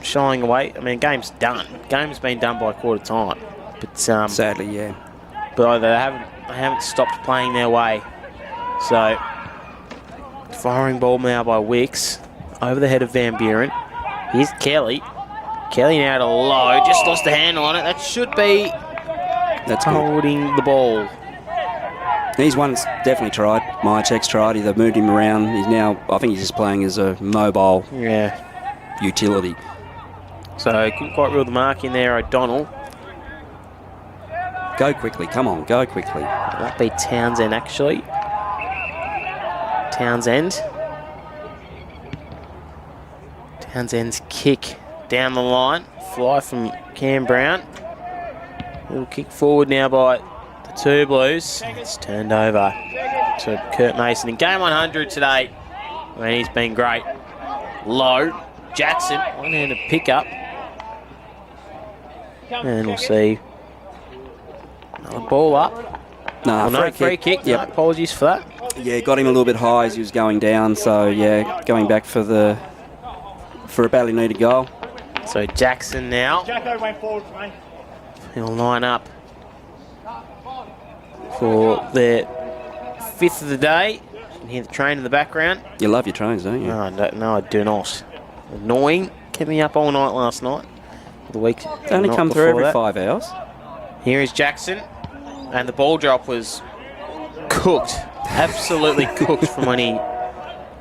shying away. I mean, game's done. Game's been done by quarter time. But sadly, yeah. But they haven't stopped playing their way. So, firing ball now by Wicks. Over the head of Van Buren. Here's Kelly. Kelly now to low. Just lost the handle on it. That should be holding the ball. He's one that's definitely tried. Mychek's tried. They've moved him around. He's now, I think he's just playing as a mobile utility. So, couldn't quite reel the mark in there, O'Donnell. Go quickly. Come on, go quickly. That'd be Townsend, actually. Townsend's kick down the line. Fly from Cam Brown. Little kick forward now by the two Blues. It's turned over to Kurt Mason in game 100 today. I mean, he's been great. Low. Jackson, one-handed pickup. And we'll see. Another ball up. No, free kick. Yep. No, apologies for that. Yeah, got him a little bit high as he was going down. So, yeah, going back for a badly needed goal. So Jackson now. Jacko went forward for me. He'll line up for their 5th of the day. You can hear the train in the background. You love your trains, don't you? No, I do not. Annoying. Kept me up all night last night. The week. They only come through every 5 hours. Here is Jackson. And the ball drop was cooked. Absolutely cooked from when he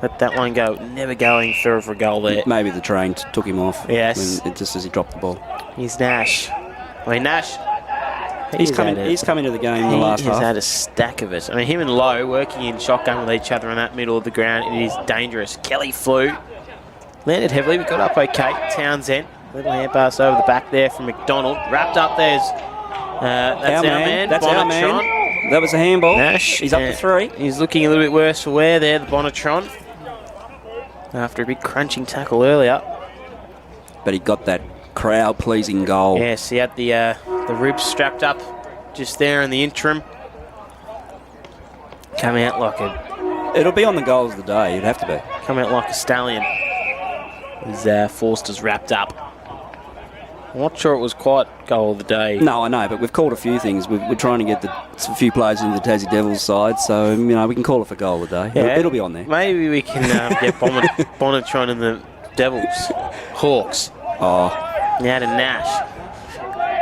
let that one go. Never going through for a goal there. Maybe the train took him off. Yes. Just as he dropped the ball. Here's Nash. I mean, Nash... He's come into the game in the last half. He's had a stack of it. I mean, him and Lowe working in shotgun with each other in that middle of the ground. It is dangerous. Kelly flew. Landed heavily. We got up okay. Townsend. Little hand pass over the back there from McDonald. Wrapped up there's... that's our man. That's our man. That was a handball. Nash. He's up to 3. He's looking a little bit worse for wear there, the Bonatron. After a big crunching tackle earlier. But he got that crowd-pleasing goal. Yes, he had the ribs strapped up just there in the interim. Come out like a... It'll be on the goals of the day. It'd have to be. Come out like a stallion. His Forster's wrapped up. I'm not sure it was quite goal of the day. No, I know, but we've called a few things. We're trying to get a few players into the Tassie Devils side, so we can call it for goal of the day. Yeah, it'll be on there. Maybe we can get Bonatron and the Devils. Hawks. Oh. Now to Nash.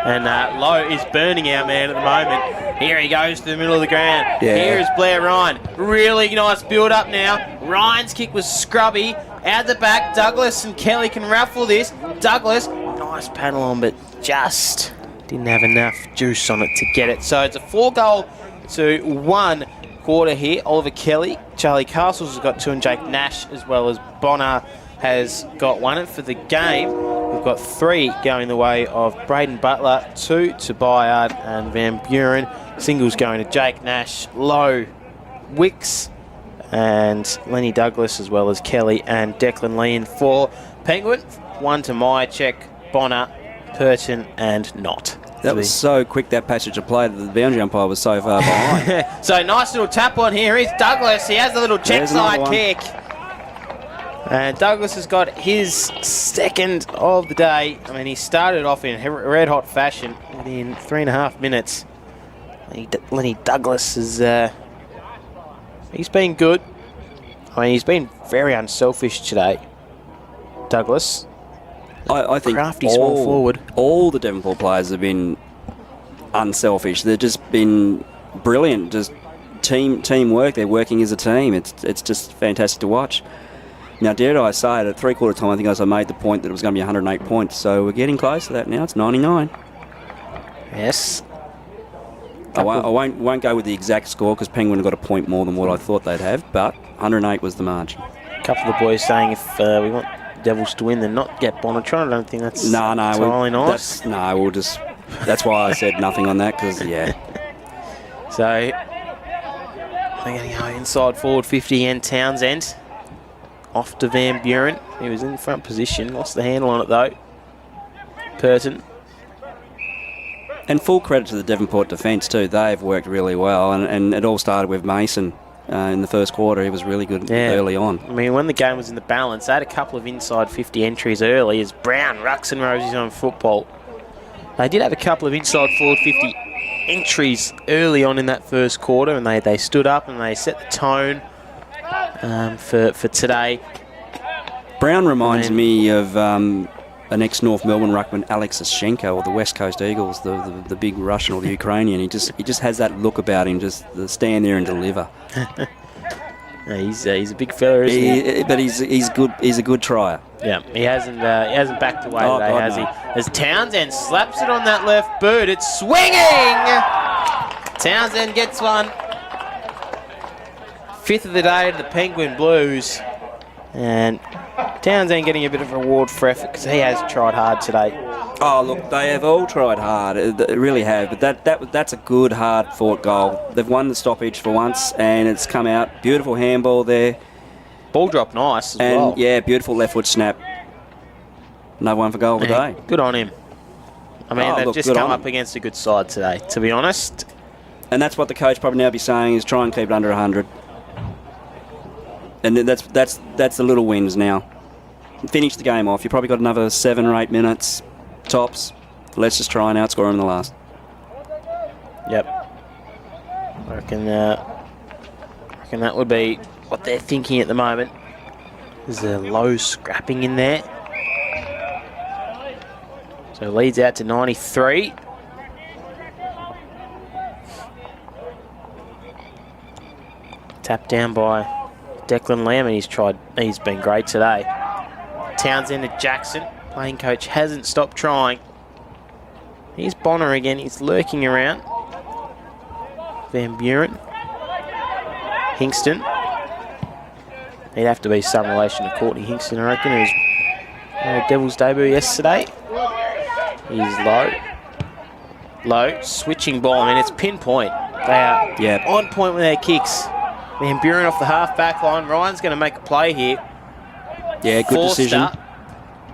And Lowe is burning our man at the moment. Here he goes to the middle of the ground. Yeah. Here is Blair Ryan. Really nice build up now. Ryan's kick was scrubby. Out the back, Douglas and Kelly can raffle this. Douglas, nice paddle on, but just didn't have enough juice on it to get it. So it's a 4-1 quarter here. Oliver Kelly, Charlie Castles has got 2, and Jake Nash, as well as Bonner has got 1. And for the game, we've got 3 going the way of Braden Butler, 2 to Bayard and Van Buren. Singles going to Jake Nash, Lowe, Wicks, and Lenny Douglas, as well as Kelly and Declan Lean for Penguin. 1 to Mychek, Bonner, Purton, and Knott. That was so quick, that passage of play, that the boundary umpire was so far behind. So nice little tap on here. Here's Douglas. He has a little check side kick. And Douglas has got his 2nd of the day. I mean, he started off in red-hot fashion within 3.5 minutes. Lenny Douglas is... he's been good. I mean, he's been very unselfish today, Douglas. I think crafty small forward. All the Devonport players have been unselfish. They've just been brilliant. Just teamwork. They're working as a team. It's just fantastic to watch. Now, dare I say it, at 3/4 time, I think I made the point that it was going to be 108 points. So we're getting close to that now. It's 99. Yes. I won't go with the exact score because Penguin have got a point more than what I thought they'd have, but 108 was the margin. A couple of the boys saying if we want Devils to win, then not get Bonatron. I don't think that's entirely nice. That's why I said nothing on that, because, yeah. So, they're going to go inside forward 50 and Townsend. Off to Van Buren. He was in front position. Lost the handle on it though. Purton. And full credit to the Devonport defence too. They've worked really well, and it all started with Mason in the first quarter. He was really good early on. I mean, when the game was in the balance, they had a couple of inside 50 entries early as Brown rucks and roses on football. They did have a couple of inside forward 50 entries early on in that first quarter, and they stood up and they set the tone for today. Brown reminds me of an ex-North Melbourne ruckman, Alex Aschenko, or the West Coast Eagles, the big Russian or the Ukrainian. He just has that look about him, just stand there and deliver. He's a big fella, isn't he? But he's good. He's a good trier. Yeah, he hasn't backed away today, has he? As Townsend slaps it on that left boot, it's swinging! Townsend gets one. 5th of the day to the Penguin Blues. And Townsend getting a bit of a reward for effort because he has tried hard today. Oh, look, they have all tried hard. They really have. But that's a good, hard-fought goal. They've won the stoppage for once, and it's come out. Beautiful handball there. Ball drop nice as well. And, yeah, beautiful left foot snap. No one for goal of the day. Good on him. I mean, they've just come up against a good side today, to be honest. And that's what the coach probably now be saying is try and keep it under 100. And that's the little wins now. Finish the game off. You've probably got another 7 or 8 minutes, tops. Let's just try and outscore them in the last. Yep. I reckon that would be what they're thinking at the moment. There's a low scrapping in there. So leads out to 93. Tapped down by Declan Lamb, and he's been great today. Townsend to Jackson. Playing coach hasn't stopped trying. Here's Bonner again. He's lurking around. Van Buren. Hingston. He'd have to be some relation to Courtney Hingston, I reckon. He was Devils debut yesterday. He's low. Switching ball. I mean, it's pinpoint. They are on point with their kicks. Van Buren off the half-back line. Ryan's going to make a play here. Yeah, good decision.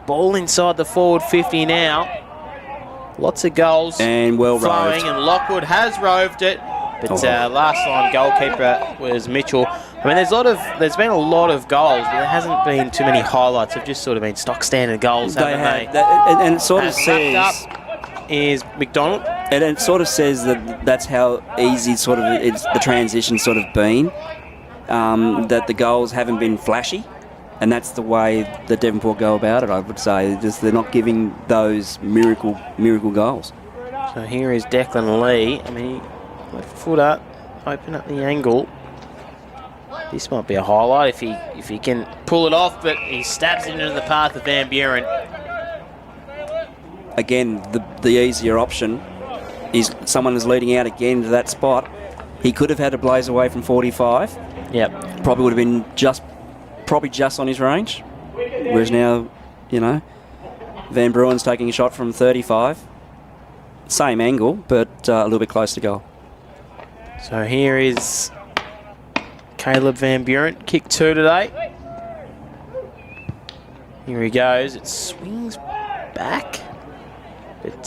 Ball inside the forward 50 now. Lots of goals. And well flowing, roved. And Lockwood has roved it. But last line goalkeeper was Mitchell. I mean, there's been a lot of goals, but there hasn't been too many highlights. They've just sort of been stock standard goals, haven't they? And it sort of says... Up is McDonald. And it sort of says that's how easy the transition's sort of been. That the goals haven't been flashy. And that's the way the Devonport go about it, I would say. They're not giving those miracle goals. So here is Declan Lee. I mean, left foot up, open up the angle. This might be a highlight if he can pull it off, but he stabs it into the path of Van Buren. Again, the easier option is someone is leading out again to that spot. He could have had a blaze away from 45. Yep. Probably would have been just on his range. Whereas now, Van Bruen's taking a shot from 35. Same angle, but a little bit close to goal. So here is Caleb Van Buren. Kick 2 today. Here he goes. It swings back. But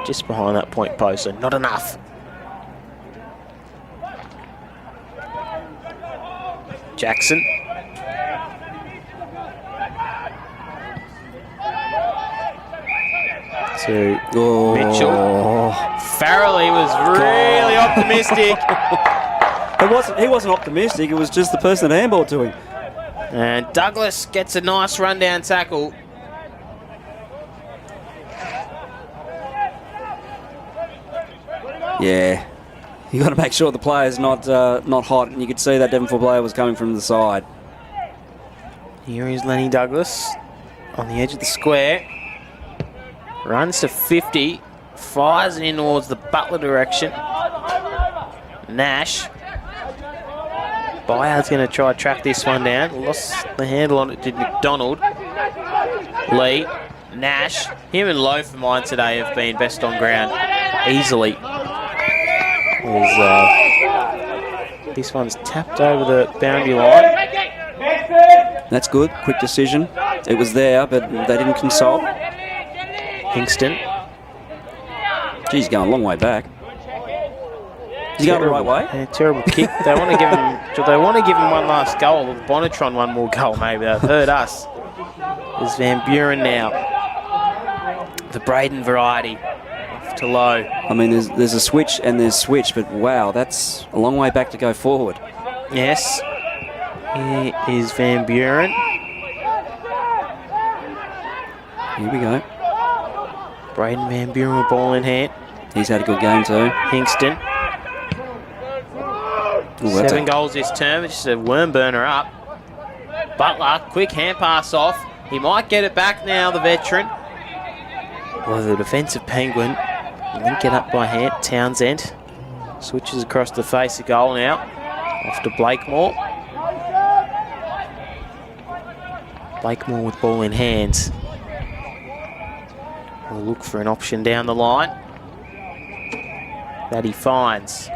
just behind that point post, so not enough. Jackson. To Mitchell. Farrelly was really optimistic. He wasn't optimistic. It was just the person that handballed to him. And Douglas gets a nice rundown tackle. Yeah, you got to make sure the player's not hot, and you could see that Devonport player was coming from the side. Here is Lenny Douglas on the edge of the square. Runs to 50, fires it in towards the Butler direction. Nash. Bayard's going to try to track this one down. Lost the handle on it to McDonald. Lee. Nash. Him and Lowe for mine today have been best on ground. Easily. This one's tapped over the boundary line. That's good. Quick decision. It was there, but they didn't consult. Hingston. Geez, he's going a long way back. Is he going the right way? Yeah, terrible kick. They want to give him. Do they want to give him one last goal? Or Bonatron one more goal, maybe. They've heard us. There's Van Buren now. The Braden variety. Off to low. I mean, there's a switch and there's switch, but wow, that's a long way back to go forward. Yes. Here is Van Buren. Here we go. Braden Van Buren with ball in hand. He's had a good game too. Hingston. Ooh, 7 goals this term. It's just a worm burner up. Butler, quick hand pass off. He might get it back now, the veteran. Well, the defensive Penguin link it up by hand. Townsend switches across the face of goal now. Off to Blakemore. Blakemore with ball in hands. We'll look for an option down the line. That he finds.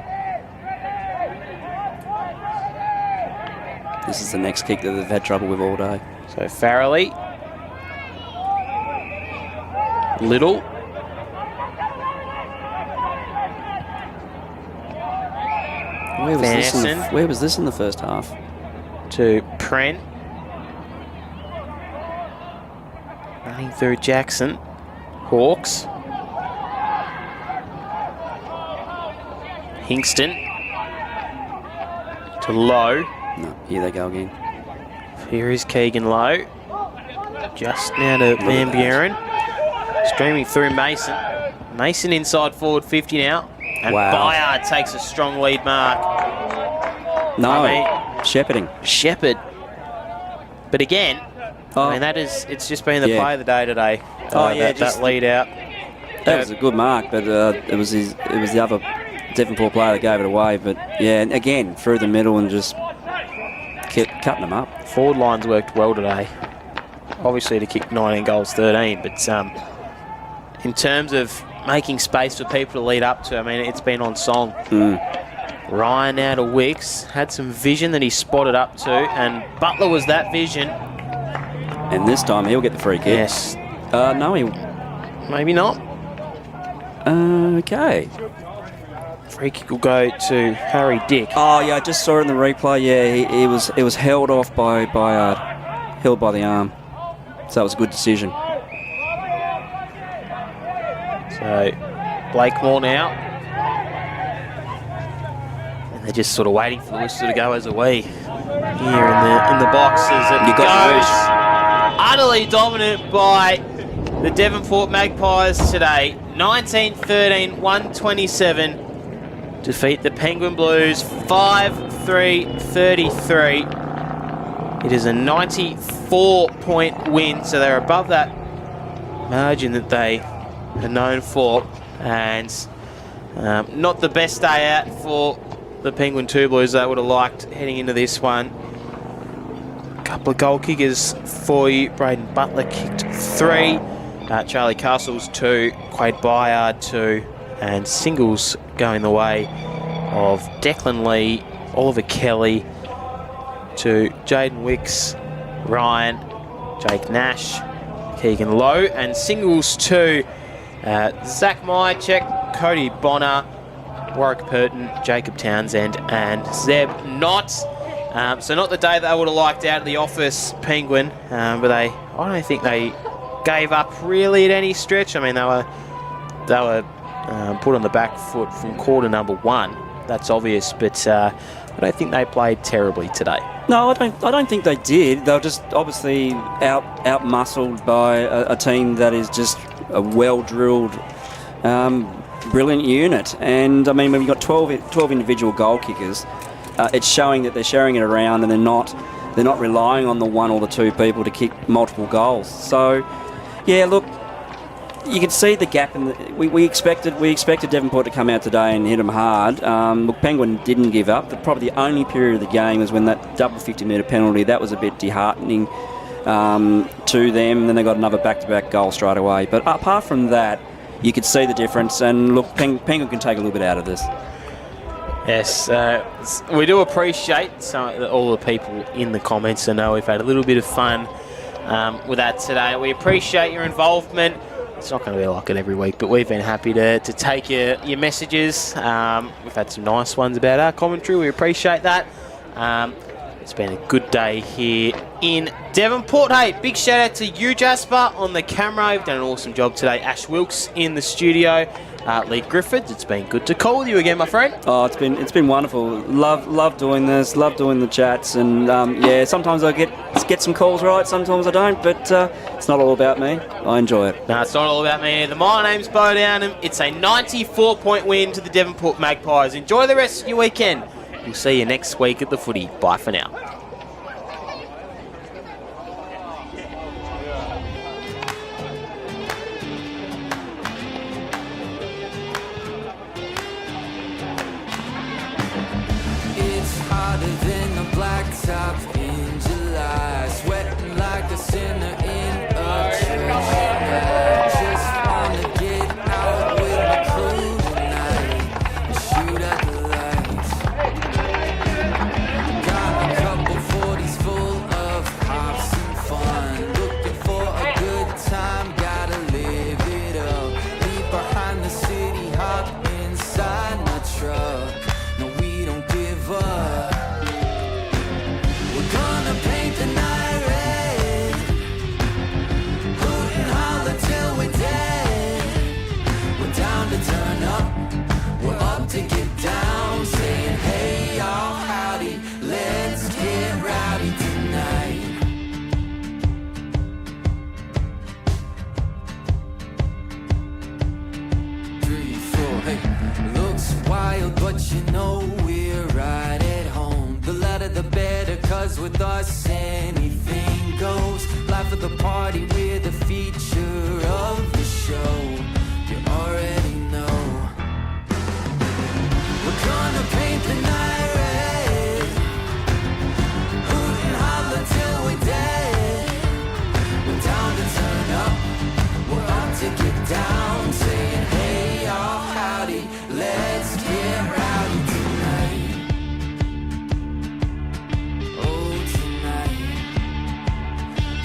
This is the next kick that they've had trouble with all day. So Farrelly. Little. Where was this in the first half? To Pren. Running through Jackson. Hawks. Hingston. To Lowe. No, here they go again. Here is Keegan Lowe. Just now to Van Buren. Streaming through Mason. Mason inside forward 50 now. And Bayard takes a strong lead mark. No, shepherding. Shepherd. But again, I mean, it's just been the play of the day today. That lead out. That was a good mark, but it was the other Devonport player that gave it away. But yeah, and again, through the middle and just kept cutting them up. Forward lines worked well today. Obviously to kick 19 goals, 13, but in terms of making space for people to lead up to, I mean, it's been on song. Ryan out of Wicks had some vision that he spotted up to, and Butler was that vision. And this time he'll get the free kick. Yes. No, he... Maybe not. Okay. Free kick will go to Harry Dick. Oh, yeah, I just saw it in the replay. Yeah, it was held off by held by the arm. So that was a good decision. So, Blakemore now. And they're just sort of waiting for the whistle to go as a wee. Here in the box as it goes. Utterly dominant by the Devonport Magpies today. 19-13, 127. Defeat the Penguin Blues 5-3-33. It is a 94-point win, so they're above that margin that they are known for, and not the best day out for the Penguin 2 Blues. They would have liked heading into this one. A couple of goal kickers for you. Braden Butler kicked 3, Charlie Castles 2, Quade Bayard 2, and singles going the way of Declan Lee, Oliver Kelly to Jaden Wicks, Ryan, Jake Nash, Keegan Lowe, and singles to Zach Myercheck, Cody Bonner, Warwick Purton, Jacob Townsend, and Zeb Knott. So not the day that I would have liked out of the office, Penguin, but I don't think they gave up really at any stretch. I mean, they were put on the back foot from quarter number 1. That's obvious, but I don't think they played terribly today. No, I don't think they did. They were just obviously out-muscled by a team that is just a well-drilled, brilliant unit. And I mean, when you've got 12 individual goal kickers, it's showing that they're sharing it around, and they're not relying on the one or the two people to kick multiple goals. So, yeah, look, you can see the gap in we expected Devonport to come out today and hit them hard. Look, Penguin didn't give up. Probably the only period of the game was when that double 50-metre penalty, that was a bit disheartening to them. Then they got another back-to-back goal straight away. But apart from that, you could see the difference. And look, Penguin can take a little bit out of this. Yes, we do appreciate all the people in the comments. I know we've had a little bit of fun with that today. We appreciate your involvement. It's not going to be like it every week, but we've been happy to take your messages. We've had some nice ones about our commentary. We appreciate that. It's been a good day here in Devonport. Hey, big shout out to you, Jasper, on the camera. You've done an awesome job today. Ash Wilkes in the studio. Lee Griffiths, it's been good to call with you again, my friend. Oh, it's been wonderful. Love doing this. Love doing the chats, and yeah, sometimes I get some calls right, sometimes I don't. But it's not all about me. I enjoy it. No, it's not all about me either. My name's Bo Downham. It's a 94-point win to the Devonport Magpies. Enjoy the rest of your weekend. We'll see you next week at the footy. Bye for now. Hotter than the blacktop in July, sweating like a sinner in a church. Just wanna get out with my crew tonight and shoot at the lights. Got a couple 40s full of pops and fun, looking for a good time, gotta live it up. Leave behind the city, hop inside my truck. No, we don't give up. Paint the night red, hoot and holler till we're dead. We're down to turn up, we're up to get down, saying hey y'all, howdy, let's get rowdy tonight. 3, 4, hey, looks wild, but you know we're right at home. The louder the better, 'cause with us anything goes. Life of the party, we're the feature of the show. You already know. We're gonna paint the night red, hoot and holler till we're dead. We're down to turn up, we're up to get down, saying hey y'all, howdy, let's get rowdy tonight.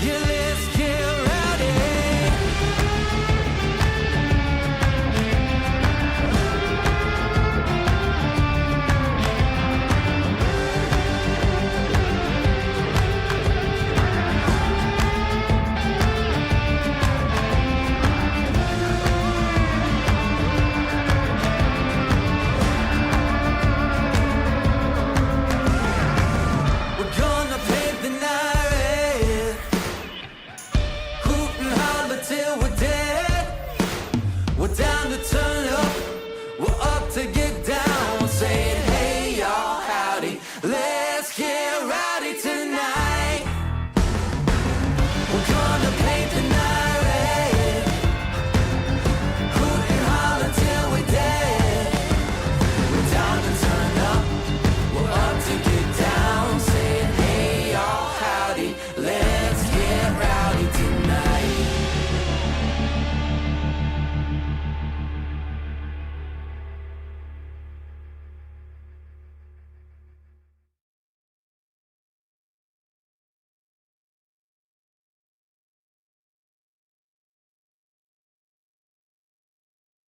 Yeah, let's get rowdy. We're gonna paint the night red, hoot and holler till we're dead. We're down to turn up, we're up to get down, saying hey y'all, howdy, let's get rowdy tonight. We're gonna paint the night red, hoot and holler till we're dead. We're down to turn up, we're up to get down, saying hey y'all, howdy, let's get rowdy.